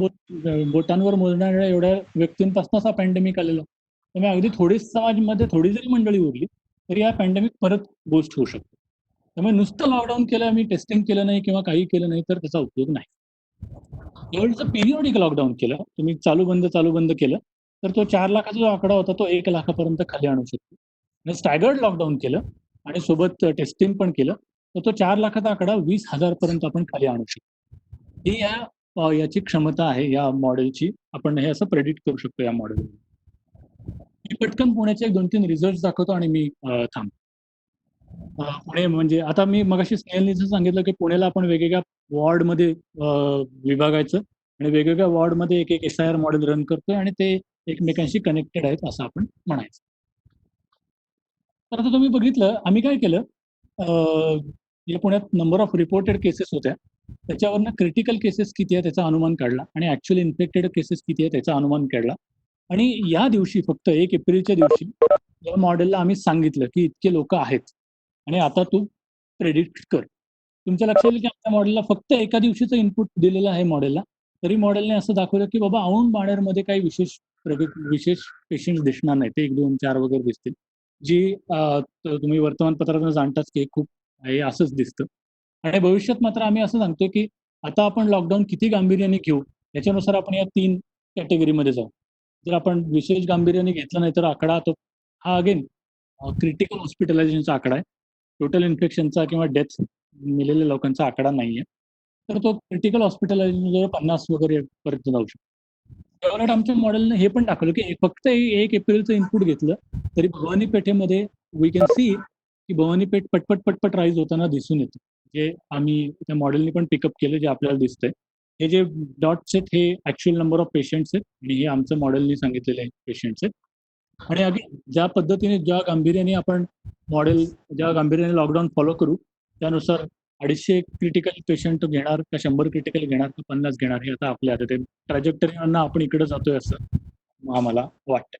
बोटांवर मोजणाऱ्या एवढ्या व्यक्तींपासूनच हा पॅन्डेमिक आलेला. त्यामुळे अगदी थोडीच समाजामध्ये थोडी जरी मंडळी उरली तरी हा पॅन्डेमिक परत गोष्ट होऊ शकतो. त्यामुळे नुसतं लॉकडाऊन केलं, आम्ही टेस्टिंग केलं नाही किंवा काही केलं नाही तर त्याचा उपयोग नाही. एवढं पिरियडिक लॉकडाऊन केलं, तुम्ही चालू बंद केलं तर तो 4 लाखाचा जो आकडा होता तो 1 लाखापर्यंत खाली आणू शकतो. स्टॅगर्ड लॉकडाऊन केलं आणि सोबत टेस्टिंग पण केलं, तर तो 4 लाखाचा आकडा 20,000 पर्यंत आपण खाली आणू शकतो. ही याची क्षमता आहे या मॉडेलची. आपण हे असं प्रेडिक्ट करू शकतो या मॉडेल. मी पटकन पुण्याचे 2-3 रिझल्ट दाखवतो आणि मी थांबतो. पुणे म्हणजे आता मी मगाशी स्नेहलनी जसं सांगितलं, की पुण्याला आपण वेगवेगळ्या वॉर्डमध्ये विभागायचं आणि वेगवेगळ्या वॉर्डमध्ये एक SIR मॉडेल रन करतोय आणि ते एकमेकांशी कनेक्टेड आहेत असं आपण म्हणायचं. तर आता तुम्ही बघितलं आम्ही काय केलं, या पुण्यात नंबर ऑफ रिपोर्टेड केसेस होत्या, त्याच्यावरनं क्रिटिकल केसेस किती आहे त्याचा अनुमान काढला आणि ऍक्च्युअल इन्फेक्टेड केसेस किती आहे त्याचा अनुमान काढला. आणि या दिवशी फक्त 1 एप्रिलच्या दिवशी या मॉडेलला आम्ही सांगितलं की इतके लोक आहेत आणि आता तू प्रेडिक्ट कर. तुमच्या लक्षात येईल की आमच्या मॉडेलला फक्त एका दिवशीचं इनपुट दिलेलं आहे मॉडेलला, तरी मॉडेलने असं दाखवलं की बाबा औंध बाणेरमध्ये काही विशेष पेशंट दिसणार नाही, ते 1, 2, 4 वगैरे दिसतील, जी तुम्ही वर्तमानपत्रातून जाणताच की खूप हे असंच दिसतं. आणि भविष्यात मात्र आम्ही असं सांगतो की आता आपण लॉकडाऊन किती गांभीर्याने घेऊ याच्यानुसार आपण या 3 कॅटेगरीमध्ये जाऊ. जर आपण विशेष गांभीर्याने घेतलं नाही तर आकडा तो हा अगेन क्रिटिकल हॉस्पिटलायझेशनचा आकडा आहे, टोटल इन्फेक्शनचा किंवा डेथ मेलेल्या लोकांचा आकडा नाहीये. तर तो क्रिटिकल हॉस्पिटलायझेशन 50 वगैरे पर्यंत जाऊ शकतो. त्यावर आमच्या मॉडेलने हे पण दाखवलं की फक्त 1 एप्रिलचं इनपुट घेतलं तरी भवानी पेठेमध्ये वी कॅन सी की भवानी पेठ पटपट राईज होताना दिसून येतं, जे आम्ही त्या मॉडेलने पण पिकअप केलं, जे आपल्याला दिसतंय. हे जे डॉट्स आहेत हे ऍक्च्युअल नंबर ऑफ पेशंट्स आहेत आणि हे आमचं मॉडेलने सांगितलेले पेशंट्स आहेत. आणि अगेन ज्या पद्धतीने ज्या गांभीर्याने लॉकडाऊन फॉलो करू त्यानुसार 250 क्रिटिकल पेशंट घेणार का 100 क्रिटिकल घेणार का 50 घेणार हे आता आपल्या हातात आहे. ट्रॅजेक्टरीवरनं आपण इकडे जातोय असं आम्हाला वाटतं.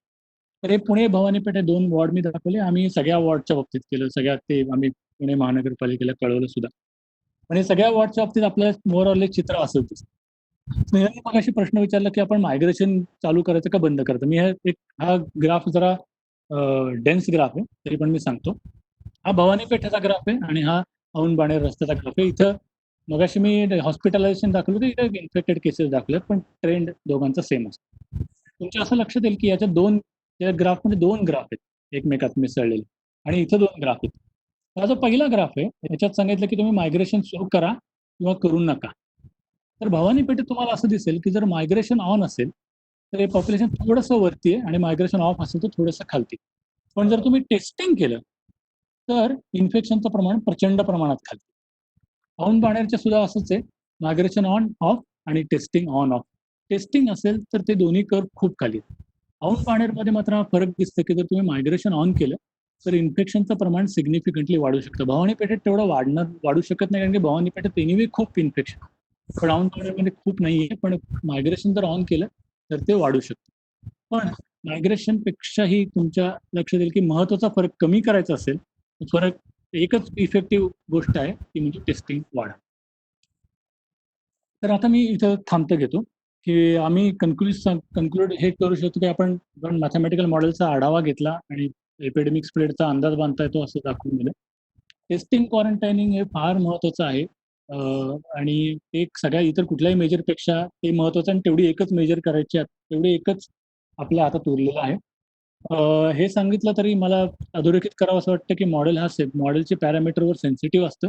तर हे पुणे भवानीपेठ हे 2 वॉर्ड मी दाखवले. आम्ही सगळ्या वॉर्डच्या बाबतीत केलं, सगळ्यात ते आम्ही पुणे महानगरपालिकेला कळवलं सुद्धा. आणि सगळ्या वॉर्डच्या बाबतीत आपल्याला मोरऑल एक चित्र असंच दिसतं. स्नेहलने मग अशी प्रश्न विचारला की आपण मायग्रेशन चालू करायचं का बंद करायचं. मी हा ग्राफ जरा डेन्स ग्राफ आहे, तरी पण मी सांगतो. हा भवानी पेठेचा ग्राफ आहे आणि हा औंध बाणेर रस्त्याचा ग्राफ आहे. इथं मगाशी मी हॉस्पिटलायझेशन दाखवलं तर इथं इन्फेक्टेड केसेस दाखवल्यात, पण ट्रेंड दोघांचा सेम असतो. तुमच्या असं लक्षात येईल की या ग्राफमध्ये 2 ग्राफ आहेत एकमेकात मिसळलेले आणि इथं 2 ग्राफ आहेत. हा जो पहिला ग्राफ आहे याच्यात सांगितलं की तुम्ही मायग्रेशन सुरू करा किंवा करू नका. तर भवानी पेठेत तुम्हाला असं दिसेल की जर मायग्रेशन ऑन असेल तर हे पॉप्युलेशन थोडंसं वरती आहे आणि मायग्रेशन ऑफ असेल तर थोडंसं खालती. पण जर तुम्ही टेस्टिंग केलं तर इन्फेक्शनचं प्रमाण प्रचंड प्रमाणात खाली. औंध बाणेरच्या सुद्धा असंच आहे, मायग्रेशन ऑन ऑफ आणि टेस्टिंग ऑन ऑफ. टेस्टिंग असेल तर ते दोन्ही कर्व खूप खाली आहेत. औंध बाणेरमध्ये मात्र हा फरक दिसतो की जर तुम्ही मायग्रेशन ऑन केलं तर इन्फेक्शनचं प्रमाण सिग्निफिकंटली वाढू शकतं. भवानी पेठेत तेवढं वाढू शकत नाही कारण की भवानी पेठेत एनिवे खूप इन्फेक्शन, पण औंध बाणेरमध्ये खूप नाहीये. पण मायग्रेशन जर ऑन केलं तर ते वाढू शकतं. पण मायग्रेशन पेक्षाही तुमच्या लक्षात येईल की महत्वाचा फरक कमी करायचा असेल तर फरक एकच इफेक्टिव्ह गोष्ट आहे ती म्हणजे टेस्टिंग वाढा. तर आता मी इथं थांबतं घेतो की आम्ही कन्क्लूड हे करू शकतो की आपण मॅथमॅटिकल मॉडेलचा आढावा घेतला आणि एपिडेमिक स्प्रेडचा अंदाज बांधता येतो असं दाखवून दिलं. टेस्टिंग क्वारंटायनिंग हे फार महत्वाचं आहे आणि एक सगळ्या इतर कुठल्याही मेजरपेक्षा ते महत्वाचं आणि तेवढी एकच मेजर करायची आहे, तेवढी एकच आपल्या हातात उरलेलं आहे. हे सांगितलं तरी मला अधोरेखित करावं असं वाटतं की मॉडेलचे पॅरामीटरवर सेन्सिटिव्ह असतं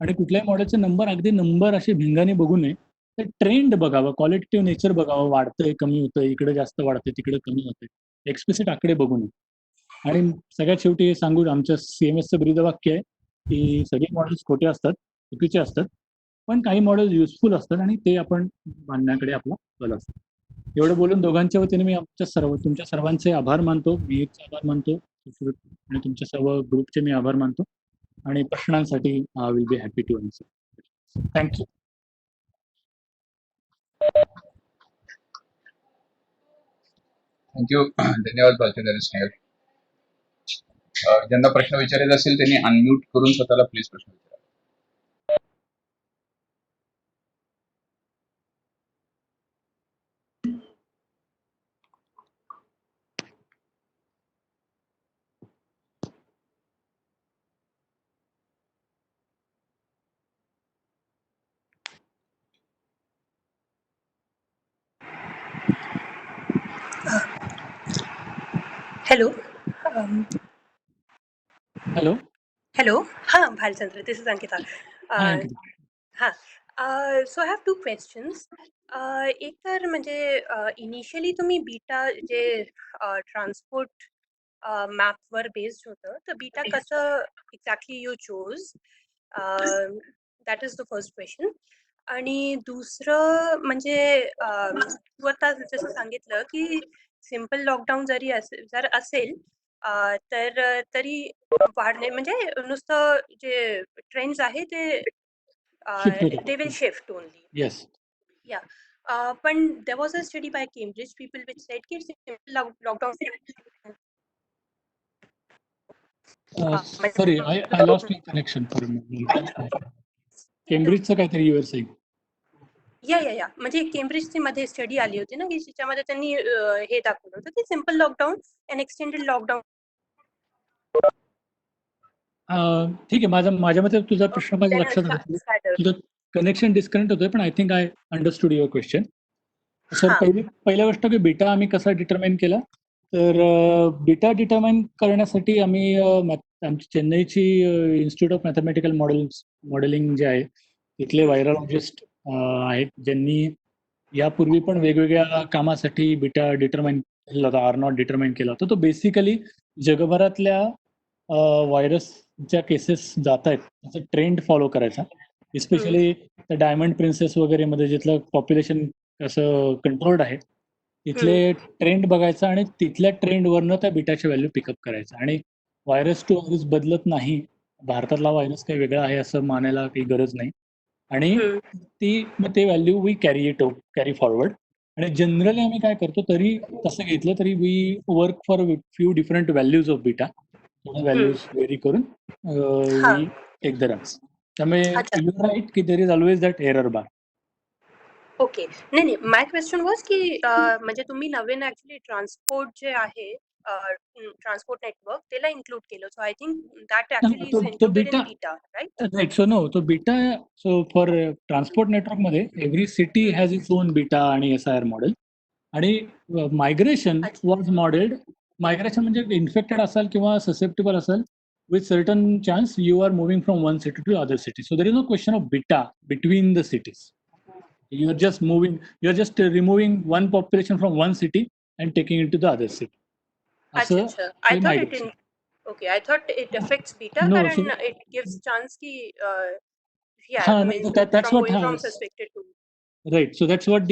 आणि कुठल्याही मॉडेलचे अगदी नंबर असे भिंगाने बघू नये, तर ट्रेंड बघावं, क्वालिटेटिव्ह नेचर बघावं, वाढतंय कमी होतंय, इकडे जास्त वाढतंय तिकडे कमी होतंय, एक्सप्लिसिट आकडे बघू नये. आणि सगळ्यात शेवटी हे सांगून आमच्या CMSचं ब्रीदवाक्य आहे की सगळे मॉडेल्स खोटे असतात, चुकीचे असतात, पण काही मॉडेल युजफुल असतात आणि ते आपण मानण्याकडे आपला कल असतो. एवढं बोलून दोघांच्या वतीने मी तुमच्या सर्वांचे आभार मानतो, विहीरचे आभार मानतो आणि तुमच्या सर्व ग्रुपचे मी आभार मानतो आणि प्रश्नांसाठी will be happy to answer. Thank you. Thank you. धन्यवाद बालचंद्र स्नेहल. ज्यांना प्रश्न विचारायचे असेल त्यांनी अनम्यूट करून स्वतःला प्लीज प्रश्न विचारा. Hello. Hello. Hello. Bhalchandra. This is Ankita. High Uh, Ankita. so I have two questions. एक तर म्हणजे इनिशियली तुम्ही बीटा जे ट्रान्सपोर्ट मॅपवर बेस्ड होतं तर बीटा कसं exactly you chose that is the first question. आणि दुसरं म्हणजे तू आता जसं सांगितलं की सिम्पल लॉकडाऊन जर असेल तर तरी वाढणे म्हणजे नुसतं जे ट्रेंड्स आहे ते Shift होतं. they will shift only. Yes. Yeah. But there was a study by Cambridge people which said कि simple lockdown. Sorry, I lost your connection for a moment. केम्ब्रिजचं काहीतरी युअर सेइंग. या म्हणजे केम्ब्रिजची मध्ये स्टडी आली होती ना की त्याच्यामध्ये त्यांनी हे दाखवलं होतं की simple lockdown and extended lockdown. ठीक आहे, माझ्या मते तुझा प्रश्न माझ्या लक्षात आला. तुझं कनेक्शन डिस्कनेक्ट होतोय, पण I think I understood your question. Sir, पहिल्या गोष्ट की बीटा आम्ही कसा डिटरमाइन केला, तर बीटा डिटरमाइन करण्यासाठी आम्ही आमची चेन्नईची इन्स्टिट्यूट ऑफ मॅथमॅटिकल मॉडेलिंग जे आहे तिथले व्हायरॉलॉजिस्ट आहेत, ज्यांनी यापूर्वी पण वेगवेगळ्या कामासाठी बीटा डिटरमाइन केला होता, आर नॉट डिटरमाइन केला होता. तो बेसिकली जगभरातल्या व्हायरसच्या केसेस जात आहेत त्याचा ट्रेंड फॉलो करायचा, एस्पेशली त्या डायमंड प्रिन्सेस वगैरे मध्ये जिथलं पॉप्युलेशन कसं कंट्रोल्ड आहे तिथले ट्रेंड बघायचा आणि तिथल्या ट्रेंडवरनं त्या बीटाची व्हॅल्यू पिकअप करायचं. आणि व्हायरस टू व्हायरस बदलत नाही, भारतातला व्हायरस काही वेगळा आहे असं मानायला काही गरज नाही. आणि ते व्हॅल्यू वी कॅरी फॉरवर्ड. आणि जनरली आम्ही काय करतो, तरी तसं घेतलं तरी we work for few different values of beta, values vary करून वी टेक द रन्स. त्यामुळे यू राईट की there is always that error bar. Okay. नाही माय क्वेश्चन वॉज की म्हणजे तुम्ही नवीन ऍक्च्युली ट्रान्सपोर्ट जे आहे ट्रान्सपोर्ट नेटवर्क त्याला इन्क्लूड केलं. So I think that actually is included in beta, right? Right. So no, तो beta, so for transport network मध्ये every city has its own beta आणि SIR मॉडेल. आणि migration was modelled. Migration म्हणजे infected असाल किंवा susceptible असाल, with certain chance you are moving from one city to other city. So there is no question of beta between the cities. You are just removing one population from one city and taking it to the other city. Achha. I thought it affects beta. No, and so it gives chance ki that's from what going from suspected to. Right. So that's what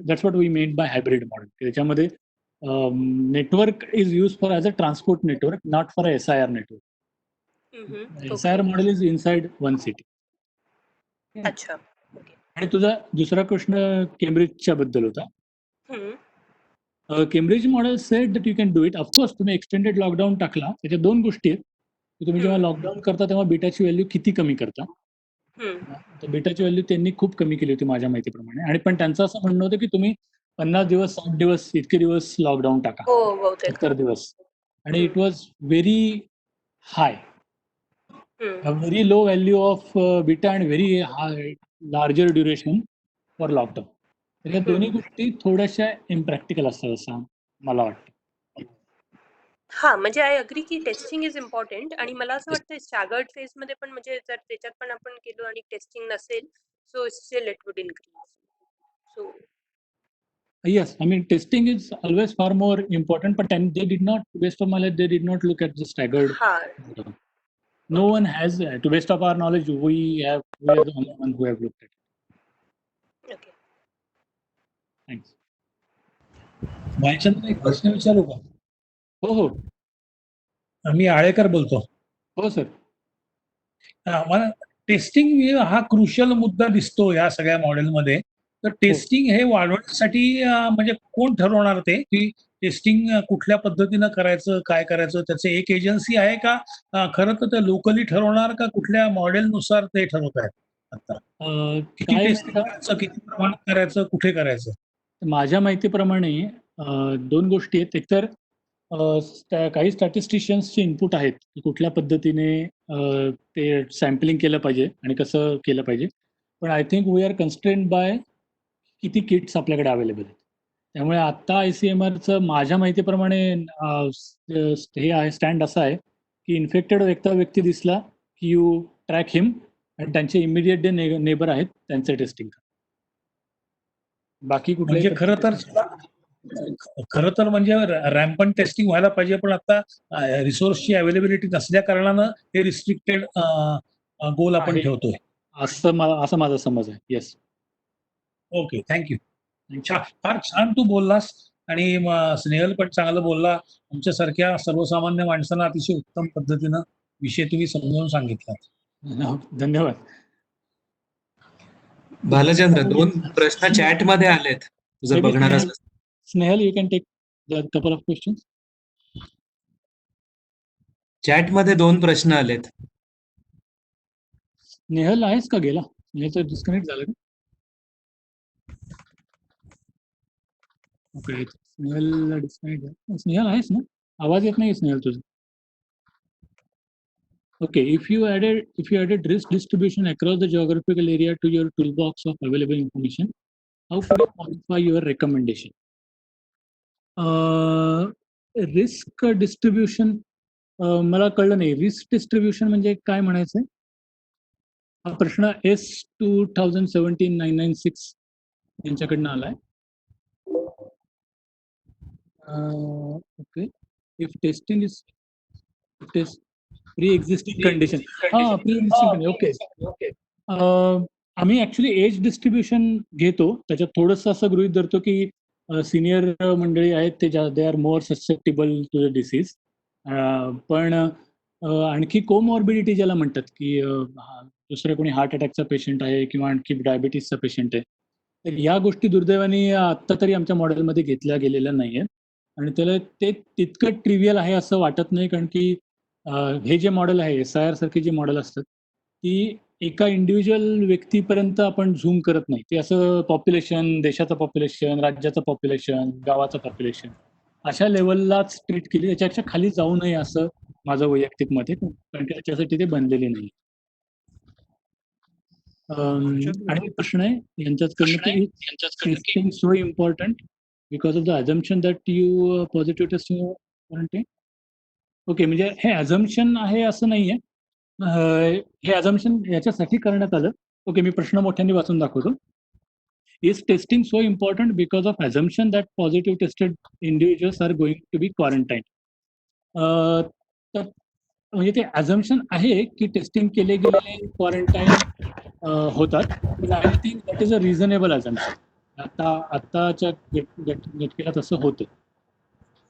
that's what we meant by hybrid model. त्याच्यामध्ये network is used for as a transport network, not for a SIR network. SIR model is inside one city. अच्छा. आणि तुझा दुसरा प्रश्न केम्ब्रिजच्या बद्दल होता. Cambridge model sed that you can do it. Of course तुम्ही extended lockdown टाकला, त्याच्या दोन गोष्टी आहेत की तुम्ही जेव्हा लॉकडाऊन करता तेव्हा बीटाची व्हॅल्यू किती कमी करता. तर बीटाची व्हॅल्यू त्यांनी खूप कमी केली होती माझ्या माहितीप्रमाणे. आणि पण त्यांचं असं म्हणणं होतं की तुम्ही 50 दिवस 60 दिवस इतके दिवस लॉकडाऊन टाका, 70 दिवस. आणि it was very high, very low value of beta and very high larger duration for lockdown. तर या दोन्ही गोष्टी थोड्याशा इम्प्रॅक्टिकल असतात असं मला वाटतं. म्हणजे आय अग्री की टेस्टिंग इज इम्पॉर्टंट. आणि मला असं वाटतं स्टॅगर्ड फेज मध्ये पण म्हणजे जर त्याच्यात पण आपण केलो आणि टेस्टिंग नसेल, so still it would increase. So Yes, I mean testing is always far more important, but they did not, to best of my knowledge, they did not look at the staggered. No one has, to best of our knowledge, we are the only one who have looked at it. Okay. Thanks. भाईचंद्र, एक प्रश्न विचारू का? हो. मी आळेकर बोलतो. हो sir. मला testing हा crucial मुद्दा दिसतो या सगळ्या मॉडेलमध्ये. तर टेस्टिंग हे वाढवण्यासाठी म्हणजे कोण ठरवणार ते, की टेस्टिंग कुठल्या पद्धतीनं करायचं, काय करायचं, त्याचे एक एजन्सी आहे का? खरं तर ते लोकली ठरवणार का कुठल्या मॉडेलनुसार ते ठरवत आहेत आता? किती टेस्टिंग करायचं, किती प्रमाणात करायचं, कुठे करायचं? माझ्या माहितीप्रमाणे दोन गोष्टी आहेत. एकतर काही स्टॅटिस्टिशियन्सचे इनपुट आहेत की कुठल्या पद्धतीने ते सॅम्पलिंग केलं पाहिजे आणि कसं केलं पाहिजे. पण I think we are constrained by किती किट्स आपल्याकडे अवेलेबल आहेत. त्यामुळे आता ICMRचं माझ्या माहितीप्रमाणे हे आहे, स्टँड असं आहे की इन्फेक्टेड व्यक्ती दिसला की यू ट्रॅक हिम आणि त्यांचे इमिडिएट जे नेबर आहेत त्यांचे टेस्टिंग करा. बाकी म्हणजे खरं तर म्हणजे रॅम्पन टेस्टिंग व्हायला पाहिजे, पण आता रिसोर्सची अवेलेबिलिटी नसल्या कारणानं हे रिस्ट्रिक्टेड गोल आपण आहे. ठेवतोय. असं माझा समज आहे. येस. Okay, thank you. फार छान तू बोललास आणि स्नेहल पण चांगलं बोलला. आमच्यासारख्या सर्वसामान्य माणसांना अतिशय उत्तम पद्धतीनं विषय तुम्ही समजावून सांगितला. धन्यवाद. भालचंद्र, 2 प्रश्न चॅट मध्ये आलेत. तू जर Maybe बघणार असलास. Snehal, you can take the couple of questions. Chat मध्ये 2 प्रश्न आलेत. स्नेहल आहेस का गेला? स्नेहलचं डिस्कनेक्ट झालं का? ओके, स्नेहल डिस्कनेक्ट झालं. स्नेहल आहेस ना? आवाज येत नाही स्नेहल तुझा. Okay, if you added risk distribution across the geographical area to your toolbox of available information, how could you quantify your recommendation? Risk distribution मला कळलं नाही. रिस्क डिस्ट्रीब्युशन म्हणजे काय म्हणायचंय? हा प्रश्न S2017-996 यांच्याकडनं आलाय. Okay, if testing is pre existing condition. Pre existing. Okay. आम्ही ऍक्च्युली एज डिस्ट्रीब्युशन घेतो. त्याच्यात थोडंसं असं गृहीत धरतो की सिनियर मंडळी आहेत ते they are more susceptible to the disease. पण आणखी कोमॉर्बिडिटी ज्याला म्हणतात की दुसरं कोणी हार्ट अटॅकचा पेशंट आहे किंवा आणखी डायबिटीसचा पेशंट आहे, तर या गोष्टी दुर्दैवाने आत्ता तरी आमच्या मॉडेलमध्ये घेतल्या गेलेल्या नाही आहेत. आणि त्याला ते तितकं ट्रिव्हियल आहे असं वाटत नाही, कारण की हे जे मॉडेल आहे, SIR सारखी जी मॉडेल असतात ती एका इंडिव्हिज्युअल व्यक्तीपर्यंत आपण झूम करत नाही. ते असं पॉप्युलेशन, देशाचं पॉप्युलेशन, राज्याचं पॉप्युलेशन, गावाचं पॉप्युलेशन अशा लेवललाच ट्रीट केली. त्याच्यापेक्षा खाली जाऊ नये असं माझं वैयक्तिक मत आहे, कारण की त्याच्यासाठी ते बनलेले नाही. आणि प्रश्न आहे यांच्याकडनं की testing so important because of the assumption that you positive testing quarantine. Okay, म्हणजे हे अझम्पशन आहे असं नाहीये. हे अझम्पशन याच्यासाठी करण्यात आलं. ओके, मी प्रश्न मोठ्याने वाचून दाखवतो. Is testing so important because of assumption that positive tested individuals are going to be quarantine. तर म्हणजे ते अझम्पशन आहे की टेस्टिंग केले गेलेले क्वारंटाईन होतात. I think that is a reasonable assumption. आत्ताच्या घटकेला तसं होतं.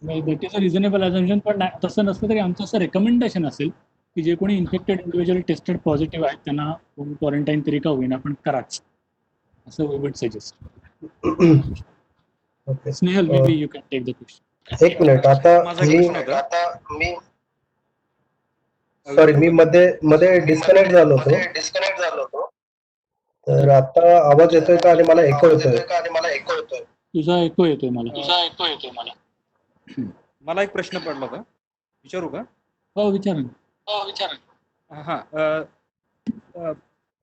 That is a reasonable assumption. पण तसं नसलं तरी आमचं असं रेकमेंडेशन असेल की जे कोणी इन्फेक्टेड इंडिव्हिज्युअल टेस्टेड पॉझिटिव्ह आहेत त्यांना क्वारंटाईन तरी का होईना पण कराच, असं we would suggest. Okay. Snehal, maybe you can take the question. एक मिनिट. आता मी सॉरी, मी मध्ये डिस्कनेक्ट झालो होतो. तर आता आवाज येतोय का आणि मलाएको येतोय? तुझा ऐकू येतोय मला. मला एक प्रश्न पडला होता, विचारू का? हो, विचार ना. हा,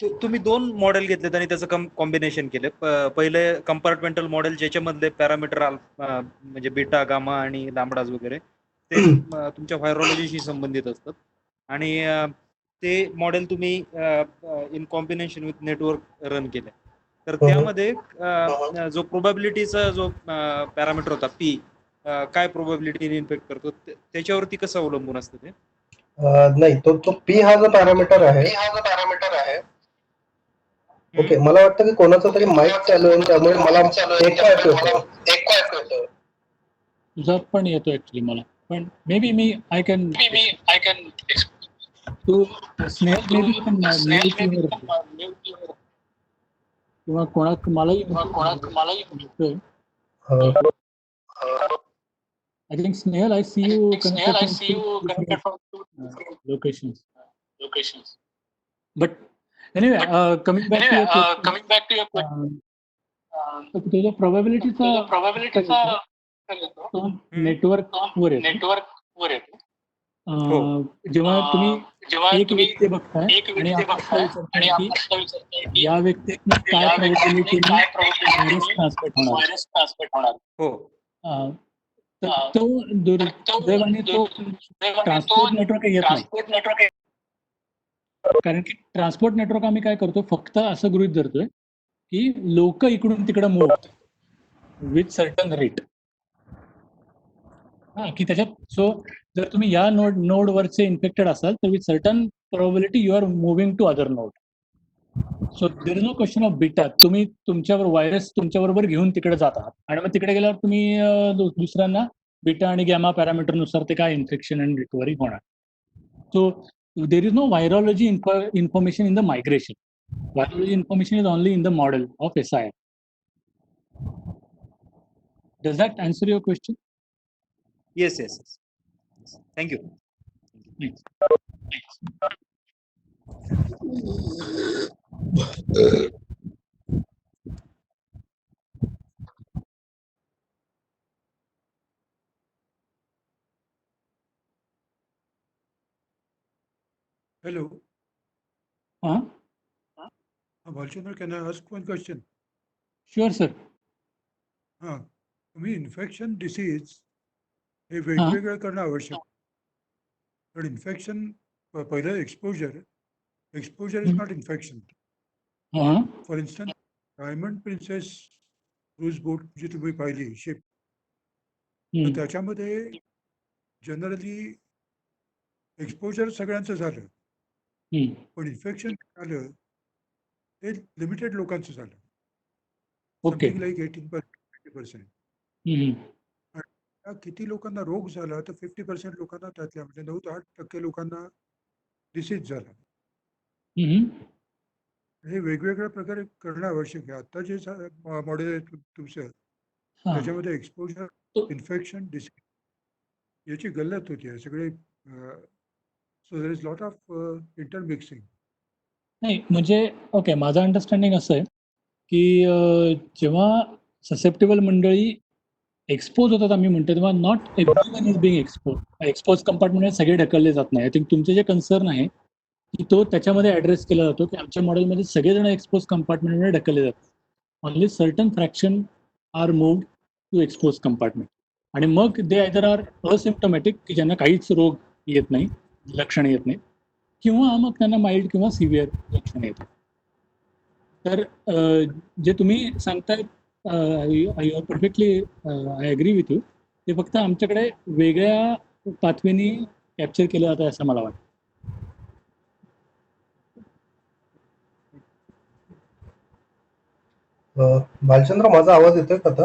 तुम्ही 2 मॉडेल घेतलेत आणि त्याचं कॉम्बिनेशन केले. पहिले कंपार्टमेंटल मॉडेल ज्याच्यामधले पॅरामीटर म्हणजे बीटा, गामा आणि लॅम्बडाज वगैरे ते तुमच्या व्हायरोलॉजीशी संबंधित असतात, आणि ते मॉडेल तुम्ही in combination with network run केले. तर त्यामध्ये जो प्रोबॅबिलिटीचा जो पॅरामीटर होता पी, काय प्रोबॅबिलिटी इन्फेक्ट करतो त्याच्यावरती कसं अवलंबून असतं ते? नाही, तो पी हा जो पॅरामीटर आहे. ओके, मला वाटतं की कोणाचं तरी माईक चालू आहे त्यामुळे मला एक ऐकू. तुझा पण येतो ऍक्च्युली मला, पण मे बी मी आय कॅन तू स्नेहल मे बी किंवा मलाही I think Snehal, I see you connected from locations. But anyway, coming back to your question, the probability network वर येतो. जेव्हा तुम्ही एक व्यक्ती बघताय आणि विचारताय या व्यक्तीने काय प्रोबॅबिलिटीने व्हायरस ट्रान्समिट होणार. हो. तर तो दुर्दैवाने तो ट्रान्सपोर्ट नेटवर्क येत नाही. कारण की ट्रान्सपोर्ट नेटवर्क आम्ही काय करतो, फक्त असं गृहीत धरतोय की लोक इकडून तिकडे मूव्ह होतात विथ सर्टन रेट. हा, की त्याच्यात सो जर तुम्ही या नोडवरचे इन्फेक्टेड असाल तर with certain probability you are moving to other node. So there is no question of beta. तुम्ही तुमच्यावर व्हायरस तुमच्याबरोबर घेऊन तिकडे जात आहात आणि मग तिकडे गेल्यावर तुम्ही दुसऱ्यांना बीटा आणि गॅमा पॅरामीटरनुसार ते काय इन्फेक्शन आणि रिकव्हरी होणार. So there is no virology information in the migration. Virology information is only in the model of SIR. Does that answer your question? Yes yes yes. Thank you. Thanks. Hello, Huh? Bhalchandra, can I ask one question? Sure, sir. तुम्ही infection disease हे वेगवेगळं करणं आवश्यक. पण infection पहिलं exposure is not infection. Uh-huh. For instance Diamond Princess cruise boat जी तुम्ही पाहिली शिप, तर Hmm. त्याच्यामध्ये जनरली एक्सपोजर सगळ्यांचं झालं, Hmm. पण इन्फेक्शन झालं ते लिमिटेड लोकांचं झालं. Okay. Something like 18%. Hmm. किती लोकांना रोग झाला तर 50% लोकांना, त्यातल्या म्हणजे 9 ते 8% लोकांना डिसीज झाला. Hmm. हे वेगवेगळ्या प्रकारे करणं आवश्यक आहे. आता जे मॉडेल आहे तुमचं, हा. त्याच्यामध्ये एक्सपोजर, तो- इन्फेक्शन, डिसीज याची गल्लत होती आहे सगळे. So there is lot of intermixing. नाही म्हणजे ओके, माझं अंडरस्टँडिंग असं आहे की जेव्हा ससेप्टेबल मंडळी एक्सपोज होतात आम्ही म्हणतो, तेव्हा not everyone is being expose compartment सगळे ढकलले जात नाही. आय थिंक तुमचे जे कन्सर्न आहे की तो त्याच्यामध्ये ॲड्रेस केला जातो की आमच्या मॉडेलमध्ये सगळेजण एक्सपोज कंपार्टमेंटमध्ये ढकलले जातात. Only certain fraction are moved to expose compartment आणि मग दे आयदर आर असिम्प्टोमॅटिक की ज्यांना काहीच रोग येत नाही, लक्षणं येत नाही, किंवा मग त्यांना माइल्ड किंवा सिव्हिअर लक्षणं येतात. तर जे तुम्ही सांगताय I perfectly I agree with you. ते फक्त आमच्याकडे वेगळ्या पाथवेनी कॅप्चर केलं जातं असं मला वाटतं. भालचंद्र, माझा आवाज येतोय का आता?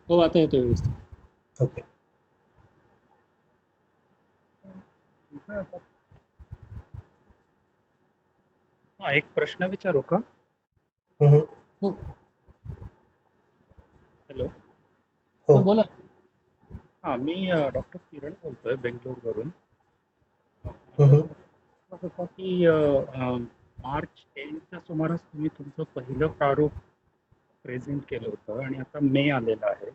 हो, आता येतो व्यवस्थित. ओके. हा, एक प्रश्न विचारू का? हम्म. हो हॅलो. हो. हो, बोला. हा, मी डॉक्टर किरण बोलतोय बेंगलोरवरून. हम्म. असं होतं की मार्च एंडच्या सुमारास तुम्ही तुमचं पहिलं प्रारूप प्रेझेंट केलं होतं आणि आता मे आलेलं आहे.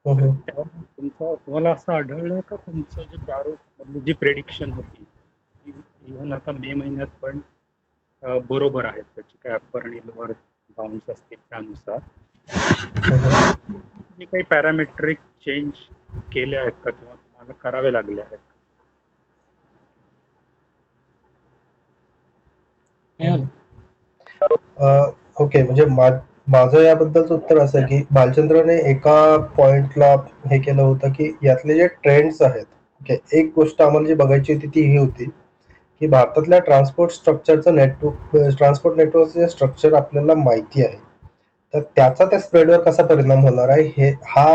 हम्म. तुम्हाला असं आढळलं का तुमचं जे प्रारूप म्हणजे जी प्रेडिक्शन होती इव्हन आता मे महिन्यात पण बरोबर आहेत, त्याची काय अप्पर आणि लोअर बाउंड्स असतील त्यानुसार तुम्ही काही पॅरामेट्रिक चेंज केले आहेत का किंवा तुम्हाला करावे लागले आहेत? ओके, म्हणजे माझं याबद्दलचं उत्तर असं आहे की भालचंद्रने एका पॉइंटला हे केलं होतं की यातले जे ट्रेंड्स आहेत, ओके, एक गोष्ट आम्हाला जी बघायची होती ती ही होती की भारतातल्या ट्रान्सपोर्ट नेटवर्कचे स्ट्रक्चर आपल्याला माहिती आहे, तर त्याचा त्या स्प्रेडवर कसा परिणाम होणार आहे हा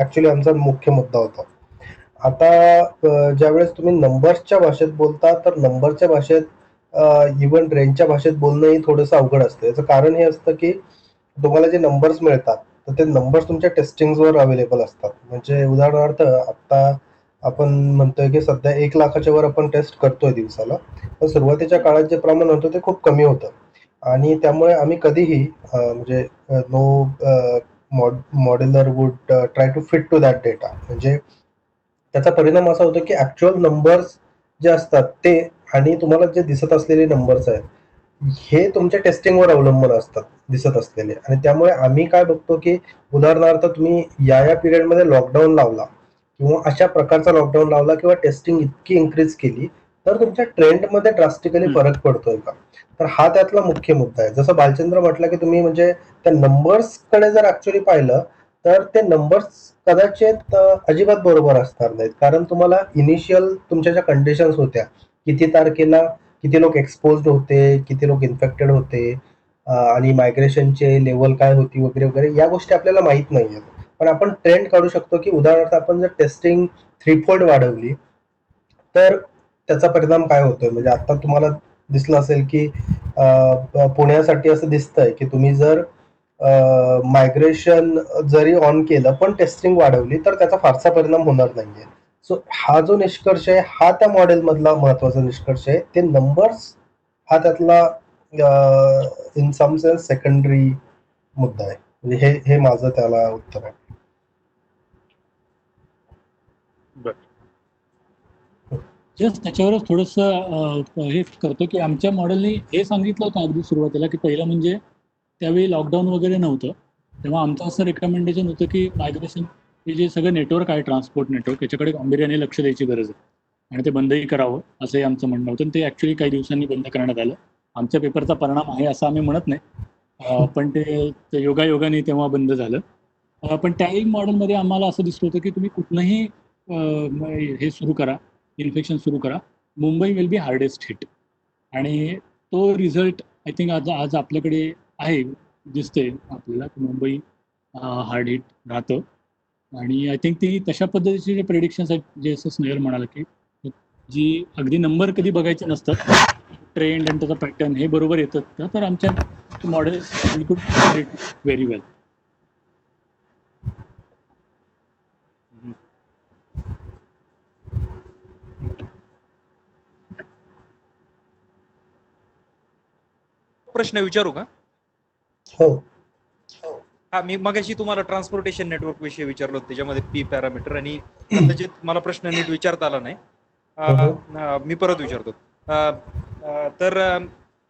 ऍक्च्युली आमचा मुख्य मुद्दा होता. आता ज्यावेळेस तुम्ही नंबर्सच्या भाषेत बोलता तर नंबरच्या भाषेत इव्हन रेंजच्या भाषेत बोलणंही थोडंसं अवघड असतं. याचं कारण हे असतं की तुम्हाला जे नंबर्स मिळतात तर ते नंबर्स तुमच्या टेस्टिंगवर अवेलेबल असतात. म्हणजे उदाहरणार्थ आता आपण म्हणतोय की सध्या 1 लाखाच्या वर आपण टेस्ट करतोय दिवसाला, पण सुरुवातीच्या काळात जे प्रमाण होतं ते खूप कमी होतं आणि त्यामुळे आम्ही कधीही म्हणजे no modular would try to fit to that data. म्हणजे त्याचा परिणाम असा होतो की ऍक्च्युअल नंबर्स जे असतात ते आणि तुम्हाला जे दिसत असलेले नंबर्स आहेत हे तुमच्या टेस्टिंगवर अवलंबून असतात दिसत असलेले. आणि त्यामुळे आम्ही काय बघतो की उदाहरणार्थ तुम्ही या पिरियडमध्ये लॉकडाऊन लावला किंवा अशा प्रकारचा लॉकडाऊन लावला किंवा टेस्टिंग इतकी इन्क्रीज केली, तर तुमच्या ट्रेंडमध्ये ड्रास्टिकली फरक पडतोय का? तर हा त्यातला मुख्य मुद्दा आहे. जसं बालचंद्र म्हटलं, की तुम्ही म्हणजे त्या नंबर्सकडे जर ॲक्चुअली पाहिलं, तर ते नंबर्स कदाचित अजिबात बरोबर असणार नाहीत. कारण तुम्हाला इनिशियल तुमच्या ज्या कंडिशन्स होत्या, किती तारखेला किती लोक एक्सपोज्ड होते, किती लोक इन्फेक्टेड होते, आणि मायग्रेशनचे लेव्हल काय होती वगैरे, वगैरे या गोष्टी आपल्याला माहीत नाहीयेत. पण आपण ट्रेंड काढू शकतो, की उदाहरणार्थ आपण जर टेस्टिंग थ्रीफोल्ड वाढवली, तर त्याचा परिणाम काय होतोय? म्हणजे आता तुम्हाला दिसलं असेल, की पुण्यासाठी असं दिसतंय, की तुम्ही जर मायग्रेशन जरी ऑन केलं, पण टेस्टिंग वाढवली, तर त्याचा फारसा परिणाम होणार नाहीये. सो हा जो निष्कर्ष आहे, हा त्या मॉडेलमधला महत्त्वाचा निष्कर्ष आहे. ते नंबर्स हा त्यातला इन सम सेन्स सेकंडरी मुद्दा आहे. म्हणजे हे माझं त्याला उत्तर आहे. जस्ट त्याच्यावरच थोडंसं हे करतो, की आमच्या मॉडेलने हे सांगितलं होतं अगदी सुरुवातीला, की पहिलं म्हणजे त्यावेळी लॉकडाऊन वगैरे नव्हतं. तेव्हा आमचं असं रिकमेंडेशन होतं, की मायग्रेशन हे जे सगळं नेटवर्क आहे, ट्रान्सपोर्ट नेटवर्क, याच्याकडे गांभीर्याने लक्ष द्यायची गरज आहे आणि ते बंदही करावं असंही आमचं म्हणणं होतं. आणि ते ॲक्च्युली काही दिवसांनी बंद करण्यात आलं. आमच्या पेपरचा परिणाम आहे असं आम्ही म्हणत नाही, पण ते योगायोगाने तेव्हा बंद झालं. पण त्याही मॉडेलमध्ये आम्हाला असं दिसलं होतं, की तुम्ही कुठलंही हे सुरू करा, इन्फेक्शन सुरू करा, Mumbai will be hardest hit. आणि तो रिझल्ट आय थिंक आज आज आपल्याकडे आहे, दिसते आपल्याला, की मुंबई हार्ड हिट राहतं. आणि आय थिंक ती तशा पद्धतीचे जे प्रेडिक्शन्स आहेत, जे असं स्नेहल म्हणाला, की जी अगदी नंबर कधी बघायचे नसतात, ट्रेंड आणि त्याचा पॅटर्न हे बरोबर येतात का, तर आमच्या मॉडेल कुड व्हेरी वेल. प्रश्न विचारू का? हो. हा, मी मगाशी तुम्हाला ट्रान्सपोर्टेशन नेटवर्क विषयी विचारलं होतं, त्याच्यामध्ये पी पॅरामीटर, आणि कदाचित मला प्रश्न नीट विचारता आला नाही. मी परत विचारतो. तर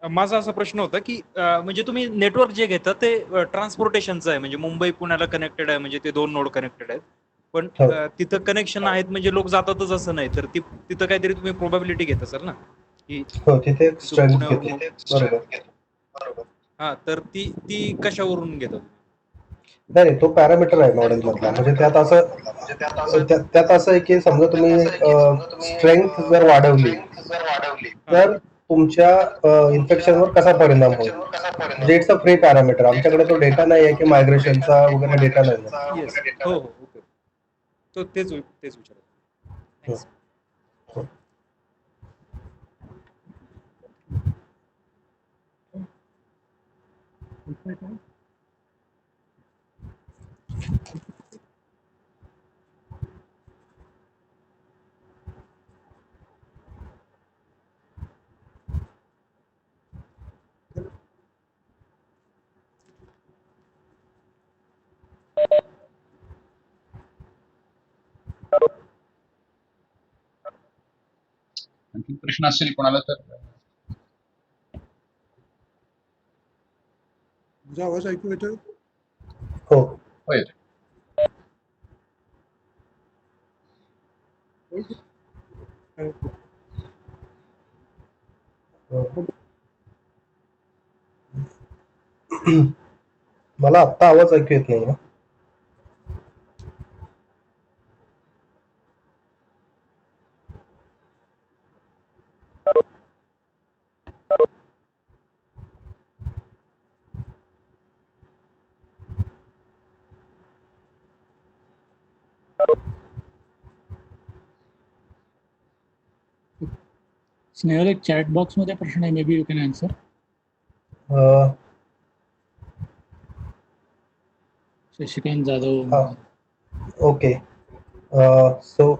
माझा असा प्रश्न होता, की म्हणजे तुम्ही नेटवर्क जे घेता ते ट्रान्सपोर्टेशनचं आहे, म्हणजे मुंबई पुण्याला कनेक्टेड आहे, म्हणजे ते 2 नोड कनेक्टेड आहेत. पण हो. तिथं कनेक्शन आहेत म्हणजे लोक जातातच असं नाही, तर तिथं काहीतरी तुम्ही प्रोबॅबिलिटी घेत असाल ना, की हो, तिथे स्ट्रेंथ पुण्यावरून- घेतो. बरोबर. हा, तर ती कशावरून घेतात? नाही, तो पॅरामीटर आहे मॉडेलमधला. म्हणजे त्यात असं आहे, की समजा तुम्ही स्ट्रेंथ जर वाढवली, तर तुमच्या इन्फेक्शनवर कसा परिणाम होईल? म्हणजे इट्स अ फ्री पॅरामीटर. आमच्याकडे तो डेटा नाही आहे, की मायग्रेशनचा वगैरे डेटा नाही आहे. येस, हो हो, ओके. तो तेच विचारत. Thanks. हो. आणखी प्रश्न असेल कोणाला तर माझा आवाज ऐकू येतोय? हो. होय. मला आत्ता आवाज ऐकू येत नाही. स्नेहल, एक चॅट बॉक्समध्ये प्रश्न आहे, may be you can answer. Shashikant Jadhav. Okay. So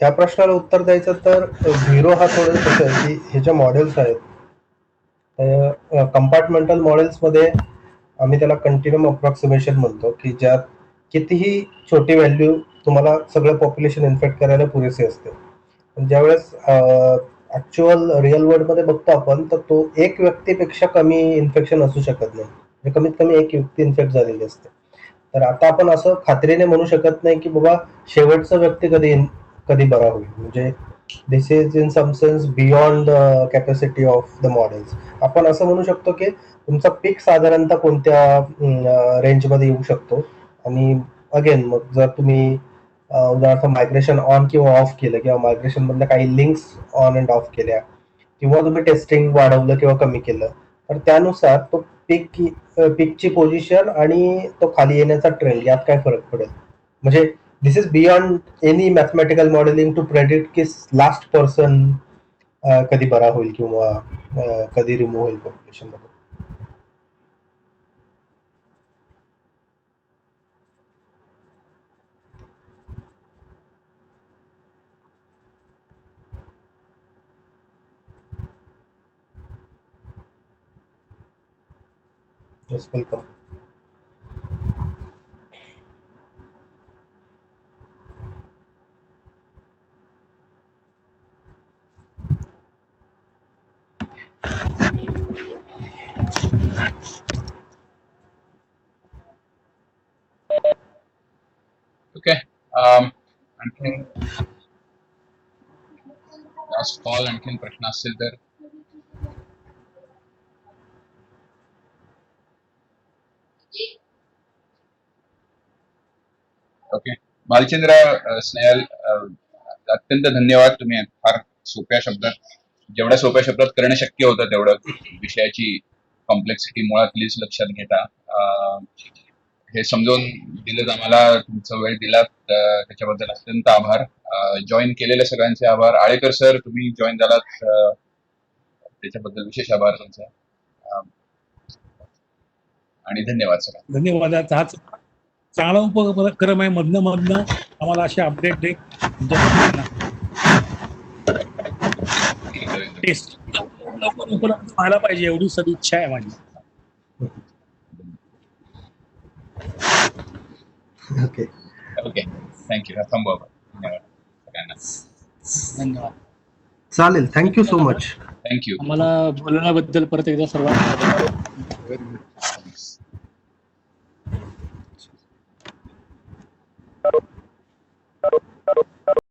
ह्या प्रश्नाला उत्तर द्यायचं तर झिरो हा थोडं कसं आहे, की हे जे मॉडेल्स आहेत, कंपार्टमेंटल मॉडेल्समध्ये आम्ही त्याला कंटिन्युम अप्रॉक्सिमेशन म्हणतो, की ज्यात कितीही छोटी व्हॅल्यू तुम्हाला सगळं पॉप्युलेशन इन्फेक्ट करायला पुरेसे असते. पण ज्यावेळेस ॲक्च्युअल रिअल वर्ल्डमध्ये बघतो आपण, तर तो एक व्यक्तीपेक्षा कमी इन्फेक्शन असू शकत नाही. म्हणजे कमीत कमी एक व्यक्ती इन्फेक्ट झालेली असते. तर आता आपण असं खात्रीने म्हणू शकत नाही की बाबा शेवटचा व्यक्ती कधी बरा होईल. म्हणजे this is in some sense beyond the capacity of the models. आपण असं म्हणू शकतो की तुमचा पीक साधारणतः कोणत्या रेंजमध्ये येऊ शकतो. आणि अगेन मग जर तुम्ही उदाहरणार्थ मायग्रेशन ऑन किंवा ऑफ केलं किंवा मायग्रेशन मधल्या काही लिंक्स ऑन अँड ऑफ केल्या किंवा तुम्ही टेस्टिंग वाढवलं किंवा कमी केलं, तर त्यानुसार तो पीकची पोझिशन आणि तो खाली येण्याचा ट्रेंड यात काय फरक पडेल. म्हणजे this is beyond any mathematical modelling to predict की लास्ट पर्सन कधी बरा होईल किंवा कधी रिमूव्ह होईल पॉप्युलेशन मध्ये. Yes, welcome. ओके. आणखीन लास्ट कॉल, आणखीन प्रश्न असतील तर. ओके. भालचंद्र, स्नेहल, अत्यंत धन्यवाद. तुम्ही फार जेवढ्या सोप्या शब्दात करणं शक्य होतं तेवढं विषयाची कॉम्प्लेक्सिटी मुळात लक्षात घेता हे समजून दिलं आम्हाला, तुमचा वेळ दिलात त्याच्याबद्दल अत्यंत आभार. जॉईन केलेल्या सगळ्यांचे आभार. आळेकर सर, तुम्ही जॉईन झालात त्याच्याबद्दल विशेष आभार तुमचा. आणि धन्यवाद सर. धन्यवाद. हा चांगला उपक्रम आहे. मधनं आम्हाला असे अपडेट दे. टेस्ट लवकर उपलब्ध व्हायला पाहिजे एवढी सदिच्छा आहे माझी. Okay okay, thank you. थांबवा. धन्यवाद सगळ्यांना. धन्यवाद. चालेल. Thank you so much. थँक्यू. आम्हाला बोलण्याबद्दल परत एकदा सर्वांना